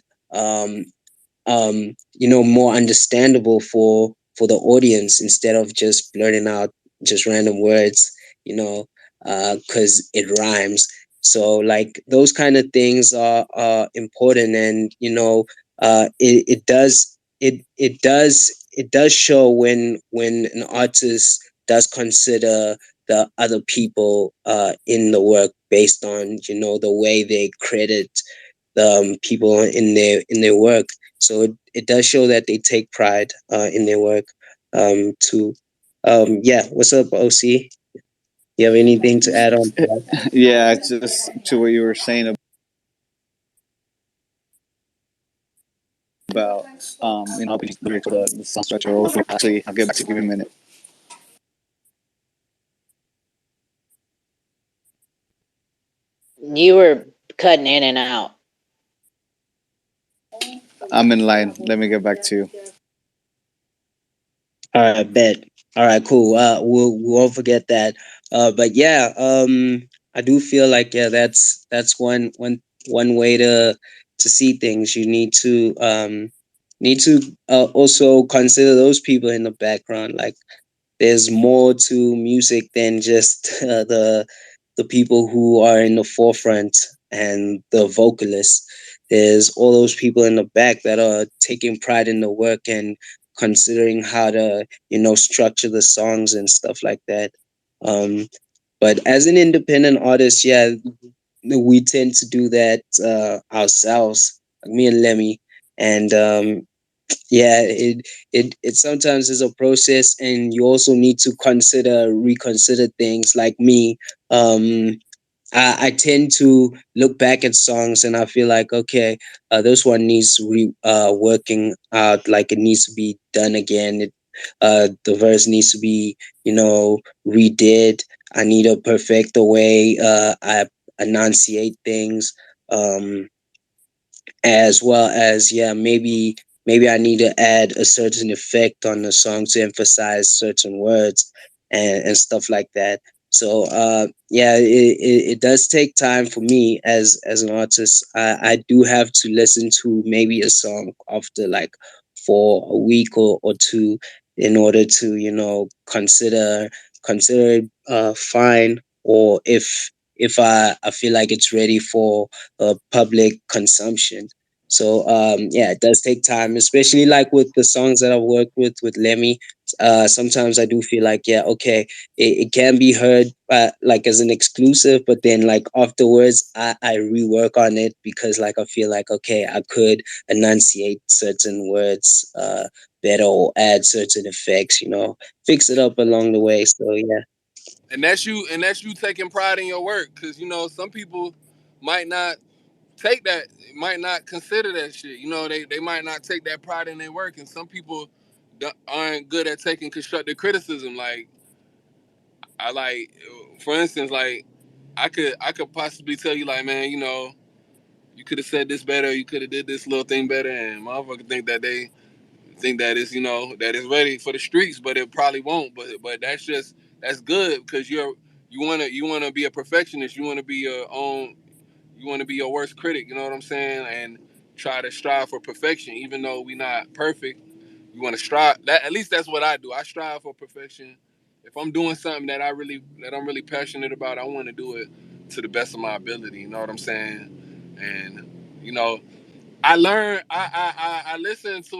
more understandable for the audience, instead of just blurting out just random words, because it rhymes. So like those kind of things are important. And it does show when an artist does consider the other people in the work, based on the way they credit the people in their work. So it does show that they take pride in their work too. Yeah, what's up, OC? You have anything to add on to that? Yeah, just to what you were saying about helping lyrics for the song structure. Actually, I'll get back to you. Give me a minute. You were cutting in and out. I'm in line. Let me get back to you. All right, bet. All right, cool. We won't forget that. But yeah, I do feel like, yeah, that's one way to see things. You need to also consider those people in the background. Like, there's more to music than just the people who are in the forefront and the vocalists. There's all those people in the back that are taking pride in the work and considering how to structure the songs and stuff like that. um but as an independent artist, yeah, we tend to do that ourselves, like me and Lemmy. And yeah, it sometimes is a process, and you also need to reconsider things. Like me, um I tend to look back at songs and I feel like, okay, this one needs working out, like it needs to be done again. The verse needs to be redid. I need to perfect the way I enunciate things. um as well as, yeah, maybe I need to add a certain effect on the song to emphasize certain words and stuff like that. So yeah, it does take time for me as an artist. I do have to listen to maybe a song after, like, for a week or two, in order to consider it fine, or if I feel like it's ready for public consumption. So yeah, it does take time, especially like with the songs that I've worked with Lemmy. Sometimes I do feel like, yeah, okay, it can be heard like as an exclusive, but then like afterwards I rework on it, because like I feel like, okay, I could enunciate certain words better, or add certain effects, fix it up along the way. So yeah. And that's you taking pride in your work, because some people might not take that, might not consider that shit. They might not take that pride in their work, and some people aren't good at taking constructive criticism. Like, I like, for instance, like, I could possibly tell you, like, man, you could have said this better, you could have did this little thing better, and motherfucker think that it's that it's ready for the streets, but it probably won't. But that's good, because you wanna be a perfectionist. You wanna be your own. You wanna be your worst critic. You know what I'm saying? And try to strive for perfection, even though we not perfect. You want to strive. That At least that's what I do. I strive for perfection. If I'm doing something that I'm really passionate about, I want to do it to the best of my ability. You know what I'm saying? And you know I learned. I listened to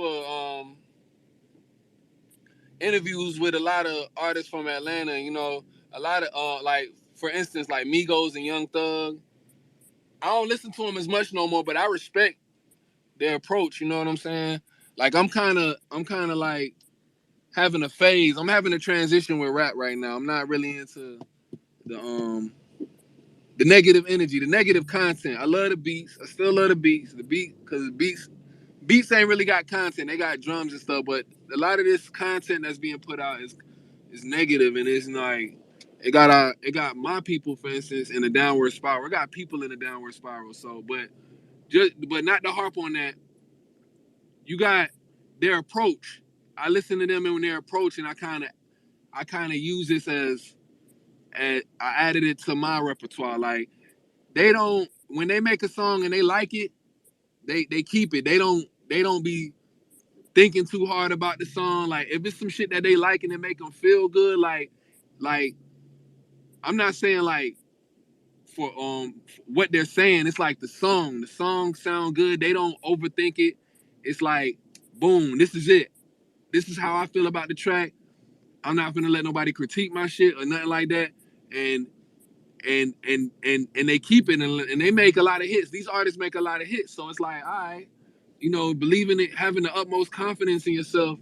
interviews with a lot of artists from Atlanta. You know, a lot of like for instance, like Migos and Young Thug. I don't listen to them as much no more, but I respect their approach. You know what I'm saying? Like I'm kind of like having a phase. I'm having a transition with rap right now. I'm not really into the negative energy, the negative content. I love the beats. I still love the beats. The beat because the beats ain't really got content. They got drums and stuff, but a lot of this content that's being put out is negative, and it's like it got my people, for instance, in a downward spiral. It got people in a downward spiral. So, but not to harp on that. You got their approach. I listen to them and their approach, and I kind of use this as I added it to my repertoire. Like they don't when they make a song and they like it, they keep it. They don't be thinking too hard about the song. Like if it's some shit that they like and it make them feel good, like I'm not saying like for what they're saying. It's like the song. The song sound good. They don't overthink it. It's like boom, this is it. This is how I feel about the track. I'm not gonna let nobody critique my shit or nothing like that. And and they keep it and they make a lot of hits. These artists make a lot of hits. So it's like, all right, you know, believing it, having the utmost confidence in yourself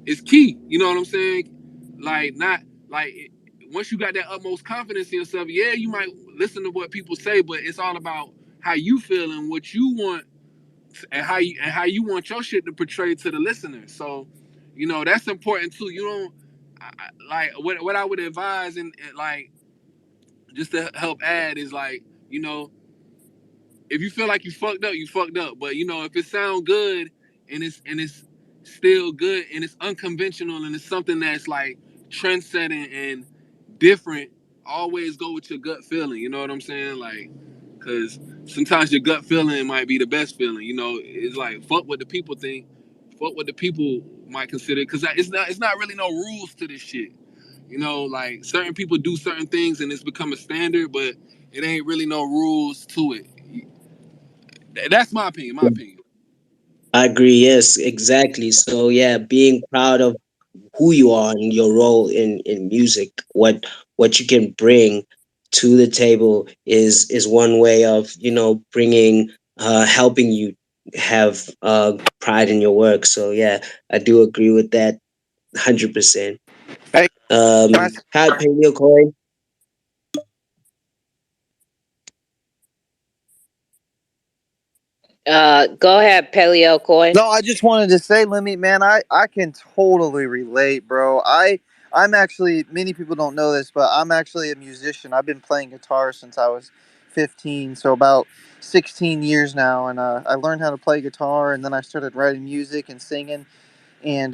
is key. You know what I'm saying? Like not like once you got that utmost confidence in yourself, yeah, you might listen to what people say, but it's all about how you feel and what you want and how you want your shit to portray to the listener. So, you know, that's important too. You don't like what I would advise and like just to help add is like, you know, if you feel like you fucked up, you fucked up. But you know, if it sound good and it's still good and it's unconventional and it's something that's like trend setting and different, always go with your gut feeling. You know what I'm saying? Like, cause sometimes your gut feeling might be the best feeling. You know, it's like fuck what the people think, fuck what the people might consider. Cause it's not really no rules to this shit. You know, like certain people do certain things and it's become a standard, but it ain't really no rules to it. That's my opinion. My opinion. I agree. Yes, exactly. So yeah, being proud of who you are and your role in music, what you can bring to the table is one way of bringing helping you have pride in your work. So yeah, I do agree with that 100%. Hey, can I say How Paleo Coin? Go ahead, Paleo Koi. no, I just wanted to say, Lemmy, man, I can totally relate, bro. I'm actually many people don't know this, but I'm actually a musician. I've been playing guitar since I was 15, so about 16 years now, and I learned how to play guitar, and then I started writing music and singing. And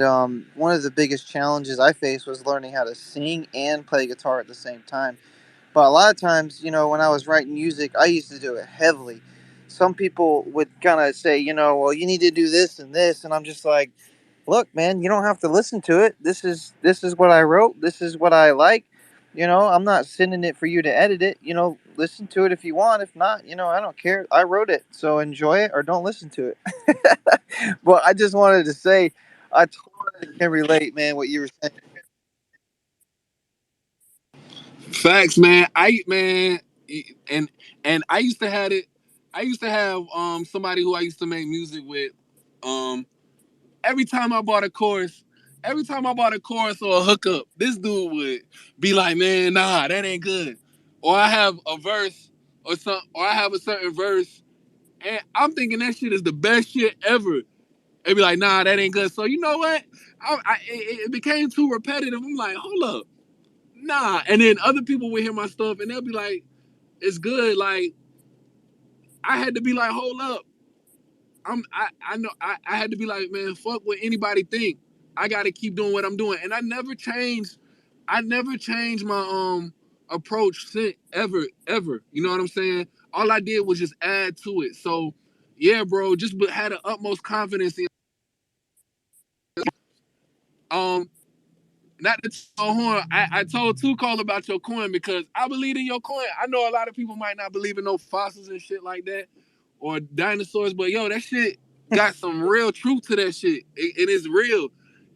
one of the biggest challenges I faced was learning how to sing and play guitar at the same time. But a lot of times, when I was writing music, I used to do it heavily. Some people would kind of say, well, you need to do this and this, and I'm just like, look, man, you don't have to listen to it. This is what I wrote. This is what I like. I'm not sending it for you to edit it. Listen to it if you want. If not, I don't care. I wrote it, so enjoy it or don't listen to it. But I just wanted to say, I totally can relate, man. What you were saying. Facts, man. And I used to have it. I used to have somebody who I used to make music with. Um, every time I bought a chorus, every time I bought a chorus or a hookup, this dude would be like, "Man, nah, that ain't good." Or I have a verse or I have a certain verse, and I'm thinking that shit is the best shit ever. They be like, "Nah, that ain't good." So you know what? It became too repetitive. I'm like, "Hold up, nah." And then other people would hear my stuff, and they'll be like, "It's good." Like I had to be like, "Hold up." I know I had to be like, man, fuck what anybody think. I gotta keep doing what I'm doing. And I never changed my approach since ever. You know what I'm saying? All I did was just add to it. So yeah, bro, just had the utmost confidence in um not to tell horn. I told Two Call about your coin because I believe in your coin. I know a lot of people might not believe in no fossils and shit like that, or dinosaurs, but yo, that shit got some real truth to that shit. It is real.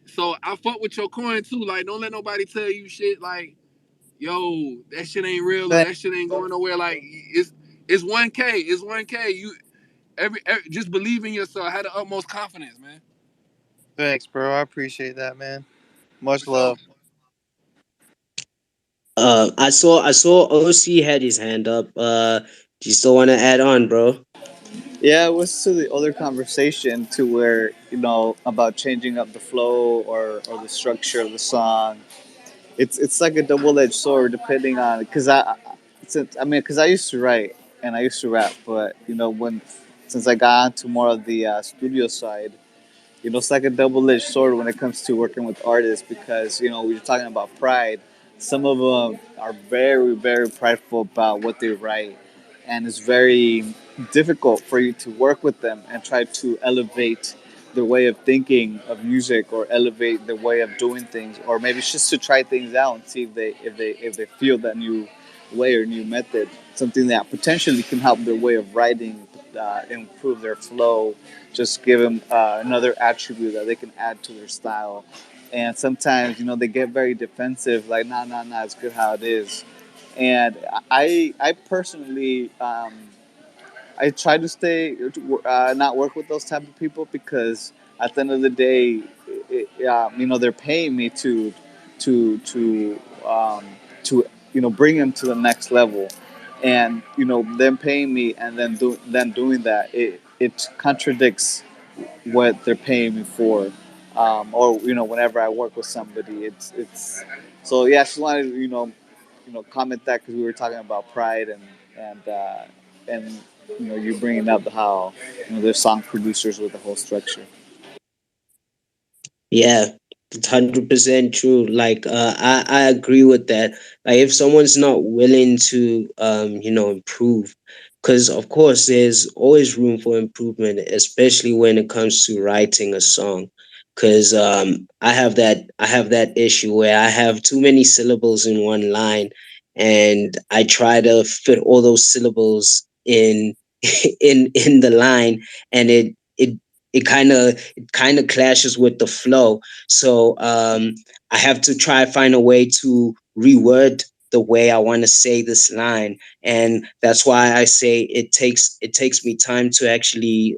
So I fuck with your coin too. Like, don't let nobody tell you shit like, yo, that shit ain't real or Th- that shit ain't going nowhere. Like, it's 1K. It's 1K. You every just believe in yourself. Have the utmost confidence, man. Thanks, bro. I appreciate that, man. For Much sure. love. I saw OC had his hand up. Do you still want to add on, bro? Yeah, it was to the other conversation to where about changing up the flow or the structure of the song. It's like a double edged sword depending on because because I used to write and I used to rap, but when since I got onto more of the studio side, it's like a double-edged sword when it comes to working with artists because we are talking about pride. Some of them are very, very prideful about what they write, and it's very difficult for you to work with them and try to elevate their way of thinking of music or elevate their way of doing things, or maybe it's just to try things out and see if they feel that new way or new method, something that potentially can help their way of writing, improve their flow, just give them another attribute that they can add to their style. And sometimes, they get very defensive, like, nah, nah, nah, it's good how it is. And I personally, I try to stay, not work with those type of people because at the end of the day, they're paying me to, um, bring them to the next level. And, them paying me and then doing that, it contradicts what they're paying me for. Or whenever I work with somebody, it's so yeah. I just wanted to comment that because we were talking about pride and you bringing up how there's song producers with the whole structure. Yeah, it's 100% true. Like, I agree with that. Like, if someone's not willing to, improve, because of course there's always room for improvement, especially when it comes to writing a song. Because I have that issue where I have too many syllables in one line, and I try to fit all those syllables in in the line, and it kind of clashes with the flow. So I have to try find a way to reword the way I want to say this line, and that's why I say it takes me time to actually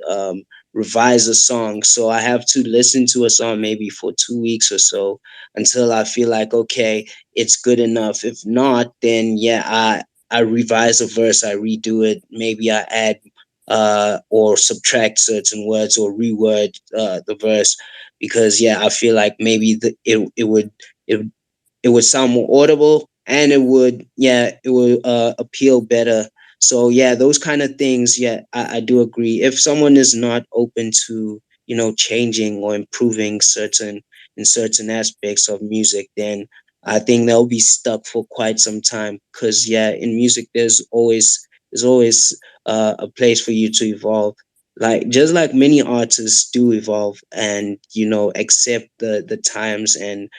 revise a song. So I have to listen to a song maybe for 2 weeks or so until I feel like, okay, it's good enough. If not, then yeah, I revise a verse, I redo it, maybe I add or subtract certain words or reword the verse, because yeah, I feel like maybe it it would sound more audible, and it would appeal better. So yeah, those kind of things, yeah, I do agree. If someone is not open to changing or improving certain aspects of music, then I think they'll be stuck for quite some time, because yeah, in music there's always a place for you to evolve, like just like many artists do evolve and accept the times, and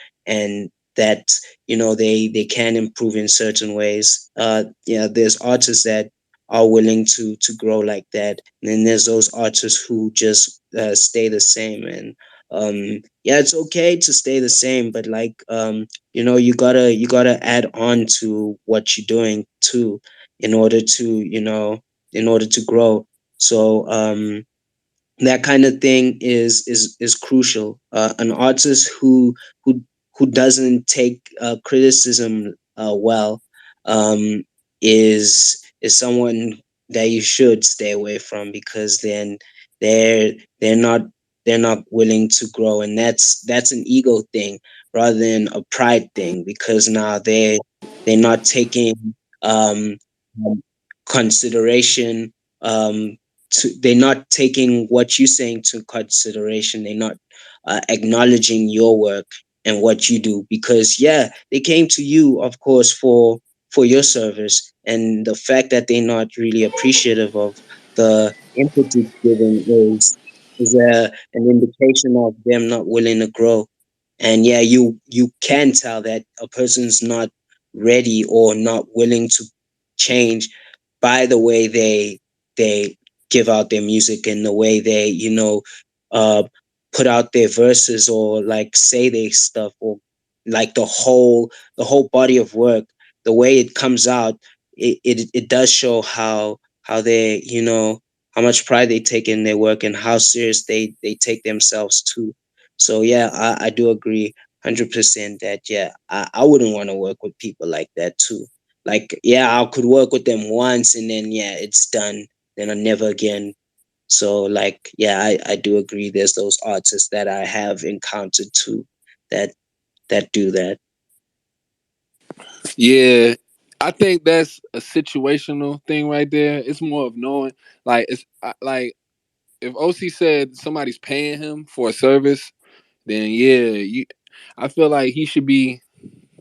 that they can improve in certain ways. Yeah, there's artists that are willing to grow like that, and then there's those artists who just stay the same. And yeah, it's okay to stay the same, but like you gotta add on to what you're doing too, in order to grow. So that kind of thing is crucial. An artist who doesn't take criticism well, um, is someone that you should stay away from, because then they're they're not they're not willing to grow, and that's an ego thing rather than a pride thing, because now they're not taking um, um, consideration, they're not taking what you're saying to consideration. They're not acknowledging your work and what you do, because yeah, they came to you, of course, for your service, and the fact that they're not really appreciative of the input you've given is an indication of them not willing to grow. And yeah, you can tell that a person's not ready or not willing to change by the way they give out their music and the way they, uh, put out their verses or like say their stuff or like the whole body of work, the way it comes out, it does show how they, how much pride they take in their work and how serious they take themselves too. So yeah, I do agree 100% that yeah, I wouldn't want to work with people like that too. Like yeah, I could work with them once and then yeah, it's done. Then I never again. So like yeah, I do agree. There's those artists that I have encountered too that do that. Yeah, I think that's a situational thing right there. It's more of knowing, like like if OC said somebody's paying him for a service, then yeah, I feel like he should be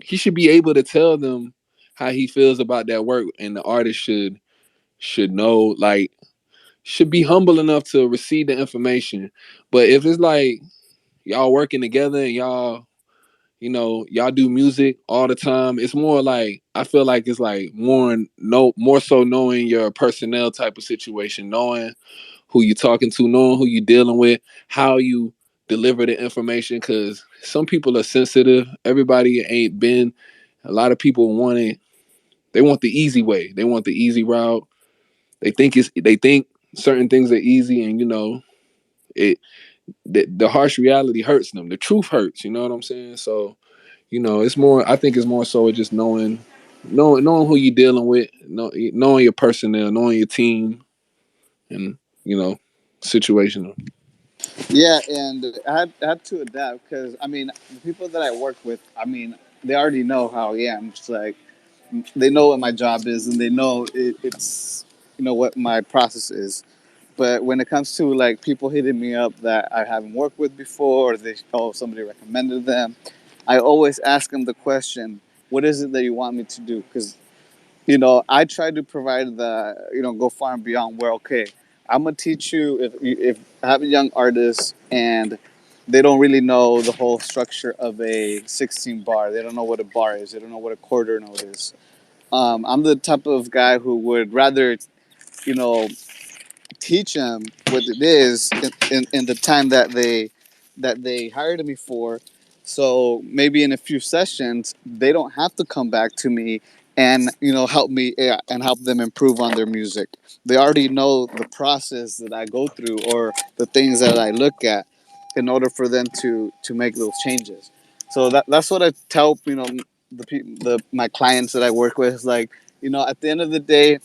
able to tell them how he feels about that work, and the artist should know, like, should be humble enough to receive the information. But if it's like y'all working together and y'all do music all the time, it's more like, I feel like it's like more so knowing your personnel type of situation, knowing who you're talking to, knowing who you're dealing with, how you deliver the information. Because some people are sensitive. Everybody ain't been. A lot of people they want the easy way. They want the easy route. They think certain things are easy, and it the harsh reality hurts them. The truth hurts. You know what I'm saying? So it's more. I think it's more so just knowing who you're dealing with, knowing your personnel, knowing your team, and you know, situational. Yeah, and I had to adapt because I mean the people that I work with, I mean they already know how I am. It's like they know what my job is and they know it's what my process is. But when it comes to like people hitting me up that I haven't worked with before, or somebody recommended them, I always ask them the question, "What is it that you want me to do?" Because I try to provide go far and beyond. Where okay, I'm gonna teach you if I have a young artist and they don't really know the whole structure of a 16 bar. They don't know what a bar is. They don't know what a quarter note is. I'm the type of guy who would rather you know teach them what it is in the time that they hired me for. So maybe in a few sessions, they don't have to come back to me and help me and help them improve on their music. They already know the process that I go through or the things that I look at in order for them to make those changes. So that's what I tell my clients that I work with. Like at the end of the day,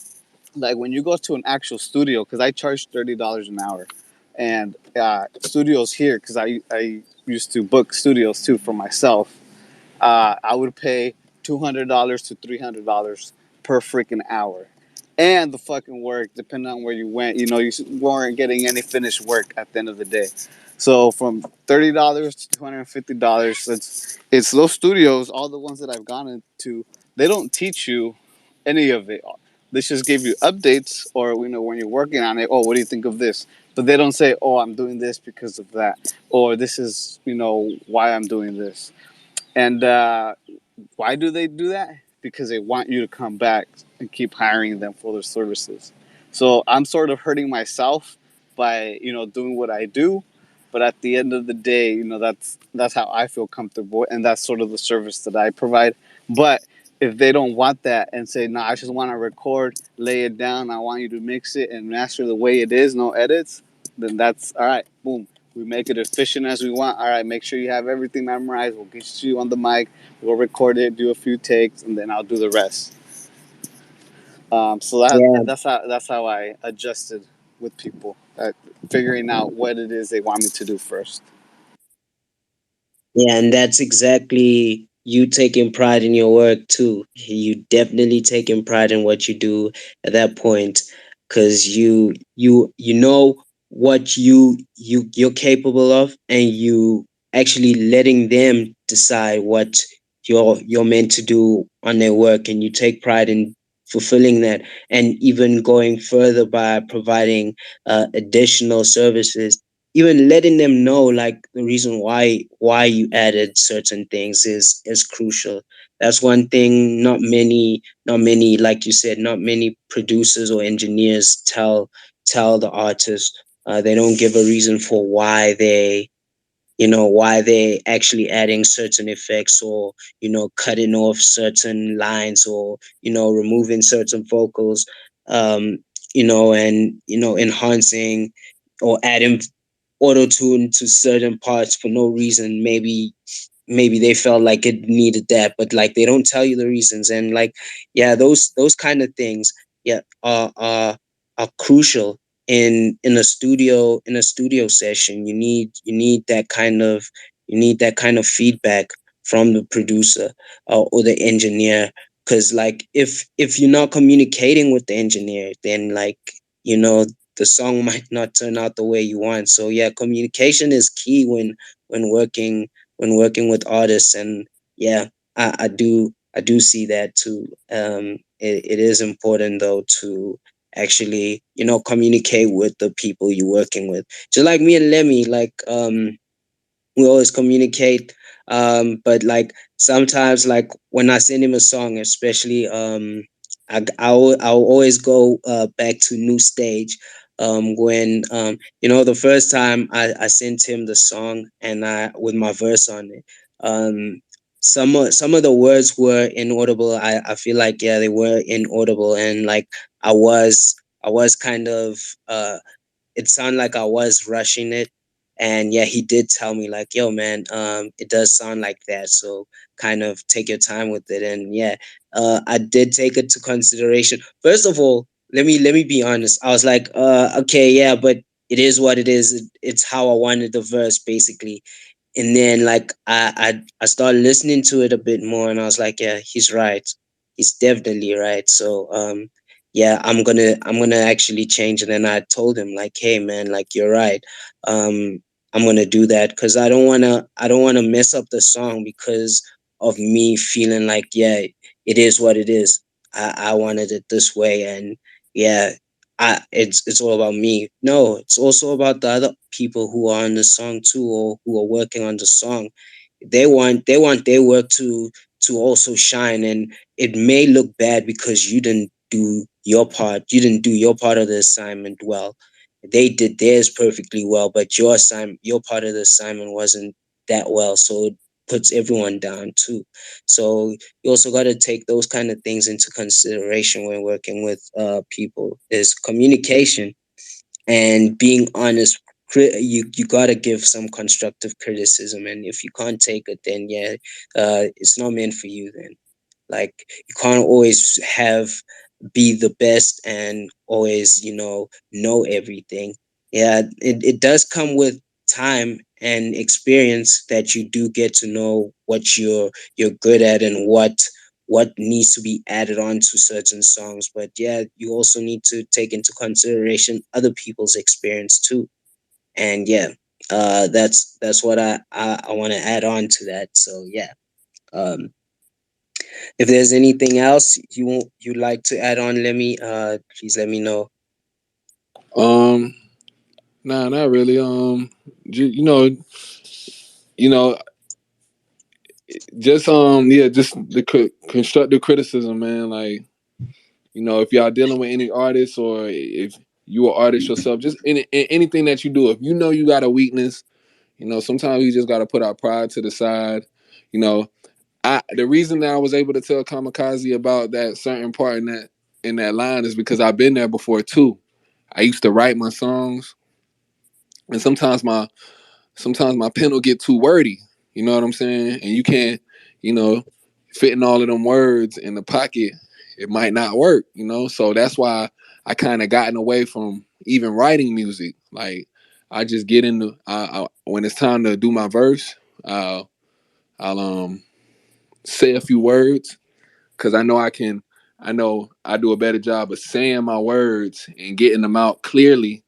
like when you go to an actual studio, because I charge $30 an hour, and studios here, because I used to book studios too for myself. I would pay $200 to $300 per freaking hour, and the fucking work, depending on where you went, you weren't getting any finished work at the end of the day. So from $30 to $250, it's those studios, all the ones that I've gone into, they don't teach you any of it. They just give you updates, or when you're working on it. Oh, what do you think of this? But they don't say, oh, I'm doing this because of that, or this is why I'm doing this. And why do they do that? Because they want you to come back and keep hiring them for their services. So I'm sort of hurting myself by doing what I do, but at the end of the day, that's how I feel comfortable, and that's sort of the service that I provide. But if they don't want that and say, "No, I just want to record, lay it down. I want you to mix it and master the way it is, no edits," then that's all right. Boom. We make it efficient as we want. All right, make sure you have everything memorized. We'll get you on the mic. We'll record it, do a few takes, and then I'll do the rest. So Yeah. that's how I adjusted with people, figuring out what it is they want me to do first. Yeah, and that's exactly you taking pride in your work too. You definitely taking pride in what you do at that point, because you know what you're capable of, and you actually letting them decide what you're meant to do on their work, and you take pride in fulfilling that, and even going further by providing additional services, even letting them know like the reason why you added certain things is crucial. That's one thing not many, like you said, not many producers or engineers tell the artist. They don't give a reason for why they actually adding certain effects, or cutting off certain lines, or removing certain vocals, um and enhancing or adding auto tune to certain parts for no reason. Maybe they felt like it needed that, but like they don't tell you the reasons. And like, yeah, those kind of things, yeah, are crucial in a studio session. You need that kind of feedback from the producer, or the engineer. Because like, if you're not communicating with the engineer, then like, you know the song might not turn out the way you want. So yeah, communication is key when working with artists. And yeah, I do see that too. It is important though to actually communicate with the people you're working with. Just like me and Lemmy, like, we always communicate. But like, sometimes, like when I send him a song, especially, I'll always go back to New Stage. When the first time I sent him the song, and I with my verse on it. Some of the words were inaudible. I feel like, yeah, they were inaudible. And like, I was kind of, it sounded like I was rushing it. And yeah, he did tell me like, yo man, it does sound like that. So kind of take your time with it. And yeah, I did take it to consideration. First of all, let me be honest. I was like, okay, yeah, but it is what it is. It's how I wanted the verse, basically. And then like, I started listening to it a bit more, and I was like, yeah, he's right. He's definitely right. So yeah, I'm gonna actually change it. And I told him like, hey man, like, you're right. um I'm gonna do that, because I don't wanna mess up the song because of me feeling like, yeah, it is what it is. I wanted it this way. And yeah, it's all about me. No, it's also about the other people who are on the song too, or who are working on the song. They want their work to also shine. And it may look bad because you didn't do your part. You didn't do your part of the assignment well. They did theirs perfectly well, but your part of the assignment wasn't that well. So it puts everyone down too. So you also got to take those kind of things into consideration when working with people. Is communication and being honest. You got to give some constructive criticism, and if you can't take it, then yeah, it's not meant for you then. Like, you can't always be the best and always know everything. Yeah, it does come with time and experience, that you do get to know what you're good at, and what needs to be added on to certain songs. But yeah, you also need to take into consideration other people's experience too. And yeah, that's what I want to add on to that. So yeah, um if there's anything else you'd like to add on, please let me know. Um, nah, not really. You know, you know, just yeah, just the constructive criticism, man. Like, if y'all dealing with any artists, or if you are artist yourself, just anything that you do, if you know you got a weakness, sometimes we just got to put our pride to the side. You know, the reason that I was able to tell Kamikaze about that certain part in that line is because I've been there before too. I used to write my songs, and sometimes my pen will get too wordy. You know what I'm saying? And you can't, you know, fitting all of them words in the pocket, it might not work. So that's why I kind of gotten away from even writing music. Like, I just get into when it's time to do my verse, I'll say a few words, because I know I can. I know I do a better job of saying my words and getting them out clearly,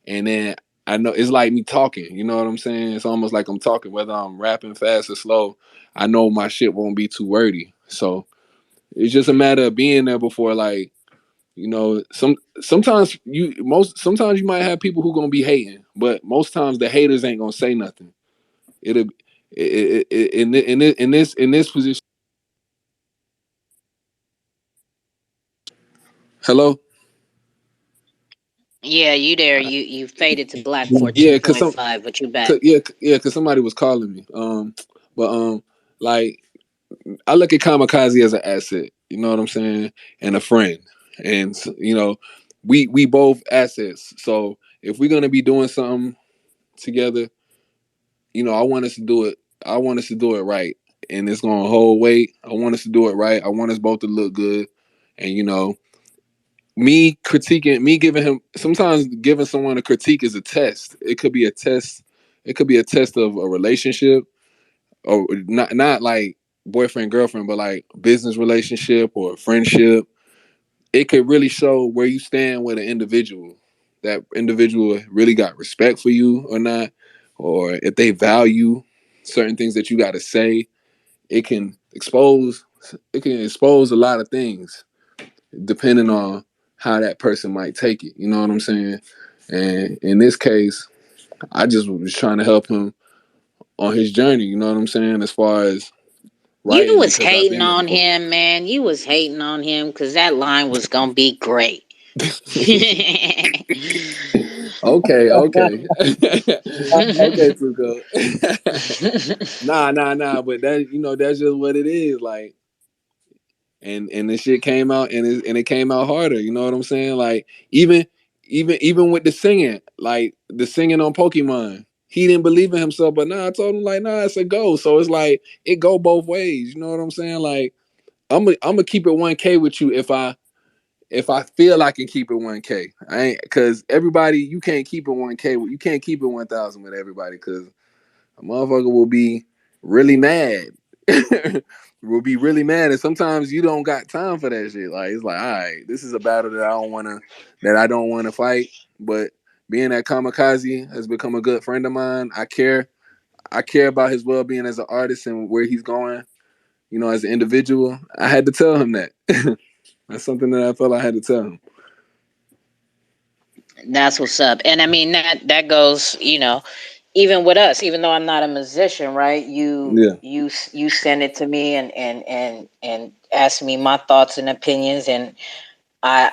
and then I know it's like me talking. You know what I'm saying? It's almost like I'm talking, whether I'm rapping fast or slow. I know my shit won't be too wordy. So it's just a matter of being there before, like, sometimes you might have people who gonna be hating, but most times the haters ain't gonna say nothing. It'll in this position. Hello. Yeah, you there. You faded to black for Yeah, cause some, 2.5, but you back. cause, yeah, cause somebody was calling me. But like I look at Kamikaze as an asset. You know what I'm saying, and a friend, and you know, we both assets. So if we're gonna be doing something together, you know, I want us to do it. I want us to do it right, and it's gonna hold weight. I want us to do it right. I want us both to look good, and you know, me critiquing, me giving him. Sometimes giving someone a critique is a test. It could be a test. It could be a test of a relationship, or not like boyfriend girlfriend, but like business relationship or friendship. It could really show where you stand with an individual. That individual really got respect for you or not, or if they value certain things that you got to say. It can expose. It can expose a lot of things depending on how that person might take it. You know what I'm saying? And in this case, I just was trying to help him on his journey. You know what I'm saying? As far as You writing, was because I've hating been there on before. him, man. You was hating on him because that line was gonna be great. Okay, okay. Okay, Tuko. Nah. But that, you know, that's just what it is. Like, and the shit came out, and it came out harder. You know what I'm saying? Like, even with the singing, like the singing on Pokemon, he didn't believe in himself. But nah, I told him like, nah, it's a go. So it's like it go both ways. You know what I'm saying? Like, I'm gonna keep it 1K with you if I feel I can keep it 1K. I ain't, because everybody, you can't keep it 1K. You can't keep it 1,000 with everybody, because a motherfucker will be really mad. Will be really mad, and sometimes you don't got time for that shit. Like, it's like, all right, this is a battle that I don't wanna fight. But being that Kamikaze has become a good friend of mine, I care about his well being as an artist and where he's going. You know, as an individual, I had to tell him that. That's something that I felt I had to tell him. That's what's up. And I mean that goes, even with us, even though I'm not a musician, right? Yeah. You send it to me and ask me my thoughts and opinions, and I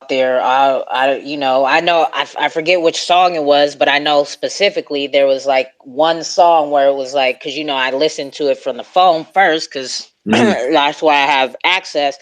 there I know I forget which song it was, but I know specifically there was like one song where it was like, because I listened to it from the phone first, because Mm-hmm. that's why I have access.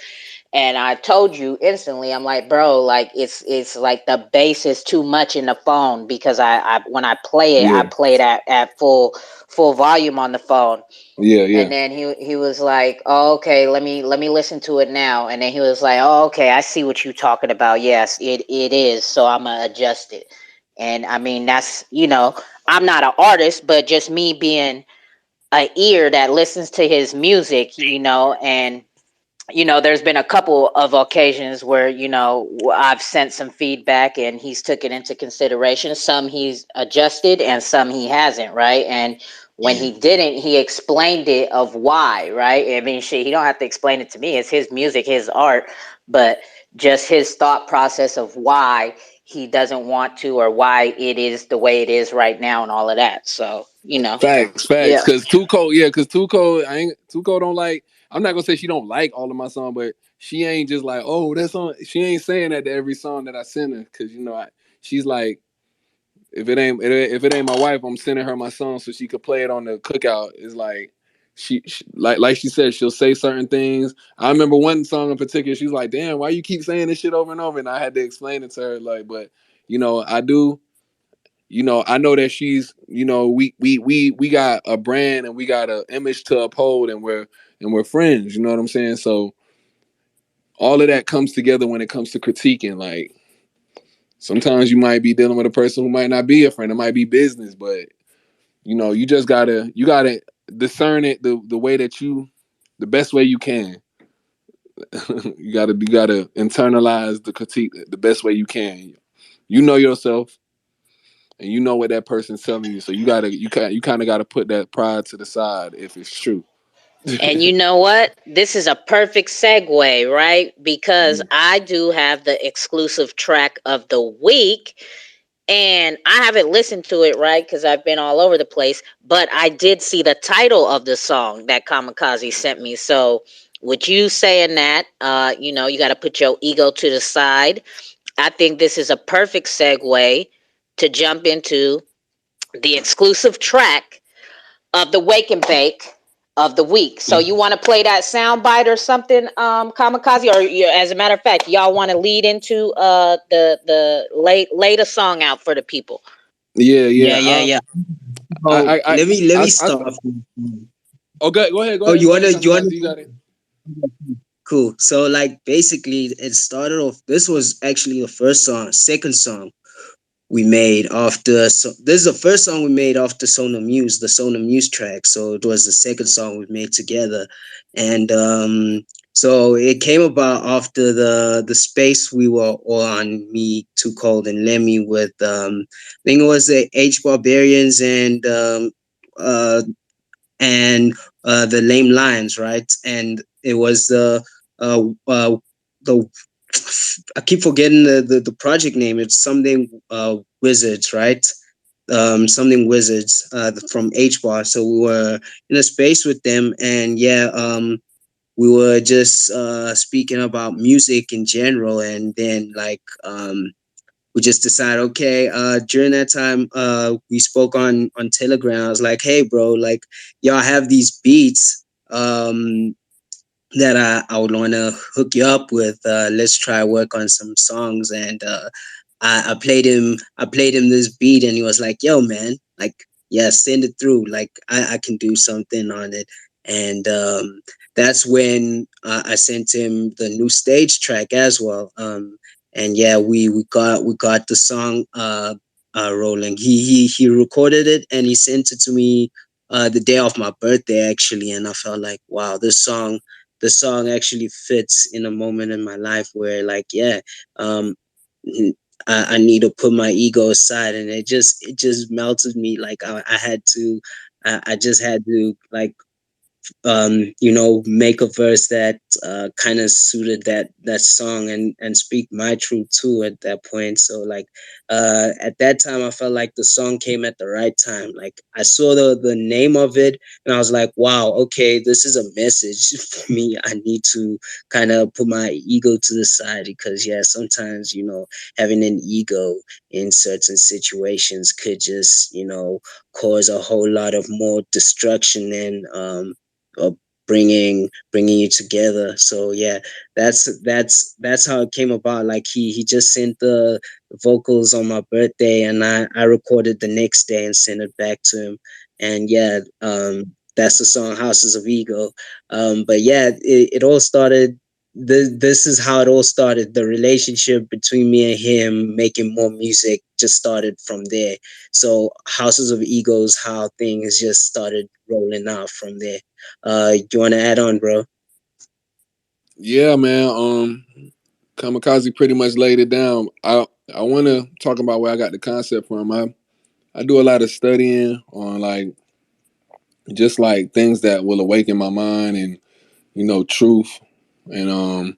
And I told you instantly, I'm like, bro, like it's like the bass is too much in the phone, because I when I play it, I Yeah. play it at full volume on the phone. Yeah. And Yeah. then he was like, oh, okay, let me listen to it now. And then he was like, oh, okay, I see what you talking about. Yes, it is. So I'm gonna adjust it. And I mean, that's, I'm not an artist, but just me being a ear that listens to his music, and there's been a couple of occasions where, I've sent some feedback and he's took it into consideration. Some he's adjusted and some he hasn't, right? And when he didn't, he explained it of why, right? I mean, shit, he don't have to explain it to me. It's his music, his art, but just his thought process of why he doesn't want to, or why it is the way it is right now, and all of that. So, Facts. yeah. Cause Tuco, yeah, cause Tuco, Tuco don't like. I'm not gonna say she don't like all of my songs, but she ain't just like, oh, that song. She ain't saying that to every song that I send her, cause she's like, if it ain't my wife, I'm sending her my song so she could play it on the cookout. It's like she like she said, she'll say certain things. I remember one song in particular. She's like, damn, why you keep saying this shit over and over? And I had to explain it to her, like, but I do. I know that she's, we got a brand and we got an image to uphold, and we're friends. You know what I'm saying? So all of that comes together when it comes to critiquing. Like, sometimes you might be dealing with a person who might not be a friend. It might be business, but you just gotta discern it the way that the best way you can. You gotta internalize the critique the best way you can. You know yourself, and you know what that person's telling you. So you kind of gotta put that pride to the side if it's true. And you know what? This is a perfect segue, right? Because Mm. I do have the exclusive track of the week, and I haven't listened to it, right? Because I've been all over the place, but I did see the title of the song that Kamikaze sent me. So, with you saying that, you got to put your ego to the side. I think this is a perfect segue to jump into the exclusive track of the Wake and Bake of the week. So you want to play that sound bite or something, Kamikaze, or as a matter of fact, y'all want to lead into the later song out for the people? Yeah, Yeah, yeah. yeah, yeah. Oh, I, let me I start. oh, go ahead, Oh, you go ahead, wanna you wanna Kamikaze. You got it. cool. So like basically it started off, this was actually the first song, second song we made after, so this is the first song we made after Sonar Muse, the Sonar Muse track. So it was the second song we made together. And so it came about after the space we were all on, me, Too Cold, and Lemmy with I think it was the H Barbarians uh and the Lame Lions, right? And it was the I keep forgetting the project name. It's something Wizards, right? Something Wizards from H Bar. So we were in a space with them, and yeah, we were just speaking about music in general, and then like we just decided, okay, during that time, we spoke on Telegram. I was like, hey, bro, like y'all have these beats that I would want to hook you up with. Let's try work on some songs. And I played him this beat, and he was like, yo, man, like, yeah, send it through. Like I can do something on it. And that's when I sent him the new stage track as well. And yeah, we got the song rolling. He recorded it, and he sent it to me the day of my birthday actually. And I felt like, wow, the song actually fits in a moment in my life where, like, yeah, um I need to put my ego aside. And it just melted me. Like I had to, I just had to, like, make a verse that kind of suited that song, and speak my truth too at that point. So like at that time, I felt like the song came at the right time. Like I saw the name of it, and I was like, wow, okay, this is a message for me. I need to kind of put my ego to the side, because yeah, sometimes having an ego in certain situations could just cause a whole lot of more destruction and uh, bringing you together. So yeah, that's how it came about. Like he just sent the vocals on my birthday, and I recorded the next day and sent it back to him. And yeah, that's the song Houses of Ego. But yeah, it all started. This is how it all started. The relationship between me and him making more music just started from there. So Houses of Egos, how things just started rolling out from there. You want to add on, bro? Yeah, man. Kamikaze pretty much laid it down. I want to talk about where I got the concept from. I do a lot of studying on, like, just like things that will awaken my mind, and truth, and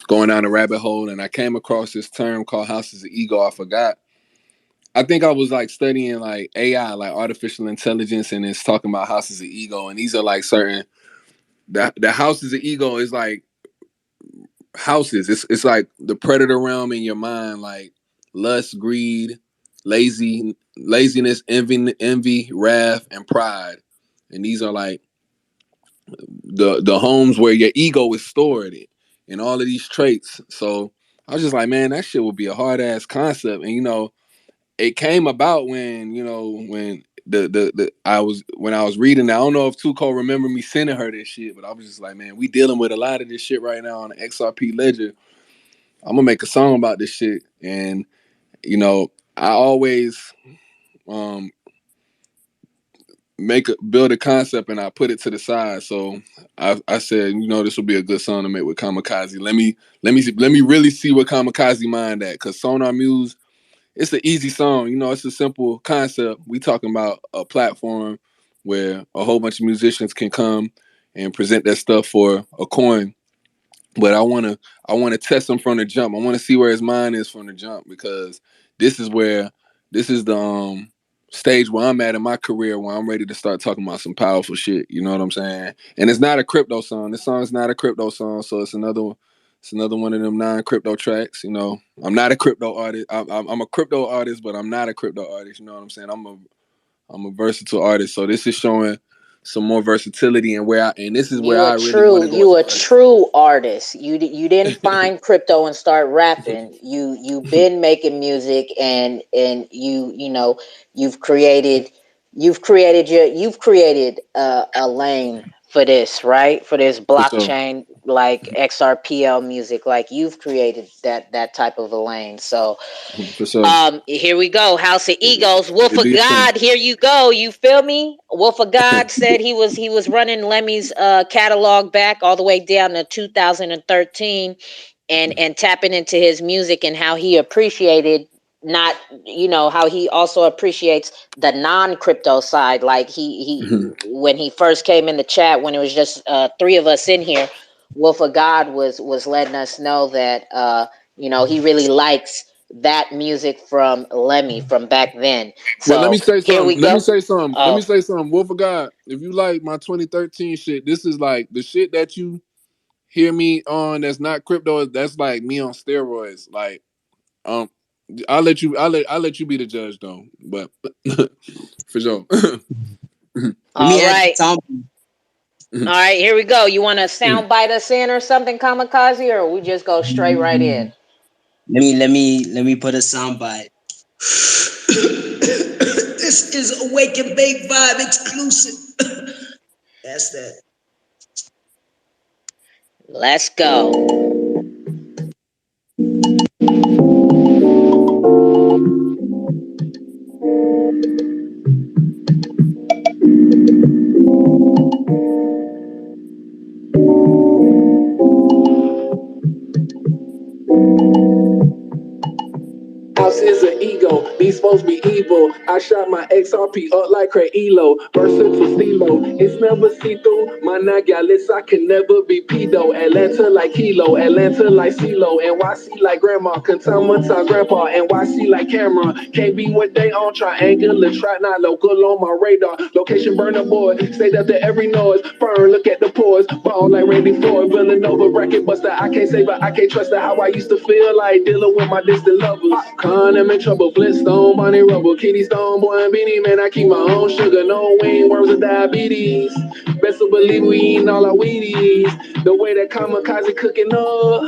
going down a rabbit hole. And I came across this term called houses of ego. I forgot. I think I was like studying like AI, like artificial intelligence, and it's talking about houses of ego. And these are like certain, the houses of ego is like houses. It's like the predator realm in your mind, like lust, greed, laziness, envy, wrath, and pride. And these are like the homes where your ego is stored in, and all of these traits. So I was just like, man, that shit would be a hard ass concept. And it came about when when I was reading. I don't know if Tuco remember me sending her this shit, but I was just like, man, we dealing with a lot of this shit right now on the XRP ledger. I'm gonna make a song about this shit. And I always um build a concept, and I put it to the side. So I said, this will be a good song to make with Kamikaze. Let me really see what Kamikaze mind at, because Sonar Muse, it's an easy song. It's a simple concept. We talking about a platform where a whole bunch of musicians can come and present their stuff for a coin. But I wanna test him from the jump. I want to see where his mind is from the jump, because this is the stage where I'm at in my career, where I'm ready to start talking about some powerful shit. You know what I'm saying? And it's not a crypto song. This song's not a crypto song, so it's another It's another one of them non-crypto tracks. You know, I'm not a crypto artist. I'm a crypto artist, but I'm not a crypto artist. You know what I'm saying? I'm a versatile artist. So this is showing some more versatility and this is where I really want to go as You an a artist. true artist. You didn't find crypto and start rapping. You've been making music and you know you've created a lane for this, right? For this For sure. blockchain like XRPL music. Like you've created that type of a lane. So For sure. here we go. House of Egos. Wolf It of be a thing. God. Here you go. You feel me? Wolf of God said he was running Lemmy's catalog back all the way down to 2013, and tapping into his music and how he appreciated not how he also appreciates the non-crypto side. Like he when he first came in the chat, when it was just three of us in here, Wolf of God was letting us know that he really likes that music from Lemmy from back then. Well, let me So say here something. we go. Let me say something. Wolf of God, if you like my 2013 shit, this is like the shit that you hear me on that's not crypto, that's like me on steroids. Like, um, I'll let you be the judge though. But for sure. All right. All right, here we go. You want to sound bite us in or something, Kamikaze, or we just go straight right in? Let me put a soundbite. This is Awake and Bake Vibe exclusive. That's that. Let's go. House is an ego, these supposed to be evil. I shot my XRP up like Elo. Versatile stilo, it's never see-through. My Nagalis, I can never be pedo. Atlanta like Kilo, Atlanta like CeeLo. NYC like Grandma, Kantama time Grandpa. NYC like Camera, can't be what they on. Triangular, try not local on my radar. Location burner board, stayed up there every noise. Burn, look at the pores. Ball like Randy Ford, Villanova bracket buster. I can't say, but I can't trust her. How I used to feel like dealing with my distant lovers. I'm in trouble, Flintstone, Bonnie Rubble, Kitty Stone, boy, and Beanie, man, I keep my own sugar, no wing, worms or diabetes. Best to believe we eating all our Wheaties. The way that Kamikaze cooking up,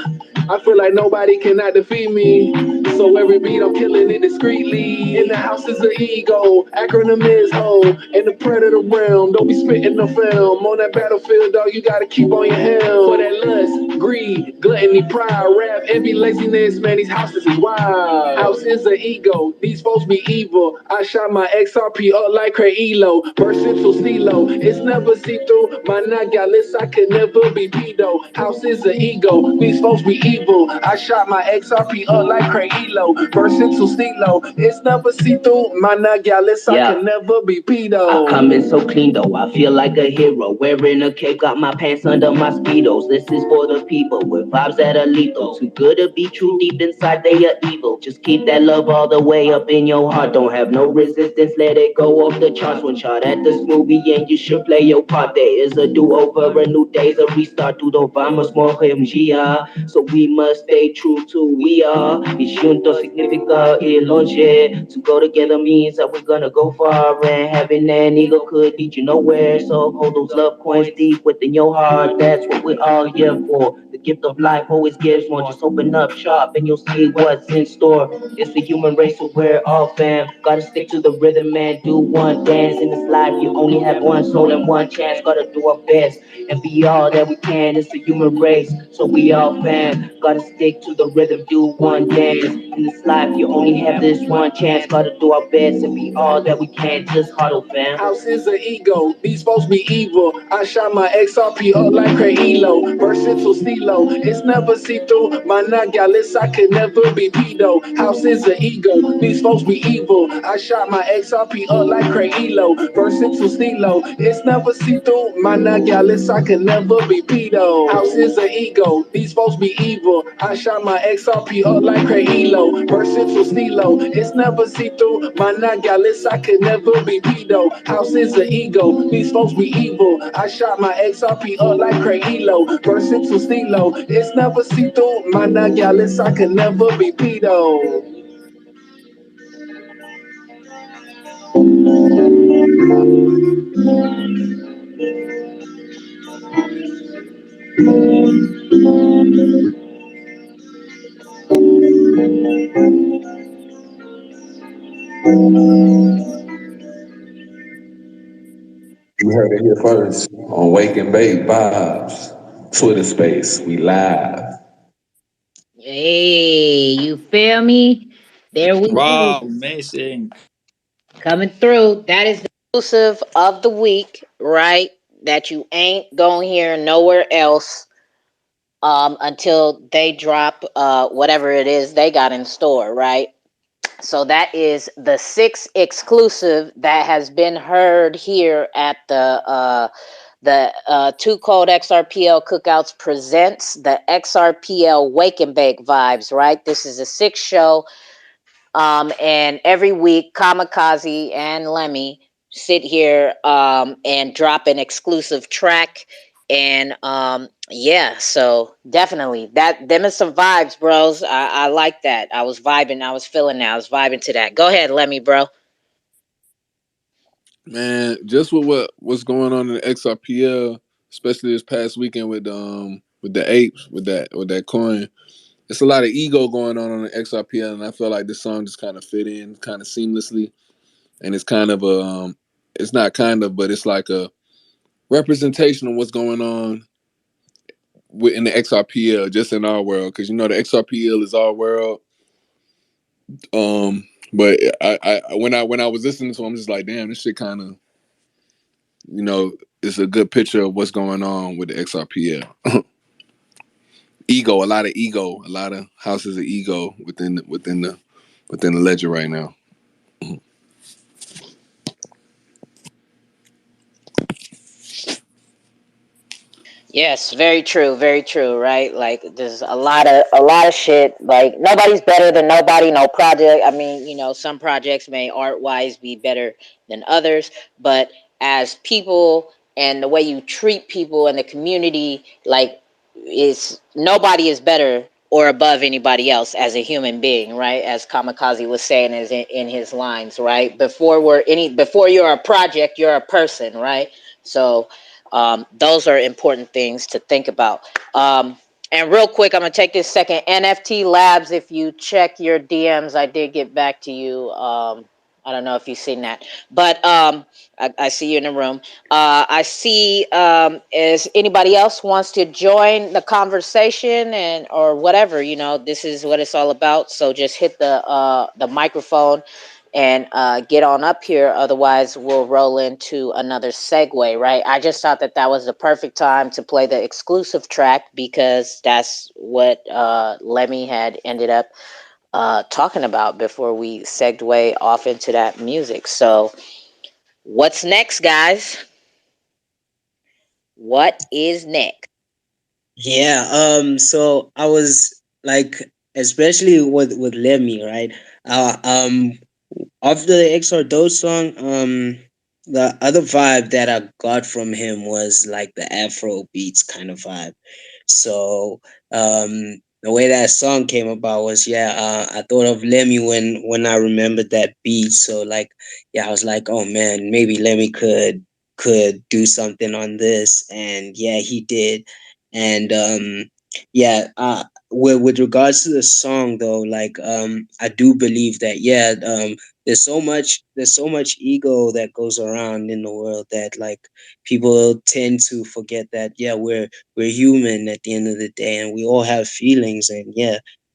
I feel like nobody cannot defeat me. So every beat I'm killing it discreetly. In the house is an ego, acronym is ho. In the predator realm, don't be spitting the film. On that battlefield, dog, you gotta keep on your helm. For that lust, greed, gluttony, pride, rap, envy, laziness, man, these houses is wild. House is an ego, these folks be evil. I shot my XRP up like Elo. Versatile stilo, it's never see-through. My Nagalis, I can never be pedo. House is an ego, these folks be evil. I shot my XRP up like Elo. Versatile stilo, it's never see-through. My Nagalis, I can never be pedo. I come in so clean though, I feel like a hero. Wearing a cape, got my pants under my speedos. This is for the people with vibes that are lethal. Too good to be true, deep inside they are evil. Just keep that love all the way up in your heart. Don't have no resistance, let it go off the charts. One shot at this movie and you should play your part. There is a do-over, a new day's a restart. Tudo vamos morrer dia. So we must stay true to who we are. Y juntos significa ir longe. To go together means that we're gonna go far. And having an ego could lead you nowhere. So hold those love coins deep within your heart. That's what we're all here for. The gift of life always gives more. Just open up shop and you'll see what's in store. It's the human race, so we're all fam. Gotta stick to the rhythm and do one dance. In this life, you only have one soul and one chance. Gotta do our best and be all that we can. It's the human race, so we all fam. Gotta stick to the rhythm, do one dance. In this life, you only have this one chance. Gotta do our best and be all that we can. Just huddle, fam. House is an ego, these supposed to be evil. I shot my XRP up like Elo. Versatile stilo, it's never see-through. My Nagalis, I can never be pedo. House is an ego, these supposed to be evil. I shot my XRP up like Elo. Versatile stilo, it's never see-through. My Nagalis, I can never be pedo. House is an ego, these supposed to be evil. I shot my XRP up like Elo. ego. Versatile stilo, it's never see through. My nagallus, I could never be pedo. House is an ego, these folks be evil. I shot my XRP up like Craig Elo. Versatile stilo, it's never see through. My nagallus, I could never be pedo. You heard it here first on Wake and Bake Vibes, Twitter Space. We live. Hey, you feel me? There we go. Wow, amazing. Coming through. That is the exclusive of the week, right? That you ain't going to hear nowhere else until they drop whatever it is they got in store, right? So that is the 6th exclusive that has been heard here at the Too Cold XRPL Cookouts presents the XRPL Wake and Bake Vibes, right? This is a 6th show. And every week, Kamikaze and Lemmy sit here and drop an exclusive track. And yeah, so definitely them is some vibes, bros. I like that. I was vibing. I was feeling that. I was vibing to that. Go ahead, Lemmy, bro. Man, just with what's going on in the XRPL, especially this past weekend with the apes with that coin. It's a lot of ego going on the XRPL, and I feel like this song just kind of fit in kind of seamlessly, and it's kind of it's not kind of, but it's like a representation of what's going on in the XRPL, just in our world, because you know the XRPL is our world. But I when I was listening to, I'm just like, damn, this shit kind of, you know, it's a good picture of what's going on with the XRPL. Ego, a lot of ego, a lot of houses of ego within the ledger right now. Yes, very true, right? Like there's a lot of shit. Like nobody's better than nobody, no project. I mean, some projects may art wise be better than others, but as people and the way you treat people in the community, like is nobody is better or above anybody else as a human being, right? As Kamikaze was saying is in his lines, right? Before you're a project, you're a person, right? So those are important things to think about. And real quick, I'm gonna take this second. NFT Labs, if you check your DMs, I did get back to you. I don't know if you've seen that, but I see you in the room. I see is anybody else wants to join the conversation and or whatever. This is what it's all about. So just hit the microphone and get on up here. Otherwise, we'll roll into another segue, right? I just thought that was the perfect time to play the exclusive track because that's what Lemmy had ended up talking about before we segue off into that music. So, what's next, guys? What is next? Yeah. So I was like, especially with Lemmy, right? After the XR Dose song, the other vibe that I got from him was like the Afro beats kind of vibe. So the way that song came about was, I thought of Lemmy when I remembered that beat. So like, I was like, oh man, maybe Lemmy could do something on this, and yeah, he did. And with regards to the song though, like I do believe that there's so much ego that goes around in the world that like people tend to forget that we're human at the end of the day, and we all have feelings, and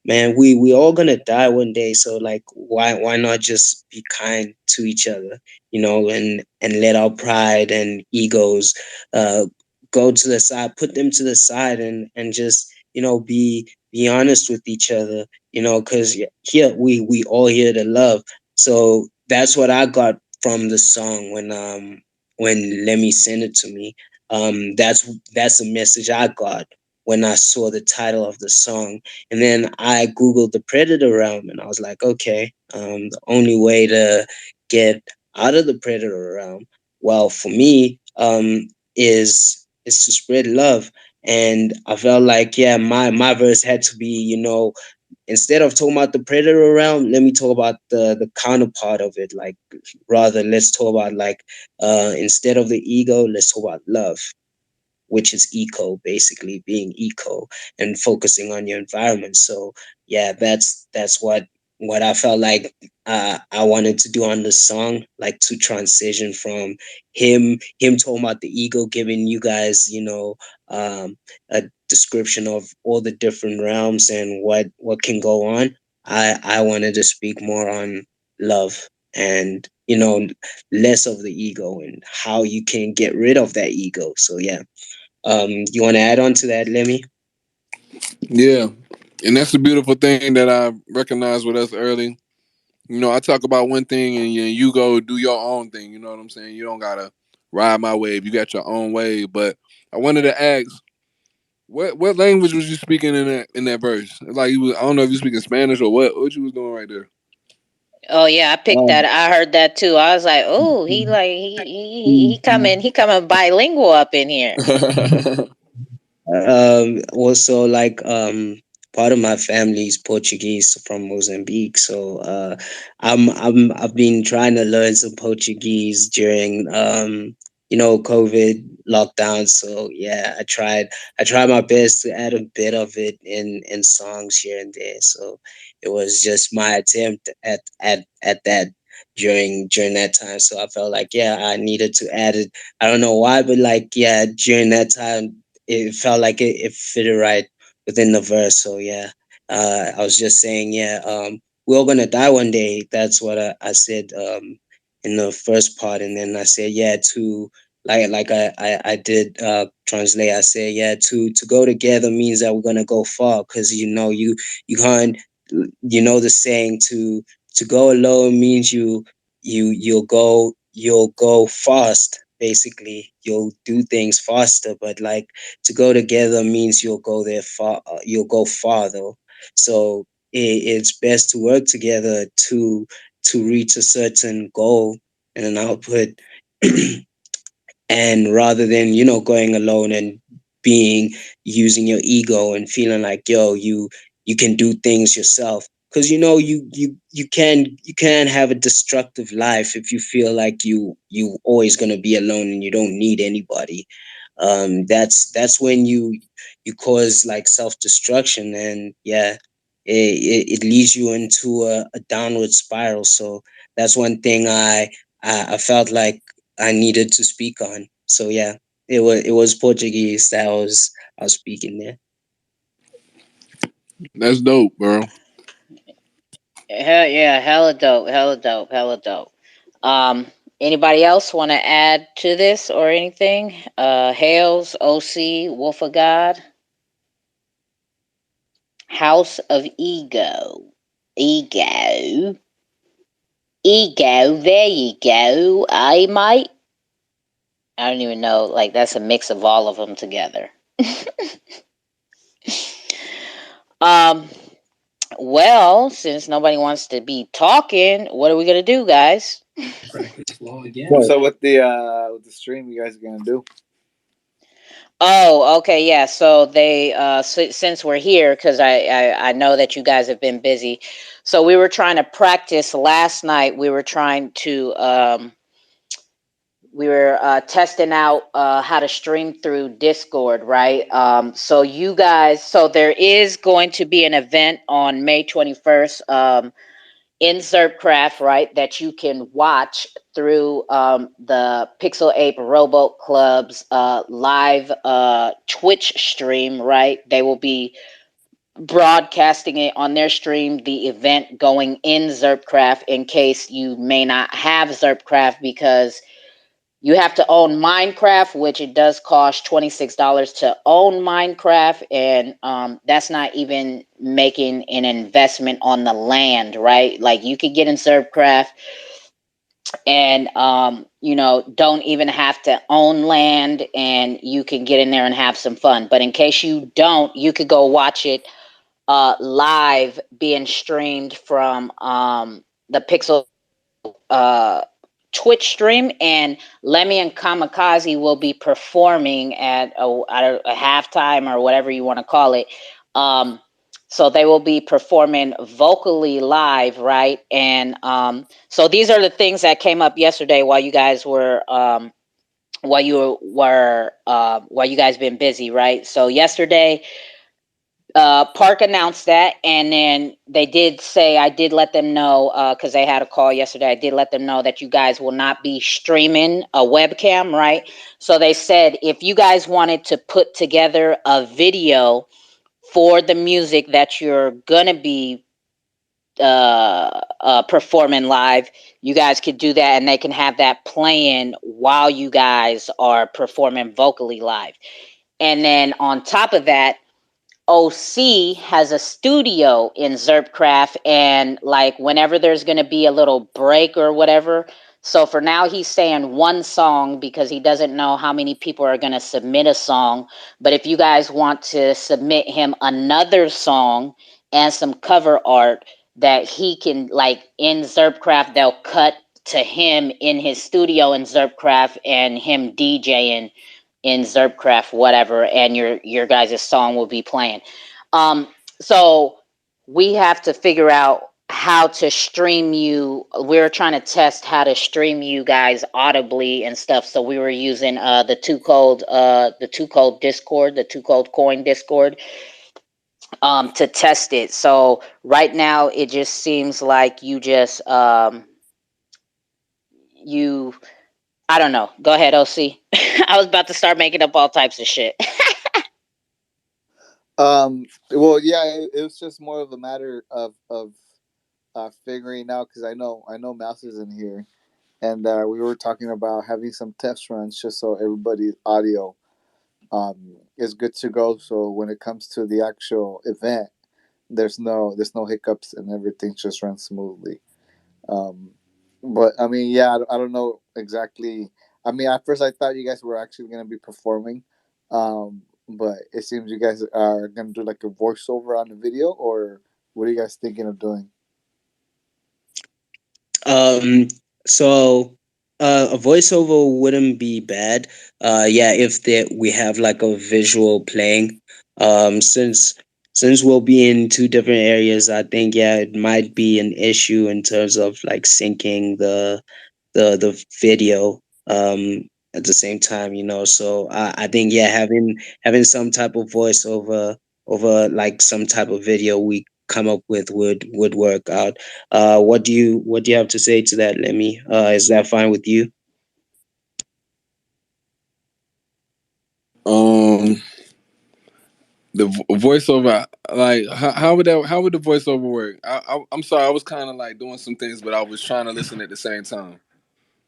man, we all gonna die one day. So like why not just be kind to each other, and let our pride and egos uh go to the side, put them to the side, and just be honest with each other, because here we all here to love. So that's what I got from the song when Lemmy sent it to me. That's the message I got when I saw the title of the song. And then I Googled the Predator realm, and I was like, okay, the only way to get out of the Predator realm, well, for me, is to spread love. And I felt like, yeah, my verse had to be, instead of talking about the Predator realm, let me talk about the counterpart of it. Like, rather, let's talk about, like, instead of the ego, let's talk about love, which is eco, basically being eco and focusing on your environment. So yeah, that's what I felt like I wanted to do on the song, like to transition from him talking about the ego, giving you guys, a description of all the different realms and what can go on. I wanted to speak more on love and less of the ego and how you can get rid of that ego. So yeah. You want to add on to that, Lemmy? Yeah, and that's the beautiful thing that I recognized with us early. I talk about one thing and you go do your own thing. You know what I'm saying? You don't gotta ride my wave. You got your own wave. But I wanted to ask, what language was you speaking in that verse? Like you was, I don't know if you speaking Spanish or what you was doing right there. Oh yeah, I picked that. Um, I heard that too. I was like, oh, he coming bilingual up in here. Also, like, part of my family is Portuguese from Mozambique, so I've been trying to learn some Portuguese during COVID lockdown. So yeah, I tried my best to add a bit of it in songs here and there. So it was just my attempt at that during that time. So I felt like, yeah, I needed to add it. I don't know why, but like, yeah, during that time it felt like it fitted right within the verse. So yeah, I was just saying, yeah, we're all gonna die one day. That's what I said in the first part, and then I said, yeah, to like I did translate. I said, yeah, to go together means that we're gonna go far, because you can't, the saying, to go alone means you'll go fast, basically you'll do things faster, but like to go together means you'll go there far, you'll go farther. So it's best to work together to reach a certain goal and an output. And rather than going alone and being using your ego and feeling like, yo, you can do things yourself, because you can have a destructive life if you feel like you always going to be alone and you don't need anybody. That's when you cause like self-destruction, and yeah, it leads you into a downward spiral. So that's one thing I felt like I needed to speak on. So yeah, it was Portuguese that I was speaking there. That's dope, bro. Hell yeah, hella dope, hella dope, hella dope. Um, Anybody else want to add to this or anything? Hales, OC, Wolf of God, House of Ego, Ego, Ego. There you go. I might. I don't even know. Like that's a mix of all of them together. um. Well, since nobody wants to be talking, what are we gonna do, guys? What's up with the stream you guys are gonna do? Oh, okay, yeah. So they, since we're here, because I know that you guys have been busy, so we were trying to practice last night. We were testing out how to stream through Discord, right? So you guys, so there is going to be an event on May 21st. In Xrpl, right, that you can watch through the Pixel Ape Rowboat Club's live Twitch stream, right? They will be broadcasting it on their stream, the event going in Xrpl, in case you may not have Xrpl, because you have to own Minecraft, which it does cost $26 to own Minecraft, and that's not even making an investment on the land, right? Like you could get in Xrpl and don't even have to own land, and you can get in there and have some fun. But in case you don't, you could go watch it live, being streamed from the Pixel uh, Twitch stream, and Lemmy and Kamikaze will be performing at a halftime or whatever you want to call it. So they will be performing vocally live, right? And so these are the things that came up yesterday while you guys were while you guys been busy, right? So yesterday Park announced that, and then they did say, I did let them know, because they had a call yesterday. I did let them know that you guys will not be streaming a webcam, right? So they said if you guys wanted to put together a video for the music that you're gonna be performing live, you guys could do that, and they can have that playing while you guys are performing vocally live. And then on top of that, OC has a studio in Xrpl, and like whenever there's going to be a little break or whatever. So for now, he's saying one song because he doesn't know how many people are going to submit a song. But if you guys want to submit him another song and some cover art that he can, like in Xrpl, they'll cut to him in his studio in Xrpl and him DJing in Xrpl, whatever, and your guys' song will be playing. So we have to figure out how to stream you. We're trying to test how to stream you guys audibly and stuff. So we were using the Too Cold Discord, the Too Cold Coin Discord, to test it. So right now it just seems like you just you I don't know. Go ahead, OC. I was about to start making up all types of shit. Well, yeah, it was just more of a matter of figuring out, because I know Mouse is in here, and we were talking about having some test runs just so everybody's audio is good to go. So when it comes to the actual event, there's no hiccups and everything just runs smoothly. Um, but I mean, yeah, I don't know exactly. I mean, at first I thought you guys were actually gonna be performing, but it seems you guys are gonna do like a voiceover on the video, or what are you guys thinking of doing? Um, so a voiceover wouldn't be bad. Yeah, if we have like a visual playing. Since we'll be in two different areas, I think yeah, it might be an issue in terms of like syncing the video at the same time, so I think yeah, having some type of voice over like some type of video we come up with would work out. What do you have to say to that, Lemmy? Is that fine with you? Um, the voiceover, like how would the voiceover work? I'm sorry, I was kind of like doing some things, but I was trying to listen at the same time.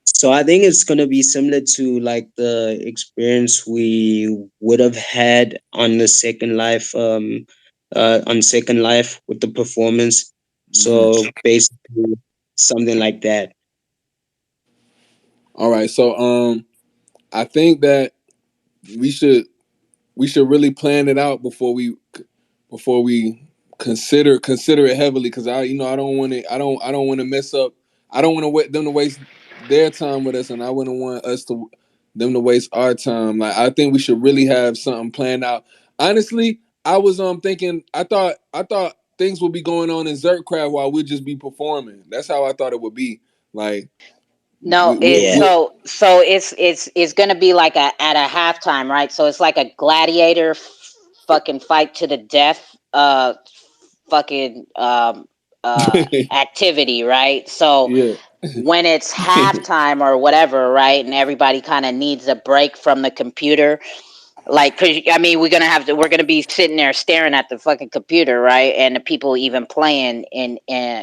So I think it's gonna be similar to like the experience we would have had on the Second Life with the performance. So basically something like that. All right, so I think that we should really plan it out before we consider it heavily, because I don't want it, I don't want to mess up. I don't want to wait them to waste their time with us, and I wouldn't want them to waste our time. Like, I think we should really have something planned out. Honestly, I was thinking, I thought things would be going on in Xrpl while we'd just be performing. That's how I thought it would be. Like, No, it's Yeah. so it's gonna be like at a halftime, right? So it's like a gladiator fucking fight to the death, fucking activity, right? So yeah. when it's halftime or whatever, right, and everybody kind of needs a break from the computer, like, cause I mean, we're gonna be sitting there staring at the fucking computer, right? And the people even playing and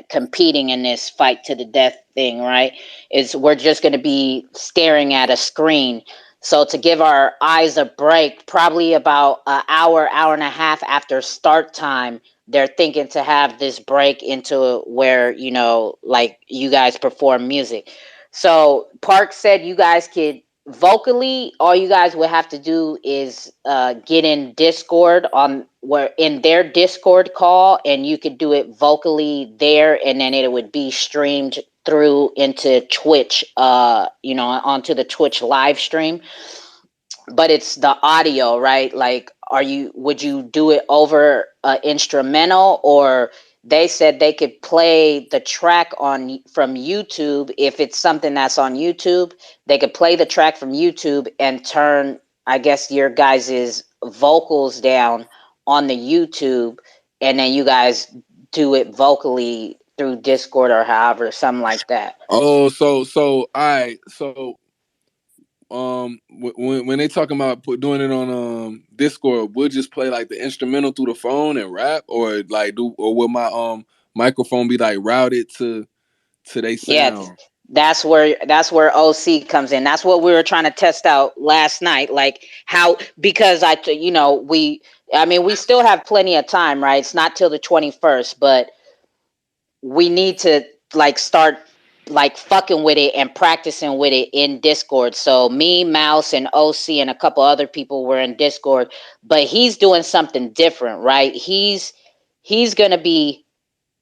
competing in this fight to the death thing, right? Is we're just gonna be staring at a screen. So to give our eyes a break, probably about an hour and a half after start time, they're thinking to have this break into where like you guys perform music. So Park said you guys could vocally. All you guys would have to do is get in Discord on where in their Discord call, and you could do it vocally there, and then it would be streamed through into Twitch. Onto the Twitch live stream. But it's the audio, right? Like, would you do it over instrumental, or they said they could play the track on from YouTube if it's something that's on YouTube. They could play the track from YouTube and turn, I guess, your guys's vocals down on the YouTube, and then you guys do it vocally through Discord or however, something like that. Oh, so all right. So when they talking about doing it on Discord, we'll just play like the instrumental through the phone and rap, or will my microphone be like routed to they Yeah, sound? that's where OC comes in. That's what we were trying to test out last night. Like how, because we still have plenty of time, right? It's not till the 21st, but we need to like start like fucking with it and practicing with it in Discord. So me, Mouse, and OC and a couple other people were in Discord, but he's doing something different, right? He's gonna be,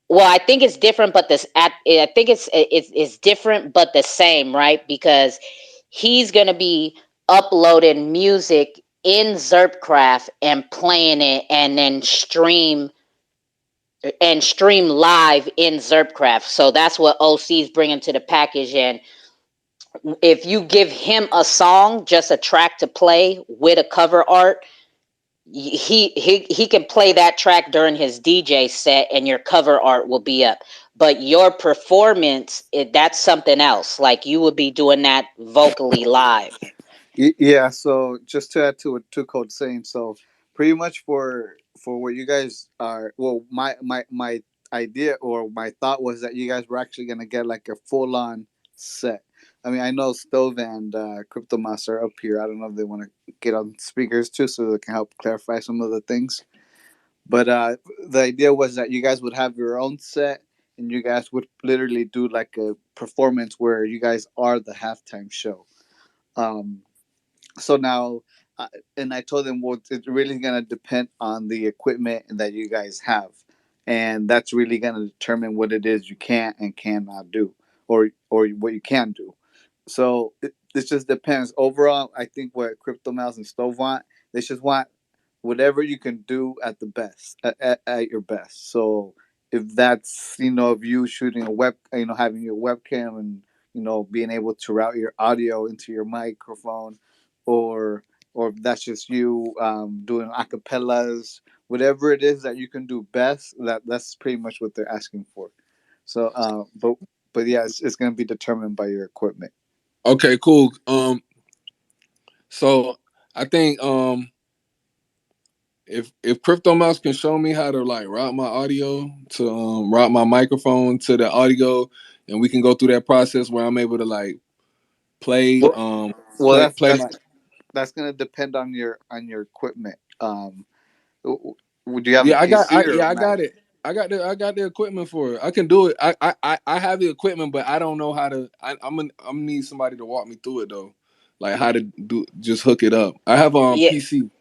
well, I think it's different, but I think it's different, but the same, right? Because he's gonna be uploading music in Xrpl and playing it, and then stream live in Xrpl. So that's what OC's bringing to the package. And if you give him a song, just a track to play with a cover art, he can play that track during his DJ set, and your cover art will be up. But your performance, that's something else. Like you would be doing that vocally live. Yeah, so just to add to what Two Code's saying, so pretty much for what you guys are, well, my idea or my thought was that you guys were actually gonna get like a full on set. I mean, I know Stove and Crypto Master are up here. I don't know if they want to get on speakers too, so they can help clarify some of the things. But the idea was that you guys would have your own set, and you guys would literally do like a performance where you guys are the halftime show. Um, so now, uh, and I told them, well, it's really gonna depend on the equipment that you guys have, and that's really gonna determine what it is you can and cannot do, or what you can do. So this just depends. Overall, I think what Crypto Mouse and Stove want, they just want whatever you can do at the best, at your best. So if that's, if you shooting a having your webcam and being able to route your audio into your microphone, or if that's just you doing acapellas, whatever it is that you can do best, that's pretty much what they're asking for. So but yeah, it's going to be determined by your equipment. Okay, cool. So I think if Crypto Mouse can show me how to like route my audio to route my microphone to the audio, and we can go through that process where I'm able to like play Well, play my. that's going to depend on your equipment. Would you have a Yeah, PC or a I Mac? got it. I got the equipment for it. I can do it. I have the equipment, but I don't know how to. I'm gonna need somebody to walk me through it though, like how to do just hook it up. I have Yeah. PC.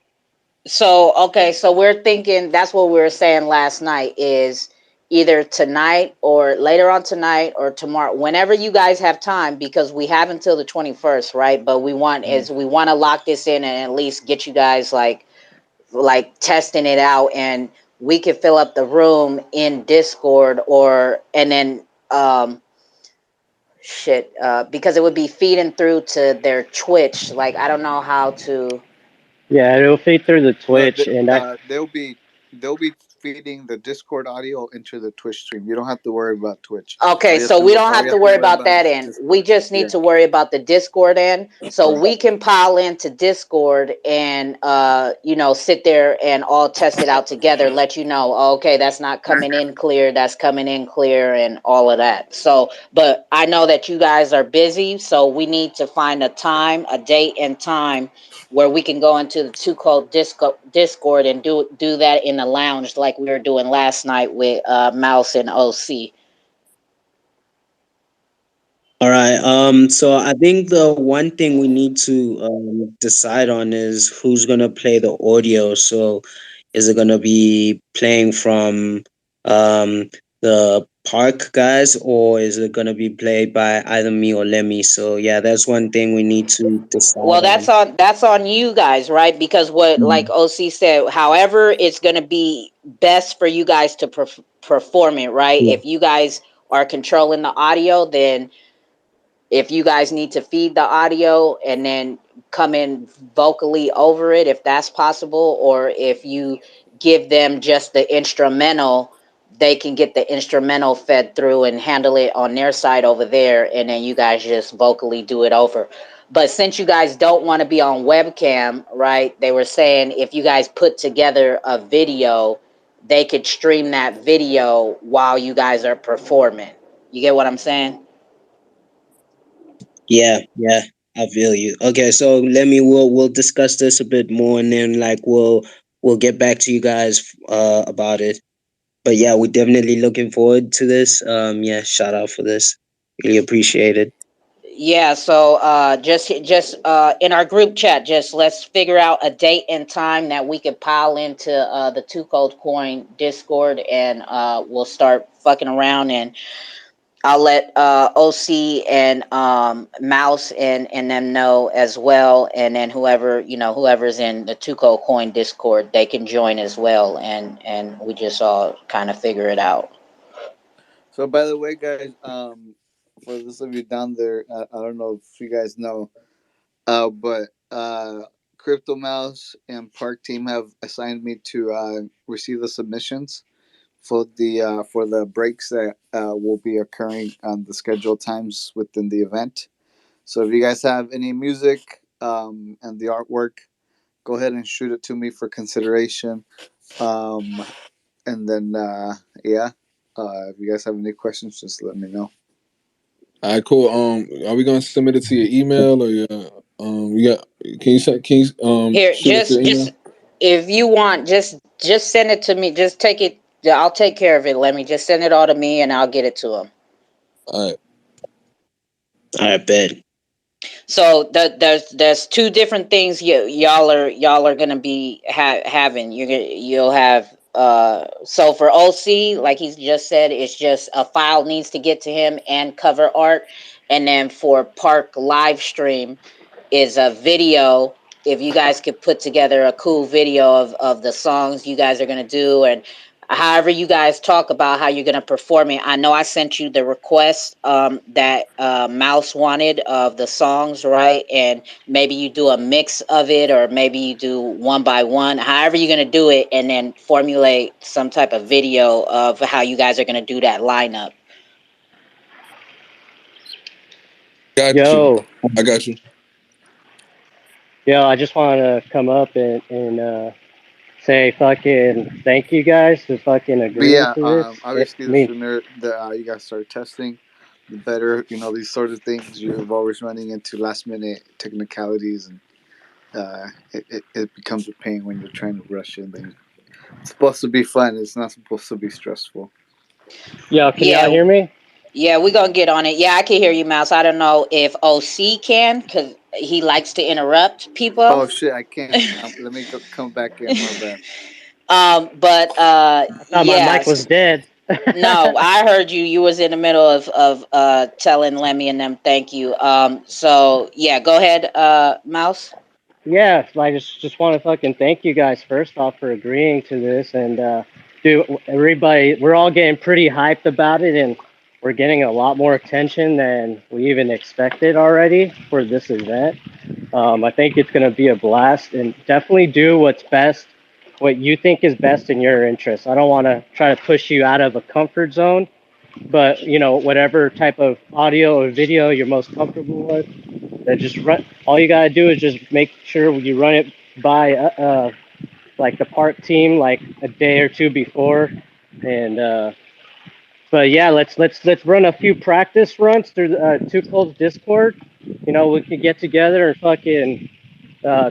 So okay, so we're thinking that's what we were saying last night is either tonight or later on tonight or tomorrow, whenever you guys have time, because we have until the 21st, right? But we want to lock this in and at least get you guys like testing it out, and we could fill up the room in Discord, or and then because it would be feeding through to their Twitch. Like I don't know how to. Yeah, it'll feed through the No, Twitch, and they'll be feeding the Discord audio into the Twitch stream. You don't have to worry about Twitch. Okay, so we don't All have you to have to worry worry about about that is end. We Discord. just need Yeah. to worry about the Discord end. So Correct. we can pile into Discord and sit there and all test it out together, let you know, okay, that's not coming in clear, that's coming in clear, and all of that. So, but I know that you guys are busy, so we need to find a date and time where we can go into the Two Code Discord and do that in the lounge like we were doing last night with Mouse and OC. All right. So I think the one thing we need to decide on is who's gonna play the audio. So is it gonna be playing from the park guys, or is it gonna be played by either me or Lemmy? So yeah, that's one thing we need to decide Well, that's on. on you guys, right? Because what, like OC said, however it's going to be best for you guys to perform it, right? Yeah. If you guys are controlling the audio, then if you guys need to feed the audio and then come in vocally over it, if that's possible, or if you give them just the instrumental, they can get the instrumental fed through and handle it on their side over there, and then you guys just vocally do it over. But since you guys don't want to be on webcam, right, they were saying if you guys put together a video, they could stream that video while you guys are performing. You get what I'm saying? Yeah, yeah, I feel you. Okay, so let me we'll discuss this a bit more, and then like we'll get back to you guys about it. But yeah, we're definitely looking forward to this. Yeah, shout out for this. Really appreciate it. Yeah, so just in our group chat, just let's figure out a date and time that we could pile into the Two Cold Coin Discord, and we'll start fucking around, and I'll let OC and Mouse and them know as well, and then whoever's in the Two Cold Coin Discord, they can join as well, and we just all kind of figure it out. So, by the way, guys, for those of you down there, I don't know if you guys know, but Crypto Mouse and Park Team have assigned me to receive the submissions for the breaks that will be occurring on the scheduled times within the event. So, if you guys have any music and the artwork, go ahead and shoot it to me for consideration. And then, yeah, if you guys have any questions, just let me know. All right, cool. Are we gonna submit it to your email or your you got? Can you Here, shoot it to your just email? if you want, just send it to me. Just take it. I'll take care of it. Let me just send it all to me, and I'll get it to him. All right. I bet. So there's two different things y'all are gonna be having. You'll have so for OC, like he's just said, it's just a file needs to get to him and cover art, and then for Park live stream is a video. If you guys could put together a cool video of the songs you guys are gonna do, and however you guys talk about how you're gonna perform it. I know I sent you the request that Mouse wanted of the songs, right? And maybe you do a mix of it, or maybe you do one by one. However you're gonna do it, and then formulate some type of video of how you guys are gonna do that lineup. Got you. Yo, I got you. I just want to come up and say fucking thank you guys for fucking But agreeing yeah, to this. obviously, the Me, sooner that you guys start testing, the better. You know, these sort of things, you're always running into last minute technicalities, and it becomes a pain when you're trying to rush in things. It's supposed to be fun. It's not supposed to be stressful. yo, can y'all Yeah, hear me? yeah, we're gonna get on it. Yeah, I can hear you, Mouse. I don't know if OC can, because he likes to interrupt people. Oh shit, I can't. Let me come back in. My bad. But I thought my mic was yes. dead. No, I heard you. You was in the middle of telling Lemmy and them thank you. So yeah, go ahead, Mouse. Yeah, I just want to fucking thank you guys first off for agreeing to this, and dude, everybody, we're all getting pretty hyped about it, and we're getting a lot more attention than we even expected already for this event. I think it's gonna be a blast, and definitely do what's best, what you think is best in your interest. I don't want to try to push you out of a comfort zone, but whatever type of audio or video you're most comfortable with, that just run. All you gotta do is just make sure you run it by like the park team like a day or two before, and but yeah, let's run a few practice runs through the Two Colds Discord. We can get together and fucking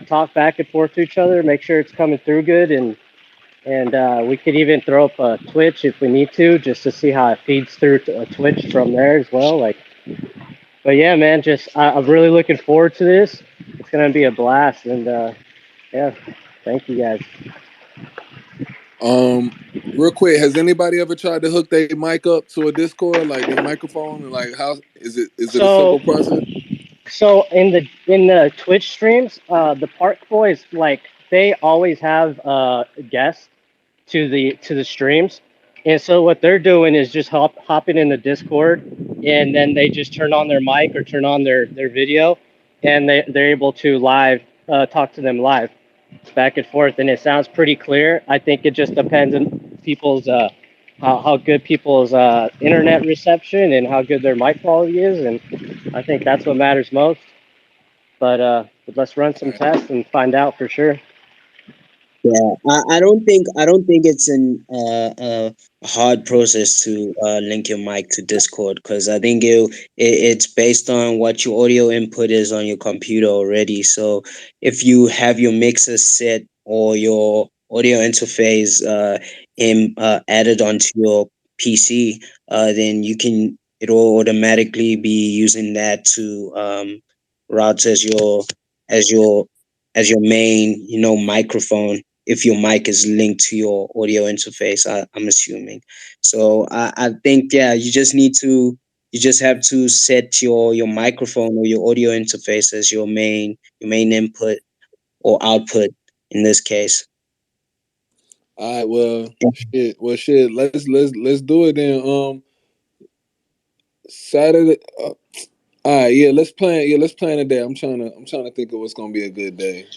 talk back and forth to each other, make sure it's coming through good, and we could even throw up a Twitch if we need to, just to see how it feeds through to a Twitch from there as well. Like, But yeah, man, just I'm really looking forward to this. It's gonna be a blast, and yeah, thank you guys. Real quick, has anybody ever tried to hook their mic up to a Discord, like their microphone, and like how is it? Is it a So simple process? So in the Twitch streams, the Park Boys, like, they always have guests to the streams, and so what they're doing is just hopping in the Discord, and then they just turn on their mic or turn on their video, and they're able to live talk to them live, back and forth, and it sounds pretty clear. I think it just depends on people's how good people's internet reception and how good their mic quality is, and I think that's what matters most. But let's run some tests and find out for sure. Yeah, I don't think it's a hard process to link your mic to Discord, because I think it's based on what your audio input is on your computer already. So if you have your mixer set or your audio interface added onto your PC, then it'll automatically be using that to route as your as your main, microphone, if your mic is linked to your audio interface. I'm assuming. So I think, yeah, you just have to set your microphone or your audio interface as your main input or output in this case. All right, well, shit. Let's do it then. Saturday. All right, yeah, let's plan. Yeah, let's plan a day. I'm trying to think of what's gonna be a good day.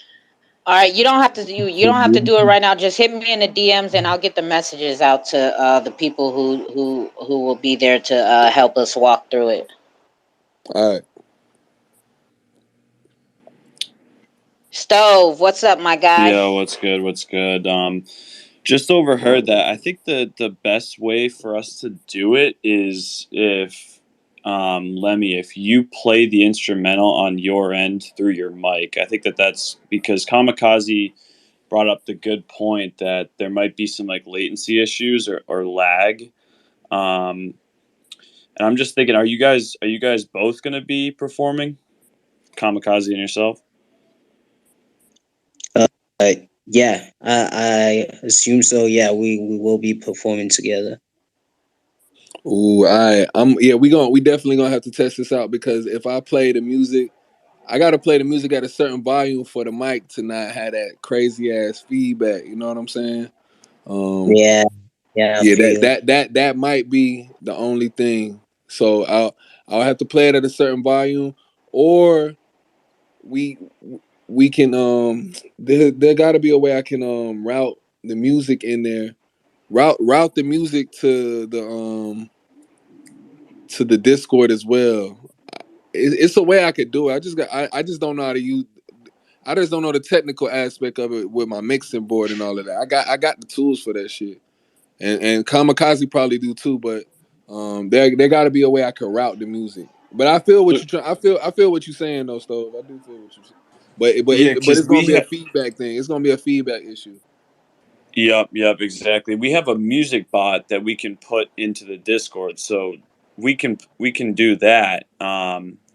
All right, you don't have to do it right now. Just hit me in the DMs, and I'll get the messages out to the people who will be there to help us walk through it. All right. Stove, what's up, my guy? Yo, what's good? What's good? Just overheard that. I think the best way for us to do it is if Lemmy, if you play the instrumental on your end through your mic. I think that's because Kamikaze brought up the good point that there might be some like latency issues or lag. And I'm just thinking, are you guys both going to be performing, Kamikaze and yourself? Uh, yeah, I assume so. Yeah, we will be performing together. Ooh, we definitely gonna have to test this out, because if I play the music, I gotta play the music at a certain volume for the mic to not have that crazy ass feedback. You know what I'm saying? Um, Yeah, I yeah, feel you. that might be the only thing. So I'll have to play it at a certain volume, or we we can there got to be a way I can route the music in there, route the music to the Discord as well. It's a way I could do it. I just don't know how to use. I just don't know the technical aspect of it with my mixing board and all of that. I got the tools for that shit, and Kamikaze probably do too. But there got to be a way I could route the music. But I feel what you try. I feel what you're saying though, Stove. I do feel what you're saying. Yeah, But because it's gonna be a feedback thing. It's gonna be a feedback issue. Yep, exactly. We have a music bot that we can put into the Discord, so we can do that.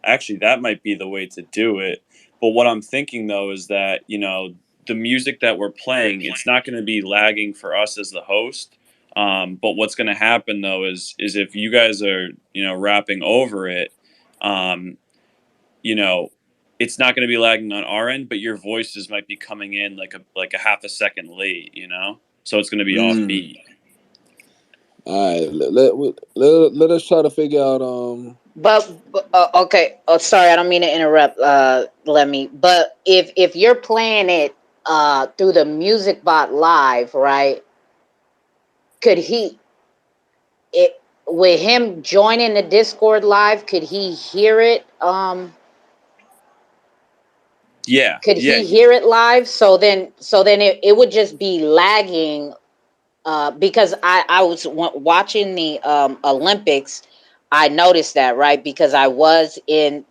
Actually, that might be the way to do it. But what I'm thinking though is that the music that we're playing, it's not going to be lagging for us as the host. But what's going to happen though is if you guys are rapping over it, um, you know, it's not going to be lagging on our end, but your voices might be coming in like a half a second late, so it's going to be offbeat. All right, let us try to figure out. But okay. Oh, sorry, I don't mean to interrupt, Lemmy. But if you're playing it through the music bot live, right? Could he it with him joining the Discord live? Could he hear it? Yeah, Could yeah, he hear it live? So then it would just be lagging because I was watching the Olympics. I noticed that, right, because I was in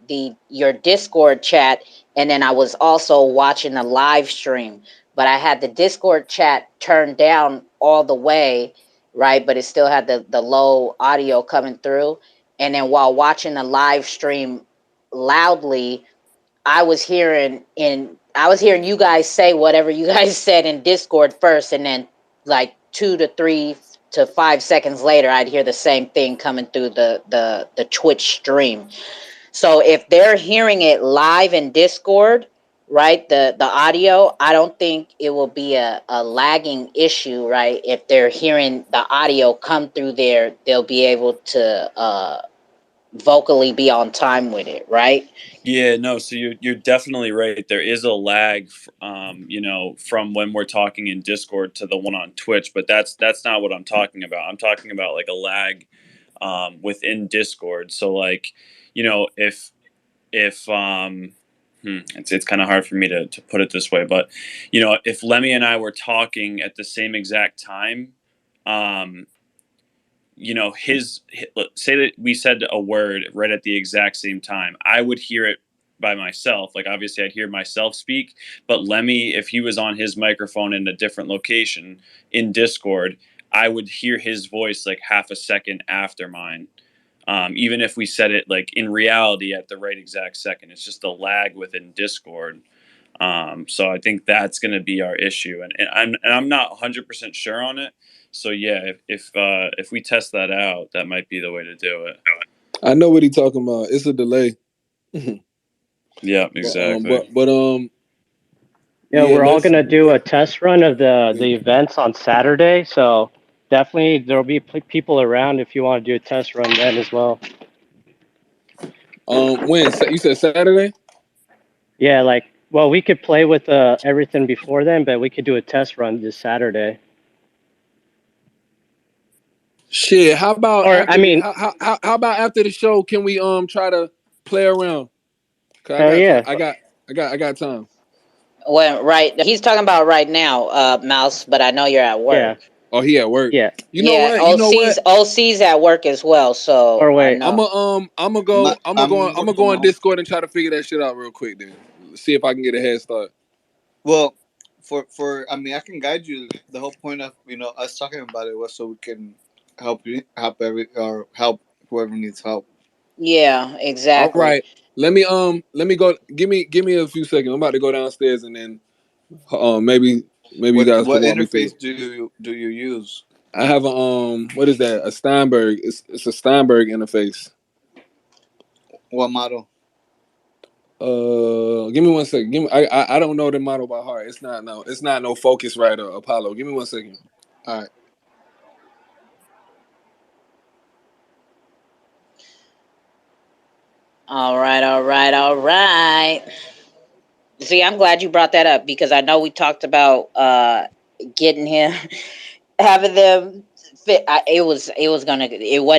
your Discord chat, and then I was also watching the live stream. But I had the Discord chat turned down all the way, right, but it still had the low audio coming through. And then while watching the live stream, loudly, I was hearing you guys say whatever you guys said in Discord first, and then like 2 to 3 to 5 seconds later, I'd hear the same thing coming through the Twitch stream. So if they're hearing it live in Discord, right, the audio, I don't think it will be a lagging issue, right? If they're hearing the audio come through there, they'll be able to vocally be on time with it, right? Yeah, no. So you're definitely right. There is a lag, from when we're talking in Discord to the one on Twitch, but that's not what I'm talking about. I'm talking about like a lag within Discord. So like, if it's kind of hard for me to put it this way, but if Lemmy and I were talking at the same exact time, say that we said a word right at the exact same time, I would hear it by myself. Like obviously I'd hear myself speak, but Lemmy, if he was on his microphone in a different location in Discord, I would hear his voice like half a second after mine. Even if we said it like in reality at the right exact second, it's just a lag within Discord. So I think that's going to be our issue, and I'm not 100% sure on it. So yeah, if we test that out, that might be the way to do it. I know what he's talking about. It's a delay. Yeah, exactly. Yeah, we're all gonna do a test run of the events on Saturday, so definitely there'll be people around if you want to do a test run then as well. When you said Saturday? Yeah, we could play with everything before then, but we could do a test run this Saturday. Shit, how about how about after the show? Can we try to play around? I got time. Well, right, he's talking about right now, Mouse, but I know you're at work. Yeah. Oh, he at work. Yeah. You know what? OC's at work as well. So or wait, I'm gonna go on Discord and try to figure that shit out real quick. Then see if I can get a head start. Well, I mean, I can guide you. The whole point of us talking about it was so we can help whoever needs help. Yeah, exactly. All right, let me go. Give me a few seconds. I'm about to go downstairs and then maybe you guys can walk me through. What interface do you use? I have a what is that? A Steinberg. It's a Steinberg interface. What model? Give me 1 second. I don't know the model by heart. It's not no Focusrite or Apollo. Give me 1 second. All right. All right. See, I'm glad you brought that up because I know we talked about getting him, having them fit. It wasn't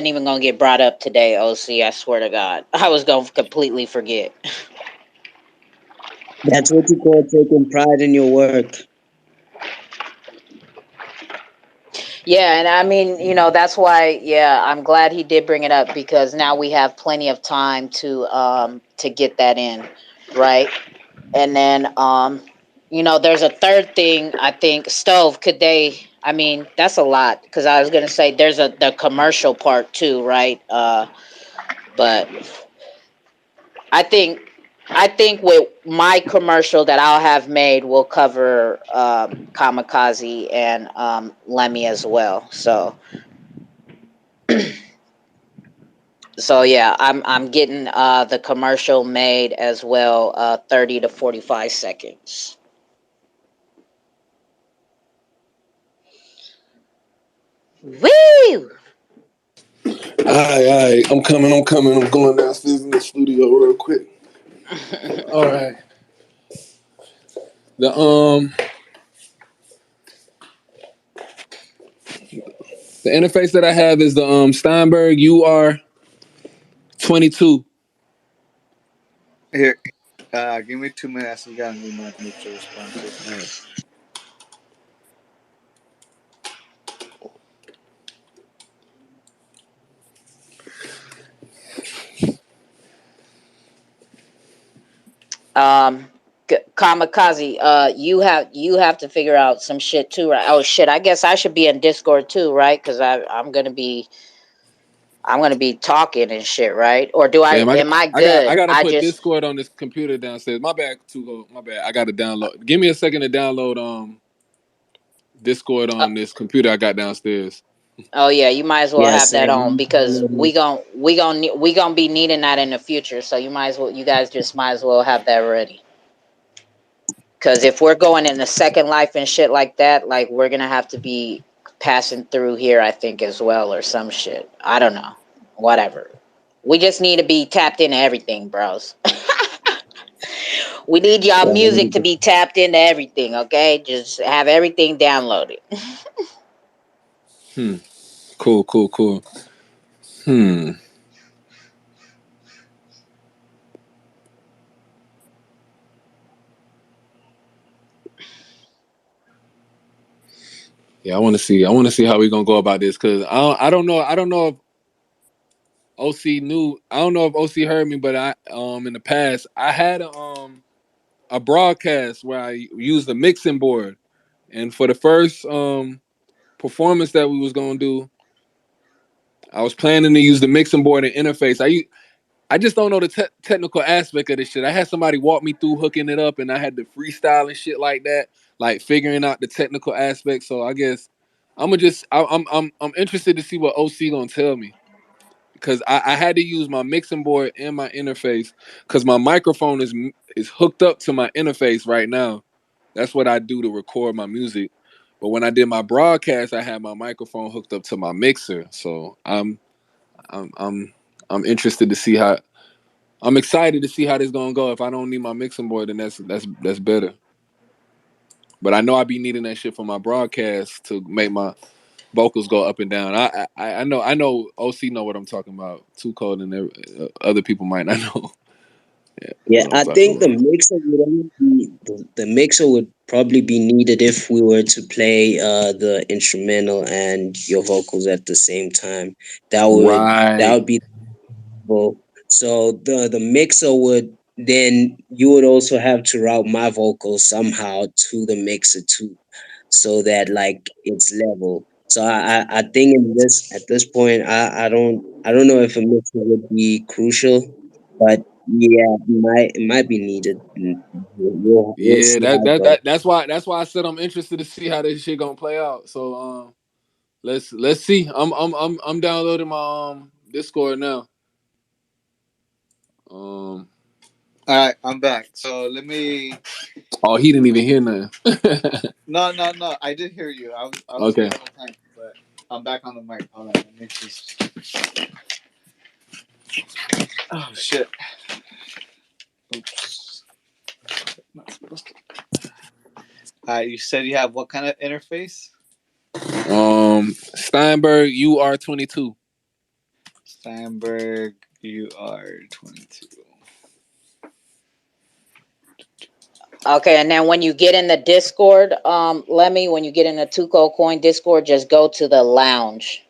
even gonna get brought up today. OC, I swear to God, I was gonna completely forget. That's what you call taking pride in your work. Yeah, and I mean, that's why. Yeah, I'm glad he did bring it up because now we have plenty of time to get that in, right? And then there's a third thing. I think Stove. Could they? I mean, that's a lot because I was gonna say there's the commercial part too, right? But I think with my commercial that I'll have made will cover Kamikaze and Lemmy as well. So yeah, I'm getting the commercial made as well, 30 to 45 seconds. Woo! All right. I'm coming. I'm going downstairs in the studio real quick. All right. The interface that I have is the Steinberg UR22. Here, give me 2 minutes. I got an email I need to respond to. All right. Kamikaze, you have to figure out some shit too, right? Oh shit, I guess I should be in Discord too, right? Because I'm gonna be I'm gonna be talking and shit, right? Or do I? Damn, Am I I good? gotta I put just. Discord on this computer downstairs. My bad, Tugo. My bad. I gotta download. Give me a second to download Discord on this computer I got downstairs. Oh yeah, you might as well Yeah, have that on same. because we gonna be needing that in the future. So you might as well. You guys just might as well have that ready. Because if we're going in the second life and shit like that, like we're gonna have to be passing through here, I think, as well, or some shit. I don't know. Whatever. We just need to be tapped into everything, bros. We need y'all music to be tapped into everything, okay? Just have everything downloaded. Cool, cool, cool. Yeah, I want to see. I want to see how we gonna go about this because I don't know. I don't know if OC knew. I don't know if OC heard me, but I in the past I had a broadcast where I used a mixing board, and for the first performance that we was gonna do, I was planning to use the mixing board and interface. I just don't know the technical aspect of this shit. I had somebody walk me through hooking it up, and I had to freestyle and shit like that, like figuring out the technical aspect. So I guess I'm interested to see what OC gonna tell me because I had to use my mixing board and my interface because my microphone is hooked up to my interface right now. That's what I do to record my music. But when I did my broadcast, I had my microphone hooked up to my mixer. So I'm I'm I'm interested to see how I'm excited to see how this gonna go. If I don't need my mixing board, then that's better. But I know I be needing that shit for my broadcast to make my vocals go up and down. I know OC know what I'm talking about. Too cold and other people might not know. Yeah, Yeah, what I'm I talking think the about. mixer would only be the mixer would probably be needed if we were to play the instrumental and your vocals at the same time. That Right. would be well. So the mixer would then you would also have to route my vocals somehow to the mixer too, so that like it's level. So I think in this at this point I don't know if a mixer would be crucial, but yeah, it might be needed. We'll Yeah, see how it goes. that's why I said I'm interested to see how this shit gonna play out. So let's see. I'm downloading my Discord now. Um All right, I'm back. So let me. oh, he didn't even hear nothing. No. I did hear you. I was here Okay. the whole time, but I'm back on the mic. Hold on. Let me just. Oh shit. Oops. Not supposed to. You said you have what kind of interface? Steinberg UR22. Steinberg UR22. Okay, and then when you get in the Discord, Lemmy, when you get in the Tuco Coin Discord, just go to the lounge.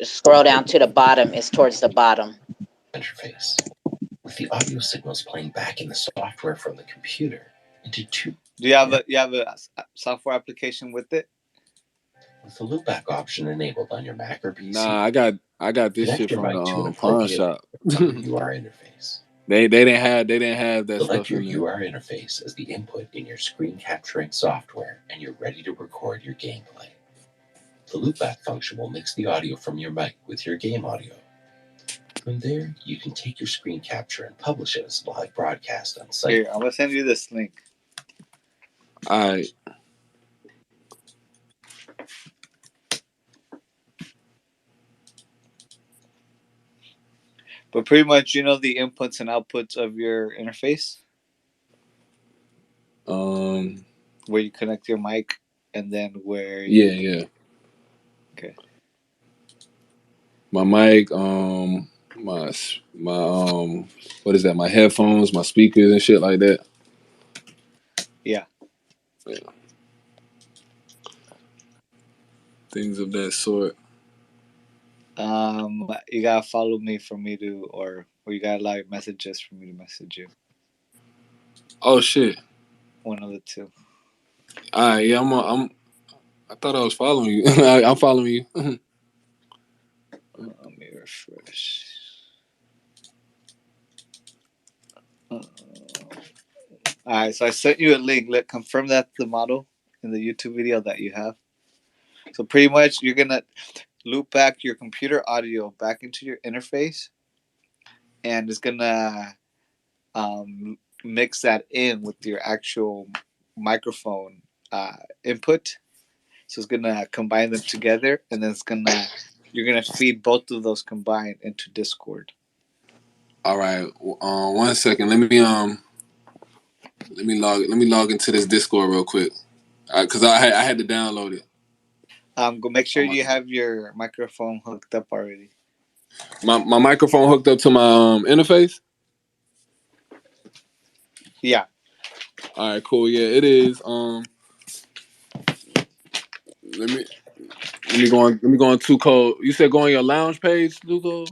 Scroll down to the bottom. It's towards the bottom. Interface with the audio signals playing back in the software from the computer into two. Do you have a software application with it? With the loopback option enabled on your Mac or PC. Nah, I got this Connect shit your from mic to an the pawn appropriate shop. UR interface. They didn't have that Select stuff your in there. UR interface as the input in your screen capturing software, and you're ready to record your gameplay. The loopback function will mix the audio from your mic with your game audio. From there, you can take your screen capture and publish it as a live broadcast on site. Here, I'm gonna send you this link. Alright. But pretty much, you know the inputs and outputs of your interface, where you connect your mic, and then where you. Yeah. Okay. My mic, my what is that? My headphones, my speakers and shit like that. Yeah. Things of that sort. You gotta follow me for me to, or you gotta allow your messages for me to message you. Oh shit. One of the two. Alright, yeah, I thought I was following you. I'm following you. Let me refresh. All right, so I sent you a link. Let confirm that's the model in the YouTube video that you have. So pretty much, you're gonna loop back your computer audio back into your interface, and it's gonna mix that in with your actual microphone input. So it's gonna combine them together, and then you're gonna feed both of those combined into Discord. All right. 1 second. Let me log into this Discord real quick, cause I had to download it. Go make sure you have your microphone hooked up already. My microphone hooked up to my interface. Yeah. All right. Cool. Yeah, it is. Let me go on Too Cold. You said go on your lounge page, Too Cold?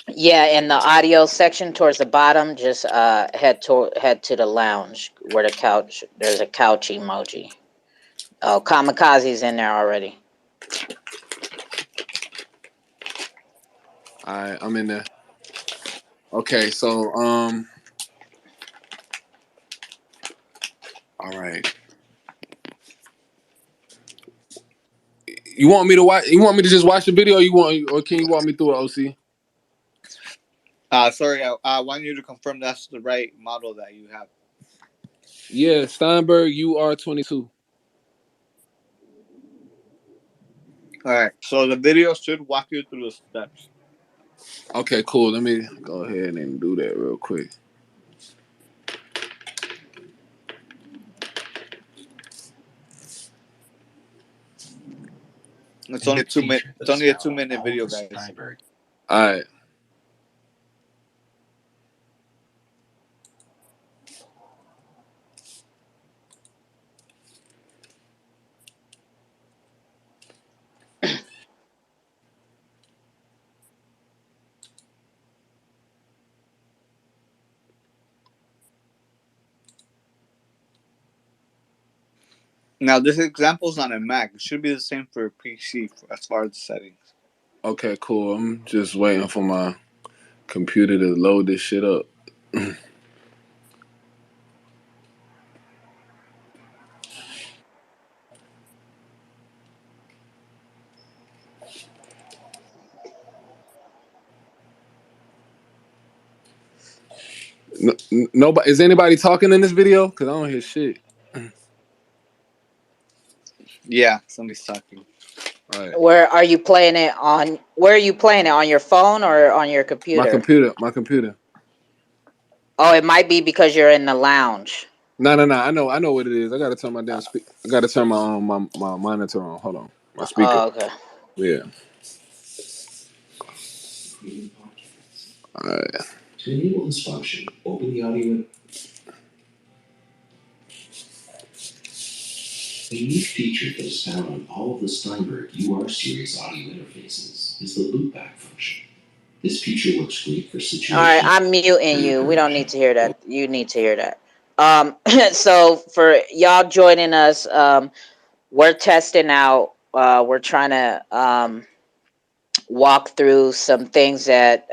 Yeah, in the audio section towards the bottom, just head to the lounge where the couch. There's a couch emoji. Oh, Kamikaze's in there already. All right, I'm in there. Okay, so all right. You want me to watch? You want me to just watch the video? Or can you walk me through it, OC? Sorry, I want you to confirm that's the right model that you have. Yeah, Steinberg UR22. All right, so the video should walk you through the steps. Okay, cool. Let me go ahead and do that real quick. It's only It's only a 2-minute video, guys. All right. Now, this example is on a Mac. It should be the same for a PC as far as the settings. Okay, cool. I'm just waiting for my computer to load this shit up. Nobody is anybody talking in this video? Cause I don't hear shit. Yeah, somebody's talking. All right. Where are you playing it on? Where are you playing it, on your phone or on your computer? My computer. Oh, it might be because you're in the lounge. No. I know what it is. I gotta turn my damn speaker. I gotta turn my my monitor on. Hold on. My speaker. Oh, okay. Yeah. All right. To enable this function, open the audio. A unique feature that is found on all of the Steinberg UR series audio interfaces is the loopback function. This feature works great for situations. All right, I'm muting you. We don't need to hear that. You need to hear that. So for y'all joining us, we're testing out. We're trying to walk through some things that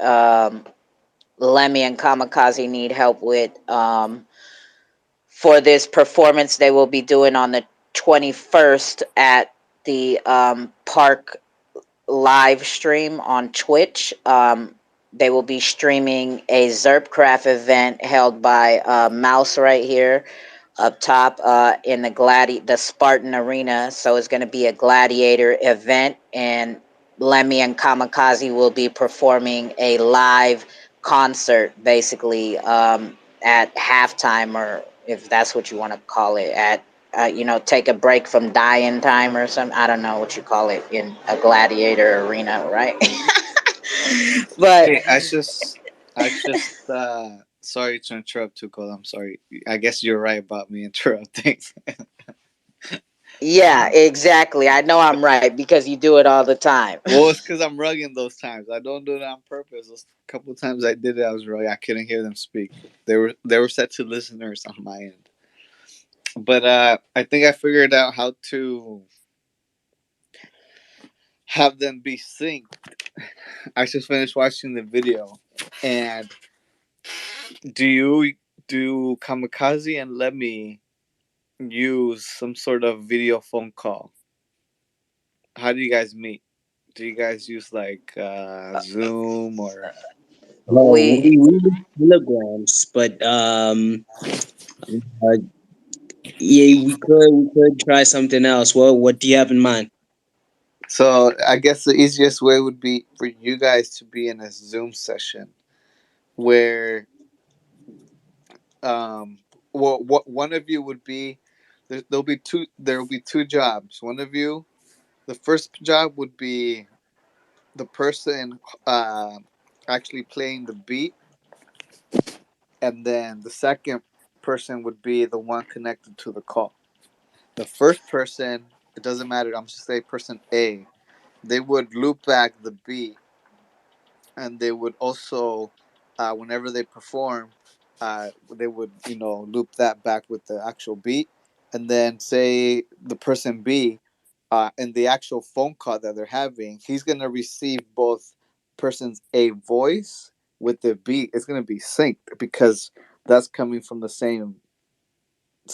Lemmy and Kamikaze need help with for this performance they will be doing on the 21st at the park live stream on Twitch. They will be streaming a Xrpl event held by Mouse right here up top in the Spartan Arena. So it's going to be a gladiator event, and Lemmy and Kamikaze will be performing a live concert, basically at halftime, or if that's what you want to call it, at take a break from dying time or something. I don't know what you call it in a gladiator arena, right? But Hey, I just sorry to interrupt, Tuko. I'm sorry. I guess you're right about me interrupting. yeah, exactly. I know I'm right because you do it all the time. Well, it's because I'm rugging those times. I don't do it on purpose. Those couple of times I did it, I was rugging. I couldn't hear them speak. They were set to listeners on my end. But I think I figured out how have them be synced. I just finished watching the video, and do Kamikaze and Lemmy use some sort of video phone call? How do you guys meet? Do you guys use like Zoom or? We We use kilograms, but uh, yeah, we could try something else. What do you have in mind? So I guess the easiest way would be for you guys to be in a Zoom session where um what one of you would be there'll be two jobs. One of you, the first job would be the person uh actually playing the beat, and then the second person would be the one connected to the call. The first person, it doesn't matter, I'm just say person A, they would loop back the beat, and they would also whenever they perform, they would loop that back with the actual beat, and then say the person B, in the actual phone call that they're having, he's gonna receive both persons A voice with the beat. It's gonna be synced because that's coming from the same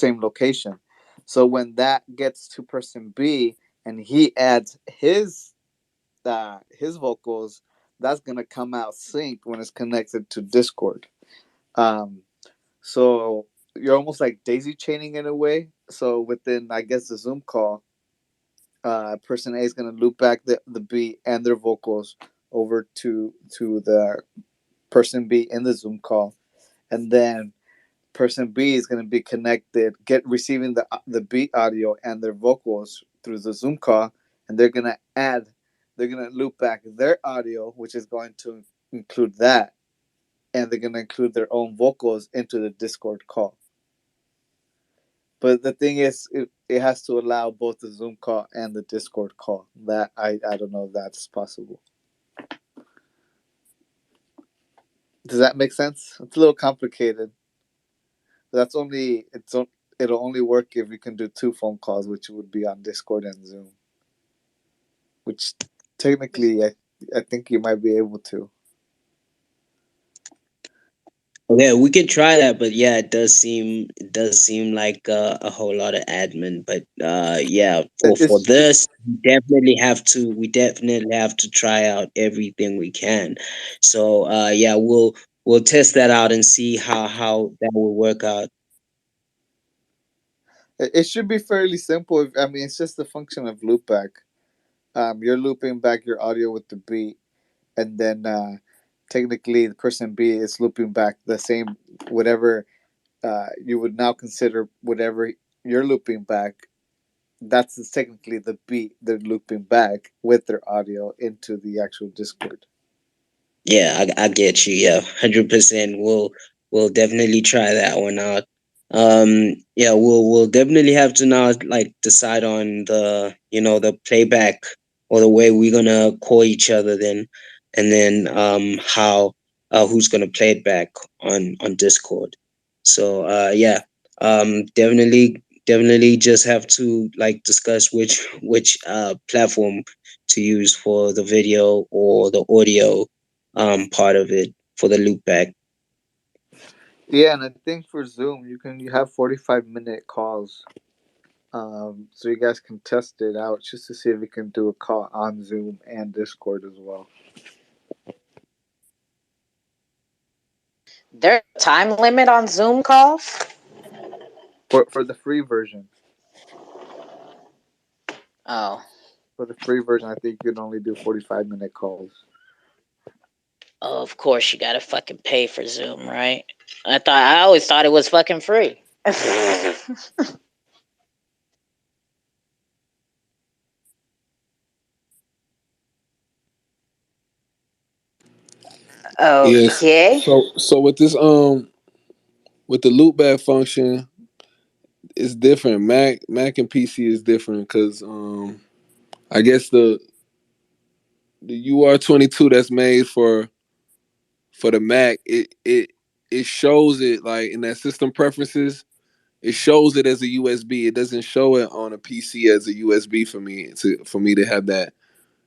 location. So when that gets to person B and he adds his vocals, that's gonna come out synced when it's connected to Discord. Um, so you're almost like daisy chaining in a way. So within, I guess, the Zoom call, person A is gonna loop back the beat and their vocals over to the person B in the Zoom call, and then person B is going to be connected, receiving the beat audio and their vocals through the Zoom call, and they're going to loop back their audio, which is going to include that, and they're going to include their own vocals into the Discord call. But the thing is, it has to allow both the Zoom call and the Discord call. That I don't know if that's possible. Does that make sense? It's a little complicated. That's it'll only work if you can do two phone calls, which would be on Discord and Zoom. Which technically, I think you might be able to. Yeah, we could try that, but yeah, it does seem like a whole lot of admin. But yeah, for It's this, we definitely have to try out everything we can. So yeah, we'll test that out and see how that will work out. it should be fairly simple. I mean, it's just a function of loopback. You're looping back your audio with the beat, and then technically the person B is looping back the same whatever you would now consider whatever you're looping back. That's technically the beat they're looping back with their audio into the actual Discord. Yeah, I get you. Yeah, 100%. We'll definitely try that one out. Yeah, we'll definitely have to now like decide on the playback or the way we're gonna call each other then, and then how who's gonna play it back on Discord. So yeah, definitely just have to like discuss which platform to use for the video or the audio part of it for the loop back. Yeah, and I think for Zoom you have 45-minute calls. So you guys can test it out just to see if you can do a call on Zoom and Discord as well. There's a time limit on Zoom calls? For the free version. Oh. For the free version, I think you can only do 45-minute calls. Oh, of course you gotta fucking pay for Zoom, right? I always thought it was fucking free. Yes. Okay. So with this with the loopback function, it's different. Mac and PC is different because I guess the UR22 that's made for the Mac, it shows it like in that system preferences. It shows it as a USB. It doesn't show it on a PC as a USB for me to have that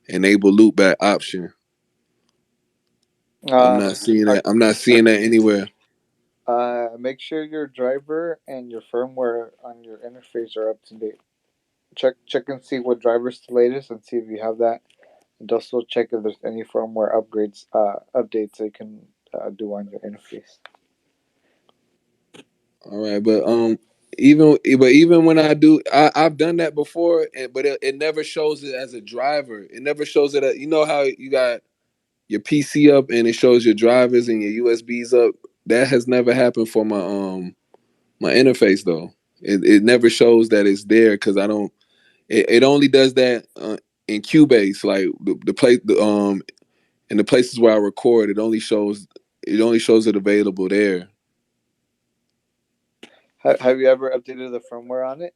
enable loopback option. I'm not seeing that. I'm not seeing that anywhere. Make sure your driver and your firmware on your interface are up to date. Check and see what driver's the latest, and see if you have that. And also check if there's any firmware updates that you can do on your interface. All right, but even when I do, I've done that before, but it never shows it as a driver. It never shows it. You know how you got your PC up and it shows your drivers and your USBs up. That has never happened for my interface though. It never shows that it's there because I don't. It only does that in Cubase, like the place in the places where I record. It only shows it available there. Have you ever updated the firmware on it?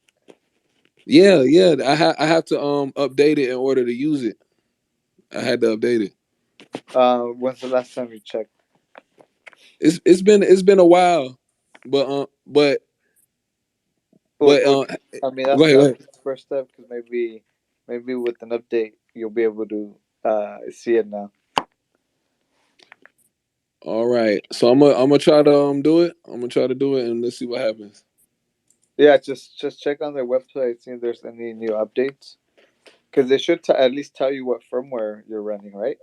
Yeah. I have to update it in order to use it. I had to update it. When's the last time you checked? It's been a while, but Well, I mean, go ahead. that's the first step, because maybe with an update you'll be able to see it now. All right, so I'm gonna try to do it. I'm gonna try to do it, and let's see what happens. Yeah, just check on their website, see if there's any new updates, because they should at least tell you what firmware you're running, right?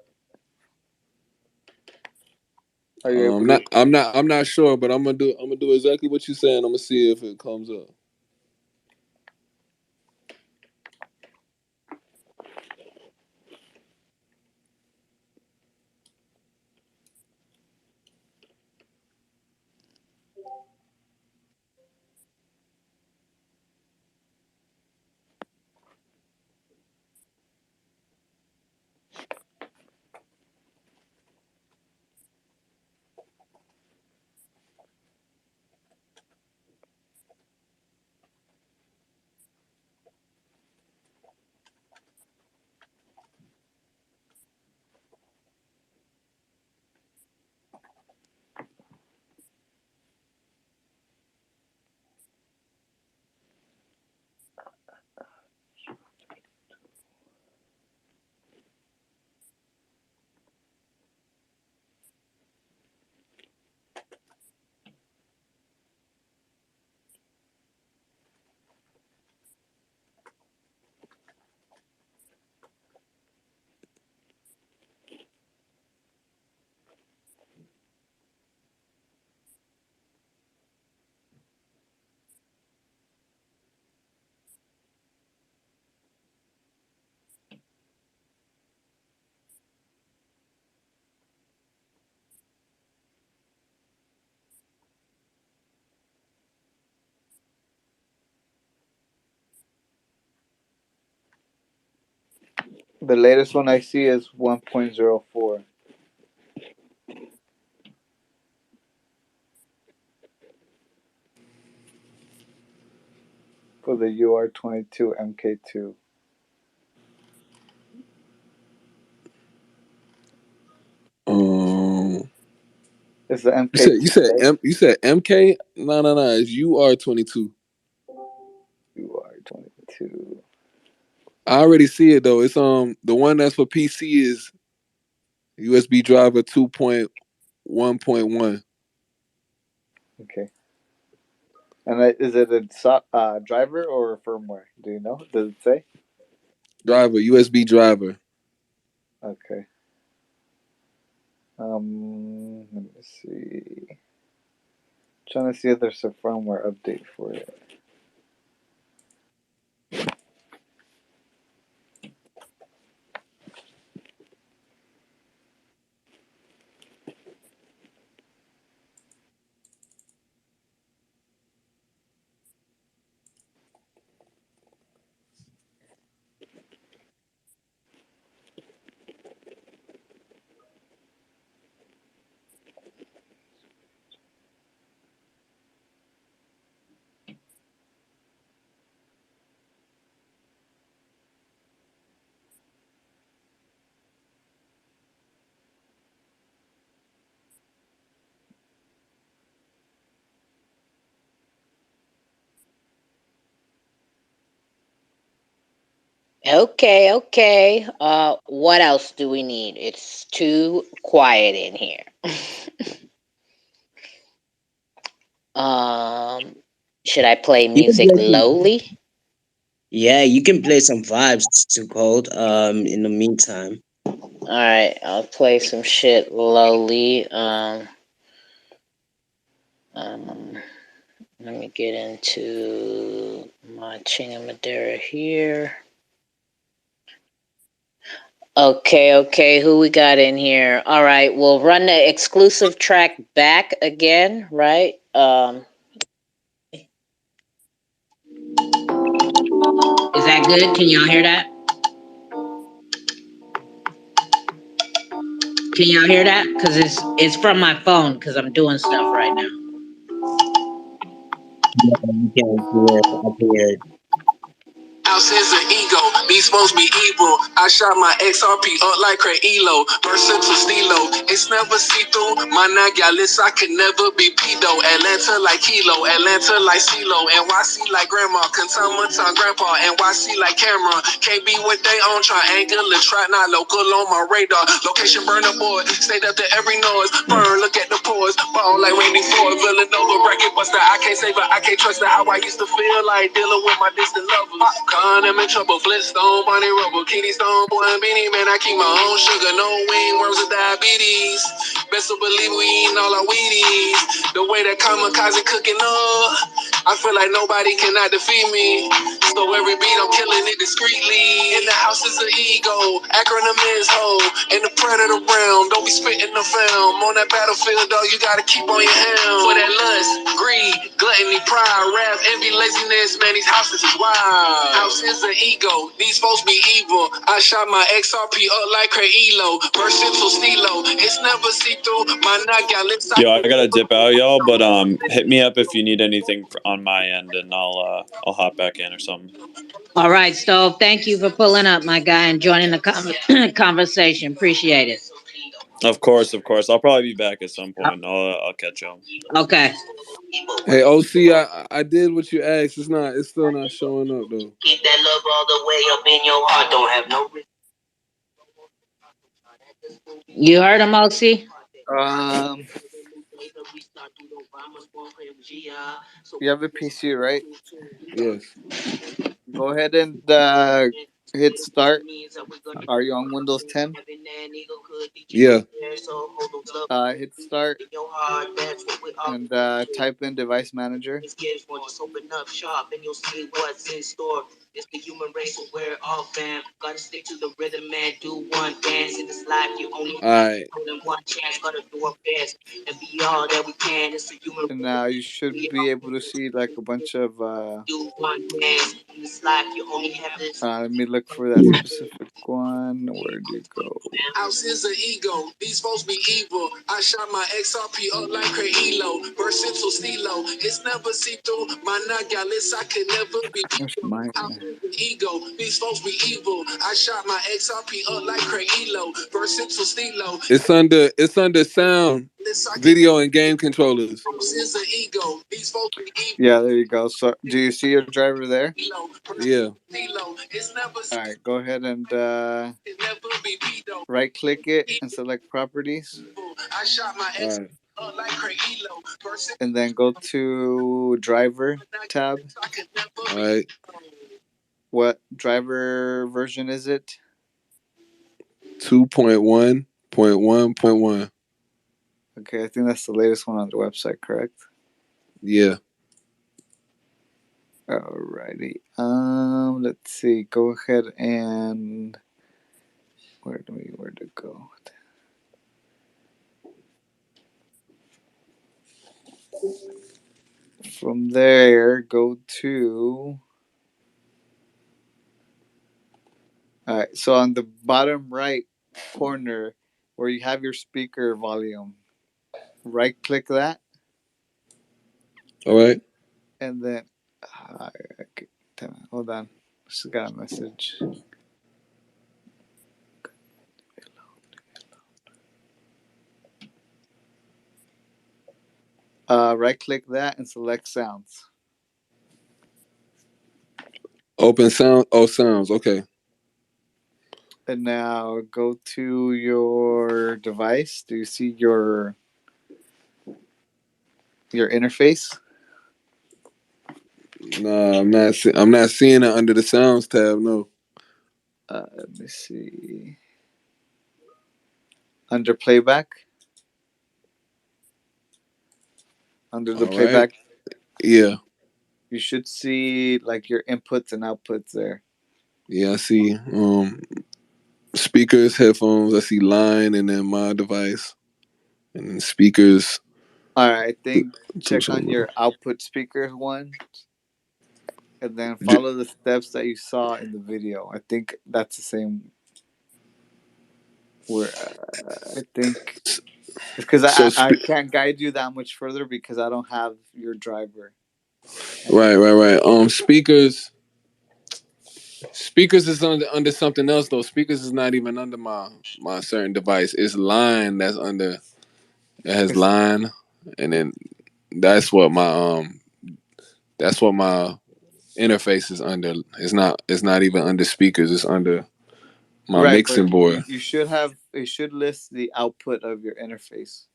Are you able to? I'm not sure, but I'm gonna do exactly what you're saying. I'm gonna see if it comes up. The latest one I see is 1.04 for the UR22 MK2. It's the MK2, right? You said MK? No. It's UR22. UR22. I already see it though. It's the one that's for PC is USB driver 2.1.1. Okay. And is it a driver or firmware? Do you know? Does it say? Driver, USB driver. Okay. Let me see. Trying to see if there's a firmware update for it. Okay. What else do we need? It's too quiet in here. um, should I play You can music play some, lowly? yeah, you can play some vibes. It's too cold. In the meantime, All right, I'll play some shit lowly. Um, Let me get into my Chingamadera here. Okay. Who we got in here? All right, we'll run the exclusive track back again, right? Is that good? Can y'all hear that? Can y'all hear that? Cause it's from my phone. Cause I'm doing stuff right now. yeah, you can hear it. I hear it. House is an ego, these supposed to be evil. I shot my XRP up like Elo, versatile stilo. It's never see-through. My Nagalis, I could never be pedo. Atlanta like Kilo, Atlanta like CeeLo, NYC like Grandma, Kentucky time Grandpa, NYC like Camera. Can't be what they own, triangle, trap, not local on my radar. Location burn the board, stayed up to every noise. Burn, look at the pores, ball like Randy Ford, Villanova, bracket buster. I can't save her, I can't trust her. How I used to feel like dealing with my distant lovers. I'm in trouble, Flintstone, Bonnie Rubble, Kitty Stone, boy, and Beanie Man. I keep my own sugar, no wing, worms of diabetes. Best to believe we eating all our Wheaties. The way that Kamikaze cooking up, I feel like nobody cannot defeat me. So every beat I'm killing it discreetly. In the house is an ego, acronym is ho. In the predator realm, don't be spitting the film. On that battlefield, though, you gotta keep on your helm. For that lust, greed, gluttony, pride, wrath, envy, laziness, man, these houses is wild. House is an ego, these folks be evil. I shot my XRP up like Elo, versatile stilo. It's never see-through. My nut got lips. Yo, I gotta dip out, y'all. But hit me up if you need anything on my end, and I'll hop back in or something. All right, Stove. Thank you for pulling up, my guy, and joining the conversation. Appreciate it. Of course. I'll probably be back at some point. I'll catch y'all. Okay. Hey, OC, I did what you asked. It's still not showing up though. Keep that love all the way up in your heart. Don't have no. You heard him, OC? You have a PC, right? Yes. Go ahead and hit start. Are you on Windows 10? Yeah. Hit start and type in device manager. It's the human race, so we're all fam. Gotta stick to the rhythm, man. Do one dance in this life. You only All right. one chance. Gotta do our best and be all that we can. It's the human And now you should be able to see like a bunch of. do one dance in this life. You only have this. Let me look for that specific one. Where'd you go? House is an ego, these folks be evil. I shot my XRP up like Elo, versatile stilo. It's never see-through. My Nagalis, I could never be Where's evil. mine? House is an ego, these folks be evil. I shot my XRP up like Elo, versatile stilo. It's under sound, video, and game controllers. House is an ego, these folks be evil. Yeah, there you go. So, do you see your driver there? Yeah. All right, go ahead and right click it and select properties. All right. And then go to driver tab. All right. What driver version is it? 2.1.1.1. Okay, I think that's the latest one on the website, correct? Yeah. Alrighty. Let's see. Go ahead and where to go? From there, go to. All right. So on the bottom right corner, where you have your speaker volume, right click that. All right. And then, okay, hold on. Just got a message. Right click that and select sounds. Open sound. Oh, sounds. Okay. And now go to your device. Do you see your interface? No, I'm not. I'm not seeing it under the sounds tab. No. Let me see. Under playback. Under the All right. playback, Yeah. you should see like your inputs and outputs there. Yeah. I see. Speakers, headphones. I see line, and then my device, and then speakers. All right, I think Two check on something. your output speakers one, and then follow the steps that you saw in the video. I think that's the same. Where I think because So, I can't guide you that much further because I don't have your driver. right. Speakers. Speakers is under something else though. Speakers is not even under my certain device. It's line that's under. It has It's, line, and then that's what my interface is under. It's not even under speakers. It's under my right, but mixing board. you should have it should list the output of your interface.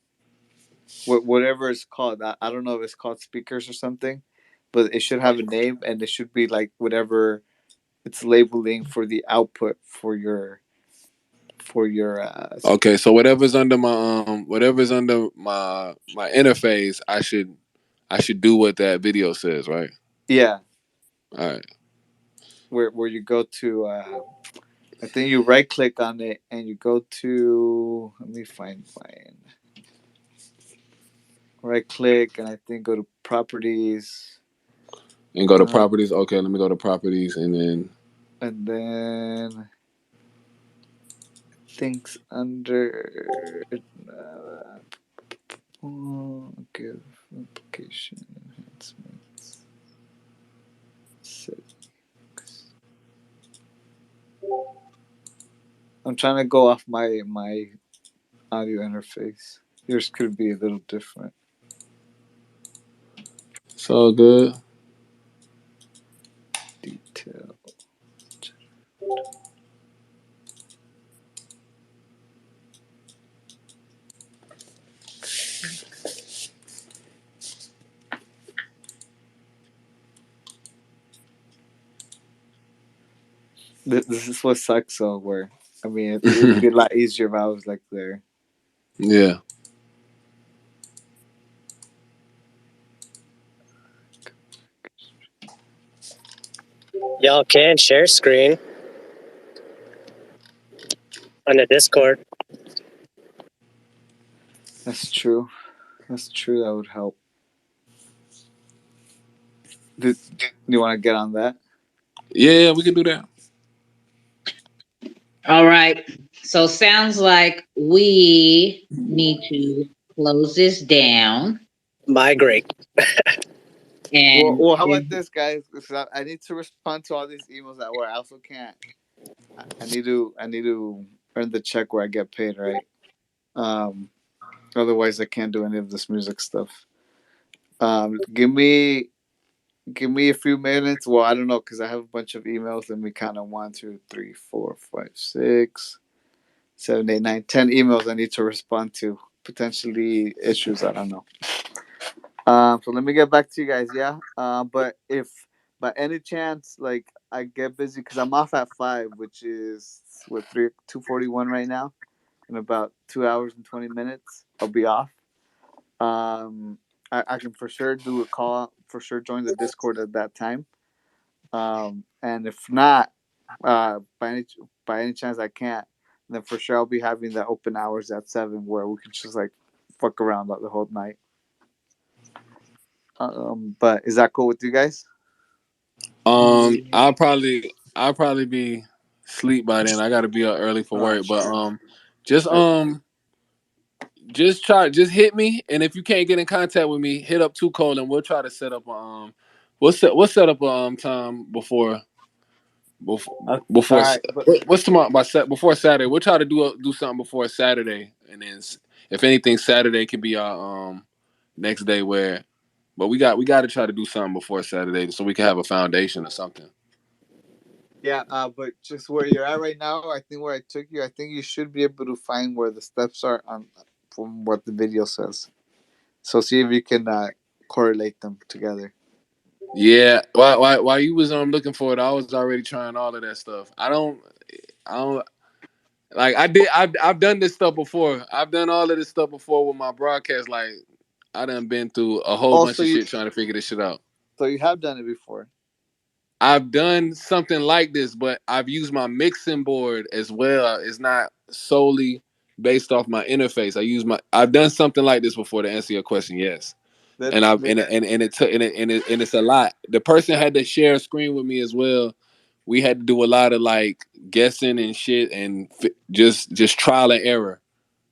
Whatever it's called. I don't know if it's called speakers or something, but it should have a name and it should be like whatever it's labeling for the output for your Okay, so whatever's under my interface, I should do what that video says, right? yeah, All right. where you go to I think you right click on it and you go to let me find mine. Right click and I think go to properties. And go to properties. Okay, let me go to properties And then things under give application enhancements settings. I'm trying to go off my audio interface. Yours could be a little different. it's all good. Detail. This is what sucks though. Where I mean, it'd be a lot easier if I was like there. Yeah. Y'all can share screen on the Discord. That's true. That's true. That would help. Do you want to get on that? Yeah, we can do that. All right. So sounds like we need to close this down Migrate. and Well, how about this, guys? Because I need to respond to all these emails that where I also can't. I need to earn the check where I get paid, right? Um, Otherwise I can't do any of this music stuff. Give me a few minutes. Well, I don't know because I have a bunch of emails. Let me count on 1, 2, 3, 4, 5, 6, 7, 8, 9, 10 emails I need to respond to. Potentially issues. I don't know. So let me get back to you guys. Yeah. But if by any chance like I get busy because I'm off at 5, which is what 2:41 right now. In about 2 hours and 20 minutes, I'll be off. I can for sure do a call. For sure, join the Discord at that time. And if not, by any chance I can't, then for sure I'll be having the open hours at 7 where we can just like fuck around the whole night. But is that cool with you guys? I'll probably be asleep by then. I gotta be up early for Oh work. But shit. just just hit me, and if you can't get in contact with me, hit up Too Cold, and we'll try to set up we'll set up a time before All right, but what's tomorrow before Saturday. We'll try to do something before Saturday, and then if anything, Saturday can be our next day. But we got to try to do something before Saturday so we can have a foundation or something. Yeah, but just where you're at right now, I think where I took you, I think you should be able to find where the steps are on from what the video says. So see if you can correlate them together. Yeah, while you was looking for it, I was already trying all of that stuff. I don't like I did. I've done this stuff before. I've done all of this stuff before with my broadcast. Like I done been through a whole bunch Also, of you shit trying to figure this shit out. so you have done it before. I've done something like this, but I've used my mixing board as well. It's not solely based off my interface. I've done something like this before to answer your question. Yes, That, and I've that and it took and it's a lot. The person had to share a screen with me as well. We had to do a lot of like guessing and shit, and just trial and error.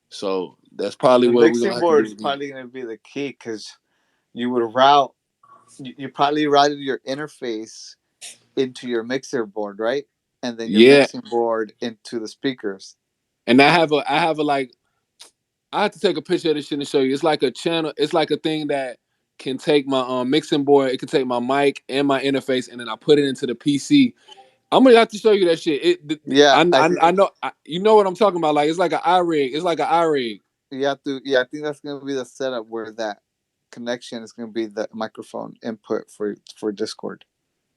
So that's probably the what we're mixing gonna have to do board is again. probably gonna be the key because you would route. You probably routed your interface into your mixer board, right? And then your Yeah, mixing board into the speakers. and I have a like I have to take a picture of this shit and show you. It's like a channel. It's like a thing that can take my mixing board. It can take my mic and my interface, and then I put it into the PC. I'm gonna have to show you that shit. Yeah, I I know you know what I'm talking about. Like it's like an iRig. It's like an iRig. you have to. Yeah, I think that's gonna be the setup where that connection is gonna be the microphone input for Discord.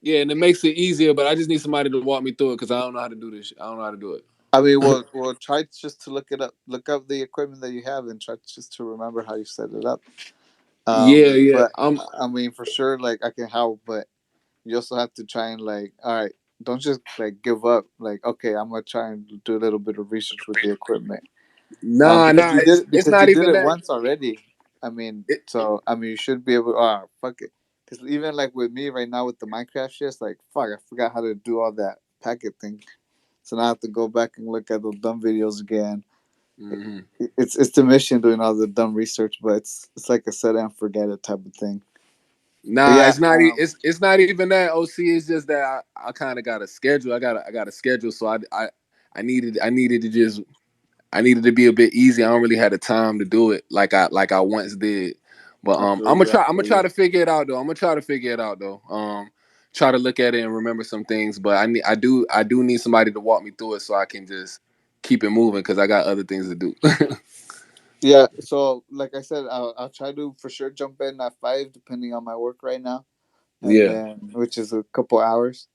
Yeah, and it makes it easier. But I just need somebody to walk me through it because I don't know how to do this. I don't know how to do it. I mean, we'll try just to look it up, look up the equipment that you have, and try just to remember how you set it up. Yeah, yeah. But I mean, for sure, like I can help, but you also have to try and like, all right, don't just like give up. Like, okay, I'm gonna try and do a little bit of research with the equipment. Nah, Because nah. It's because you not did even it that. once already. I mean, It, so I mean, you should be able. Ah, fuck it. Because even like with me right now with the Minecraft shit, it's like fuck, I forgot how to do all that packet thing. So now I have to go back and look at those dumb videos again. mhm. It's the mission doing all the dumb research, but it's like a set and forget it type of thing. But Nah, yeah, it's not. It's not even that. OC is just that I kind of got a schedule. I got a schedule, so I needed to just I needed to be a bit easy. I don't really have the time to do it like I once did. But I feel I'm gonna you. I try. I'm gonna feel try you. to figure it out though. I'm gonna try to figure it out though. Try to look at it and remember some things. But I do need somebody to walk me through it so I can just keep it moving because I got other things to do. Yeah. So like I said, I'll try to for sure jump in at 5, depending on my work right now, and Yeah. then which is a couple hours,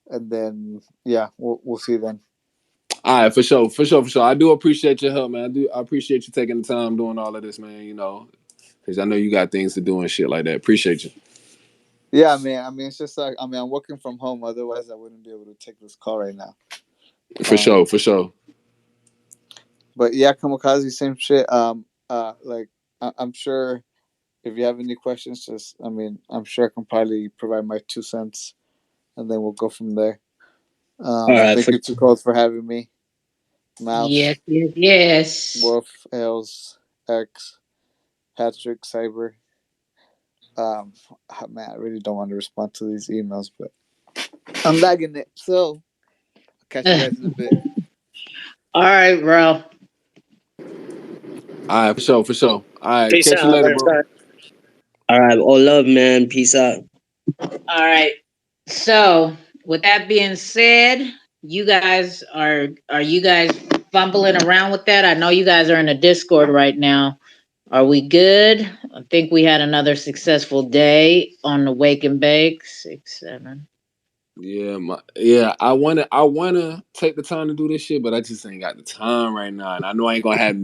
and then yeah, we'll see then. All right, for sure, for sure, for sure. I do appreciate your help, man. I appreciate you taking the time doing all of this, man. Because I know you got things to do and shit like that. Appreciate you. Yeah, man. I mean, it's just like I mean, I'm working from home. Otherwise, I wouldn't be able to take this call right now. For sure, for sure. But yeah, Kamikaze, same shit. Like I'm sure if you have any questions, just I mean, I'm sure I can probably provide my 2 cents, and then we'll go from there. All right, Thank for you to Cold for having me. Mouse, Yes, yes, yes. Wolf, Els, X, Patrick, Cyber. Man, I really don't want to respond to these emails, but I'm lagging it. So I'll catch you guys in a bit. All right, bro. All right, for sure, for sure. All right, peace catch you out. later, bro. All right, all love, man. Peace out. All right. So, with that being said, are you guys fumbling around with that? I know you guys are in a Discord right now. Are we good? I think we had another successful day on the Wake and Bake. 6, 7. Yeah. I wanna take the time to do this shit, but I just ain't got the time right now. And I know I ain't gonna have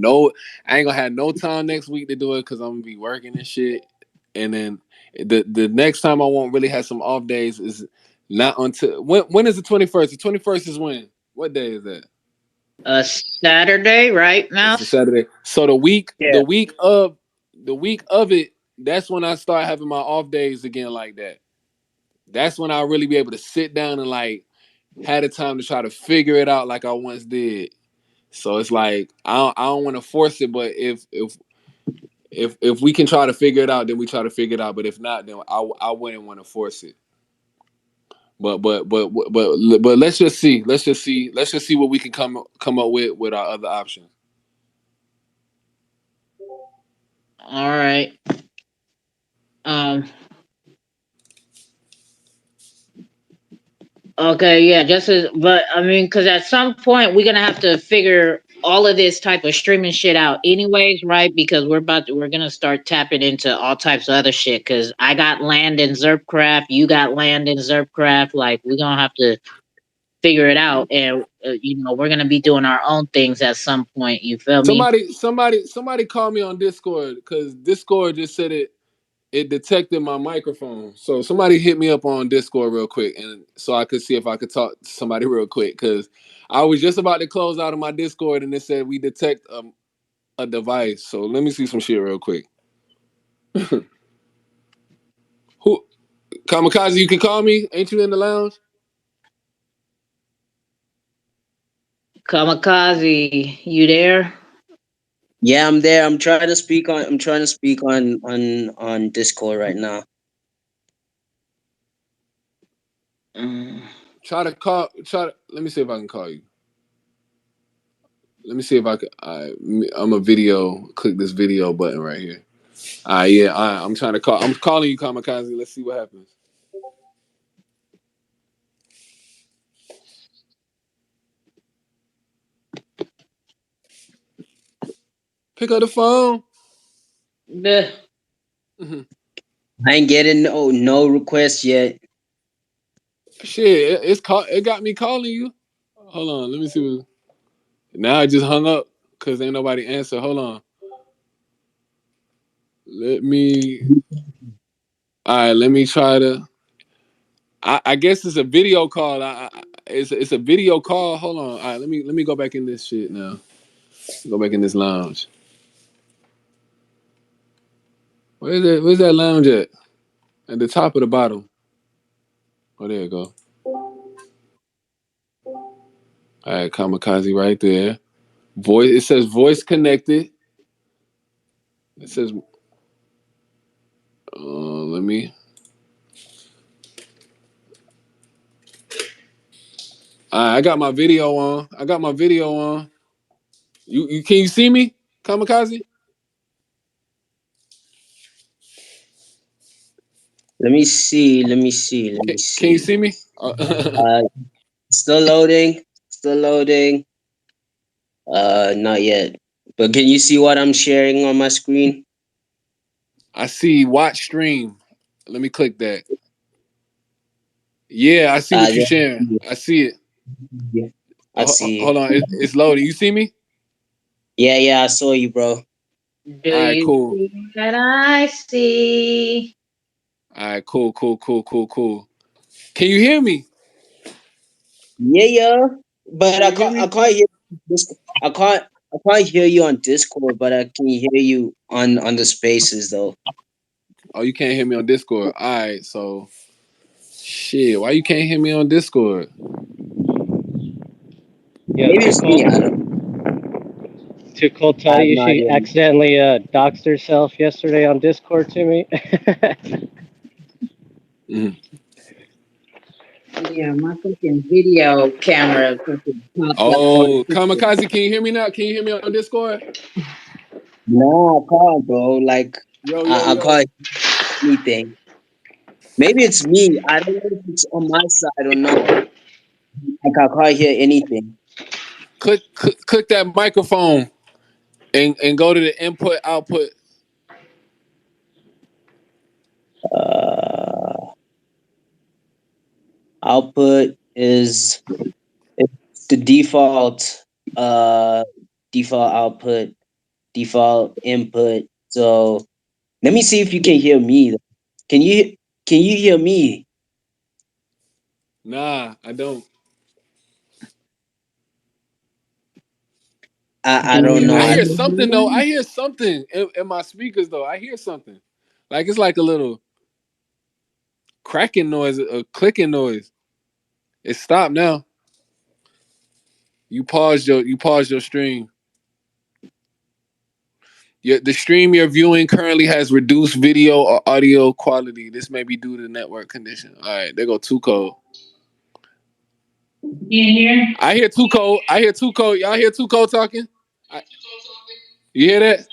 no time next week to do it because I'm gonna be working and shit. And then the next time I won't really have some off days is not until when is the 21st? The 21st is when? What day is that? Saturday, right, It's a Mouse? Saturday. So the week Yeah. the week of it, that's when I start having my off days again like that. That's when I'll really be able to sit down and like had the time to try to figure it out like I once did. So it's like I don't want to force it, but if we can try to figure it out, then we try to figure it out. But if not, then I wouldn't want to force it. But let's just see. Let's just see what we can come up with our other options. All right. Um Okay, yeah, but I mean, because at some point we're gonna have to figure all of this type of streaming shit out, anyways, right? Because we're gonna start tapping into all types of other shit. Because I got land in Xrpl, you got land in Xrpl. Like we're gonna have to figure it out, and we're gonna be doing our own things at some point. You feel me? Somebody call me on Discord because Discord just said it detected my microphone. So somebody hit me up on Discord real quick, and so I could see if I could talk to somebody real quick because I was just about to close out of my Discord and it said we detect a device. So let me see some shit real quick. Who Kamikaze? You can call me. Ain't you in the lounge? Kamikaze, you there? Yeah, I'm there. I'm trying to speak on Discord right now. Try to let me see if I can call you. Let me see if I could. I'm a video. Click this video button right here. Yeah. I'm trying to call. I'm calling you, Kamikaze. Let's see what happens. Pick up the phone. I ain't getting no requests yet. Shit, it got me calling you. Hold on, let me see. Now I just hung up because ain't nobody answer. Hold on. Let me. All right, let me try to. I guess it's a video call. It's a video call. Hold on. All right, let me go back in this shit now. Go back in this lounge. Where's that lounge at? At the top of the bottom. Oh, there you go. All right, Kamikaze right there. Voice. It says voice connected. It says. Let me. I got my video on. You can you see me, Kamikaze? Let me see. Can you see me? Still loading. Not yet. But can you see what I'm sharing on my screen? I see watch stream. Let me click that. Yeah, I see what you're sharing. I see it. Yeah, I see. Hold on, it's loading. You see me? Yeah, I saw you, bro. Do All right, you cool. see that I see? All right, cool. Can you hear me? Yeah. But I Can you hear can't. I me? can't hear this. I can't hear you on Discord, but I can hear you on the spaces though. Oh, you can't hear me on Discord. All right, so shit. Why you can't hear me on Discord? Yeah, Maybe it's me. I don't. Too cool. I Tell have you no she idea. accidentally doxed herself yesterday on Discord to me. Yeah, my fucking video camera fucking popped up on Oh, the picture. Kamikaze, can you hear me now? Can you hear me on Discord? No, I can't, bro. Like I Yo. can't hear anything. Maybe it's me. I don't know if it's on my side or not. Like I can't hear anything. Click that microphone and go to the input output. Output is it's the default output, default input. So let me see if you can hear me. Can you hear me? Nah, I don't. I don't know. I I hear something though. I hear something in my speakers though. I hear something. Like it's like a little cracking noise, a clicking noise. It stopped now. You paused your stream. The stream you're viewing currently has reduced video or audio quality. This may be due to network condition. All right, there go Too Cold. You hear? I hear Too Cold. Y'all hear Too Cold talking? You hear that?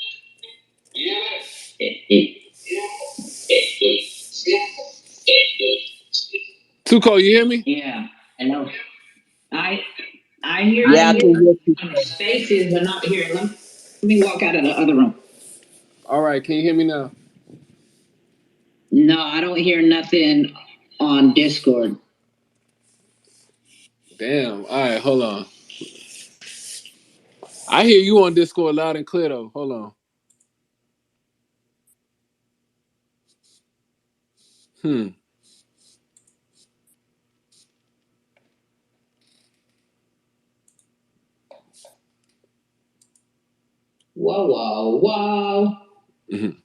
Too Cold, you hear me? Yeah. Hello. I hear you. Yeah, I can hear you. The spaces are not here. Let me walk out of the other room. All right, can you hear me now? No, I don't hear nothing on Discord. Damn. All right, hold on. I hear you on Discord loud and clear though. Hold on. Whoa. Mhm.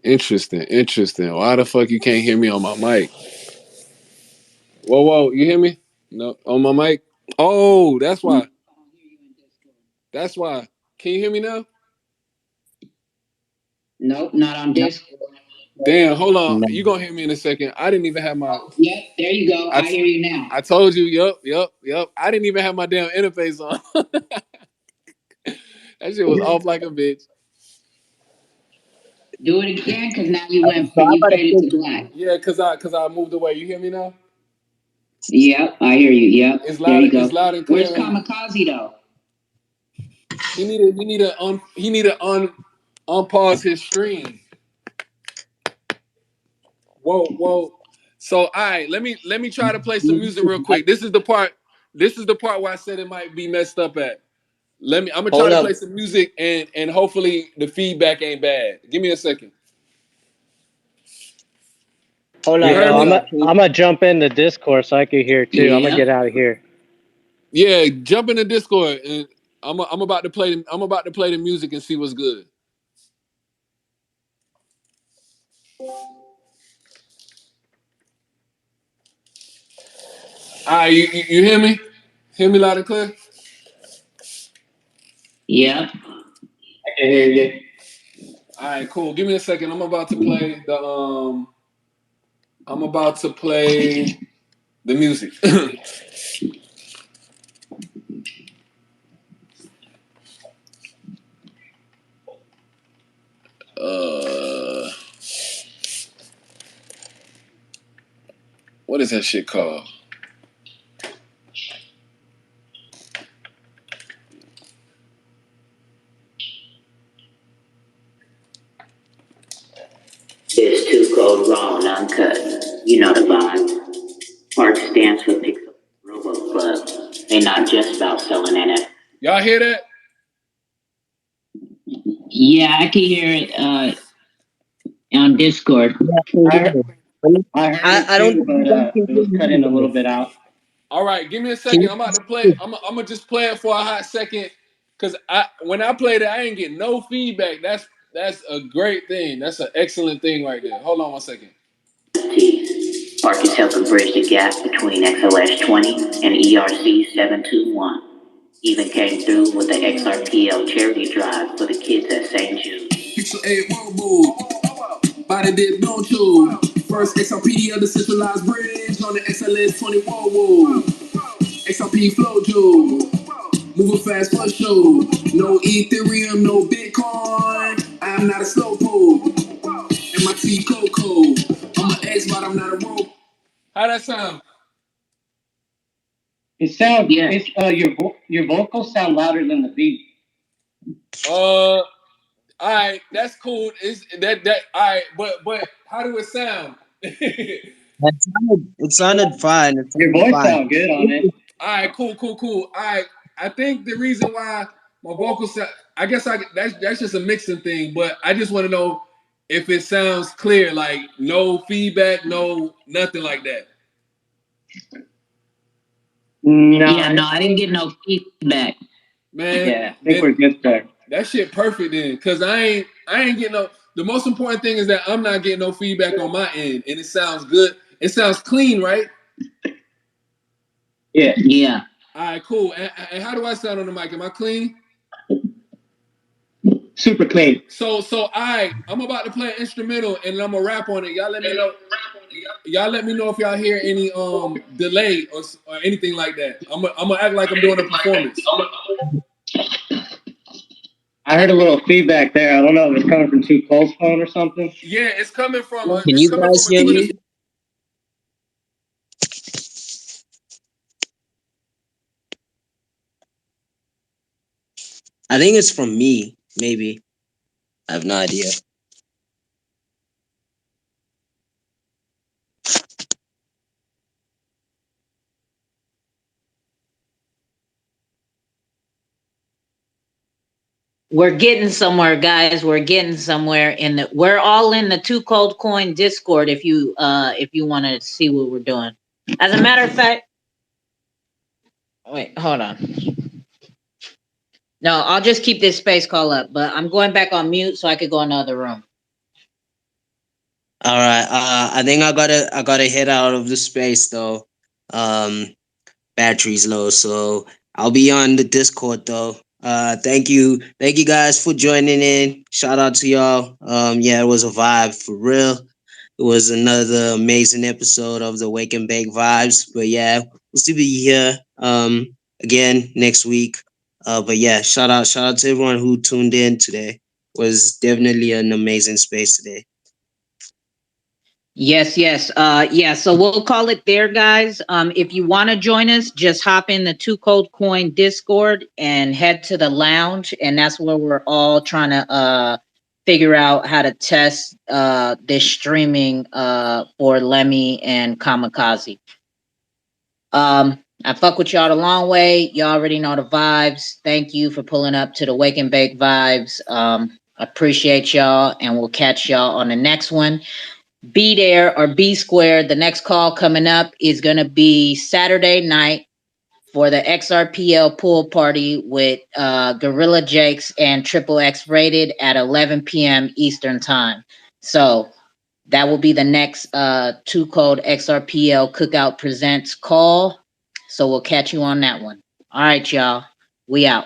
Interesting. Why the fuck you can't hear me on my mic? Whoa, you hear me? No, on my mic? Oh, that's why. That's why. Can you hear me now? Nope, not on Discord. Damn, hold on. No. You gonna hear me in a second. I didn't even have my Yep, there you go. I hear you now. I told you, yep. I didn't even have my damn interface on. That shit was off like a bitch. Do it again, because now you went So I faded to black. Yeah, cause I moved away. You hear me now? Yep, I hear you. Yep. It's There loud. you go. It's loud and clear. Where's Kamikaze though? He need to unpause his stream. Whoa. So all right, let me try to play some music real quick. This is the part where I said it might be messed up at. I'm gonna try to play some music and hopefully the feedback ain't bad. Give me a second. Hold You on, heard yo. me? I'm gonna jump in the Discord so I can hear too. I'm gonna get out of here. Yeah, jump in the Discord and I'm about to play the music and see what's good. All right, you hear me? Hear me loud and clear? Yep. I can hear you. All right, cool. Give me a second. I'm about to play the music. What is that shit called? It's too cold, raw, and uncut. You know the vibe. Art stands for Pixel Robo Club. They not just about selling NFT. Y'all hear that? Yeah, I can hear it on Discord. I don't think you guys can it hear was cut in a little me. bit out. All right, give me a Can second. you I'm about to play. I'm gonna just play it for a hot second, cause when I played it, I ain't get no feedback. That's a great thing. That's an excellent thing right there. Hold on 1 second. Arc is helping bridge the gap between XLS20 and ERC721. Even came through with the XRPL charity drive for the kids at St. Jude. Pixel 8 Robo, body dip don't you. First XRP of the centralized bridge on the XLS 20 whoa. XRP flow Joe, moving fast for show. No Ethereum, no Bitcoin. I'm not a slow pole. MIT Coco, I'm an X, but I'm not a rope. How that sound? It sounds your vocals sound louder than the beat. All right, that's cool. Is that all right? But how do it sound? It sounded fine. Your voice sound good on it. All right, cool. All right, I think the reason why my vocals, I guess that's just a mixing thing. But I just want to know if it sounds clear, like no feedback, no nothing like that. No, I didn't get no feedback. Man, yeah, I think we're good there. That shit perfect then, cause I ain't getting no. The most important thing is that I'm not getting no feedback on my end, and it sounds good. It sounds clean, right? Yeah. All right, cool. And how do I sound on the mic? Am I clean? Super clean. So I'm about to play an instrumental, and I'm gonna rap on it. Y'all let me know. Y'all let me know if y'all hear any delay or anything like that. I'm gonna act like I'm doing a performance. I heard a little feedback there. I don't know if it's coming from Too Cole's phone or something. Yeah, it's coming from. Can you guys hear me? I think it's from me, maybe. I have no idea. We're getting somewhere, guys. We're getting somewhere we're all in the Too Cold Coin Discord if you want to see what we're doing. As a matter of fact, wait, hold on. No, I'll just keep this space call up, but I'm going back on mute so I could go in the other room. All right. I think I gotta head out of the space though. Battery's low, so I'll be on the Discord though. Thank you guys for joining in. Shout out to y'all. Yeah, it was a vibe for real. It was another amazing episode of the Wake and Bake Vibes. But yeah, we'll still be here again next week. But yeah, shout out to everyone who tuned in today. It was definitely an amazing space today. Yes. Yeah, so we'll call it there, guys. If you want to join us, just hop in the Too Cold Coin Discord and head to the lounge, and that's where we're all trying to figure out how to test this streaming for Lemmy and Kamikaze. I fuck with y'all the long way. Y'all already know the vibes. Thank you for pulling up to the Wake and Bake Vibes. Appreciate y'all, and we'll catch y'all on the next one. Be there or be squared. The next call coming up is going to be Saturday night for the XRPL pool party with Gorilla Jakes and Triple X Rated at 11 p.m. Eastern Time. So that will be the next Too Cold XRPL Cookout Presents call. So we'll catch you on that one. All right, y'all. We out.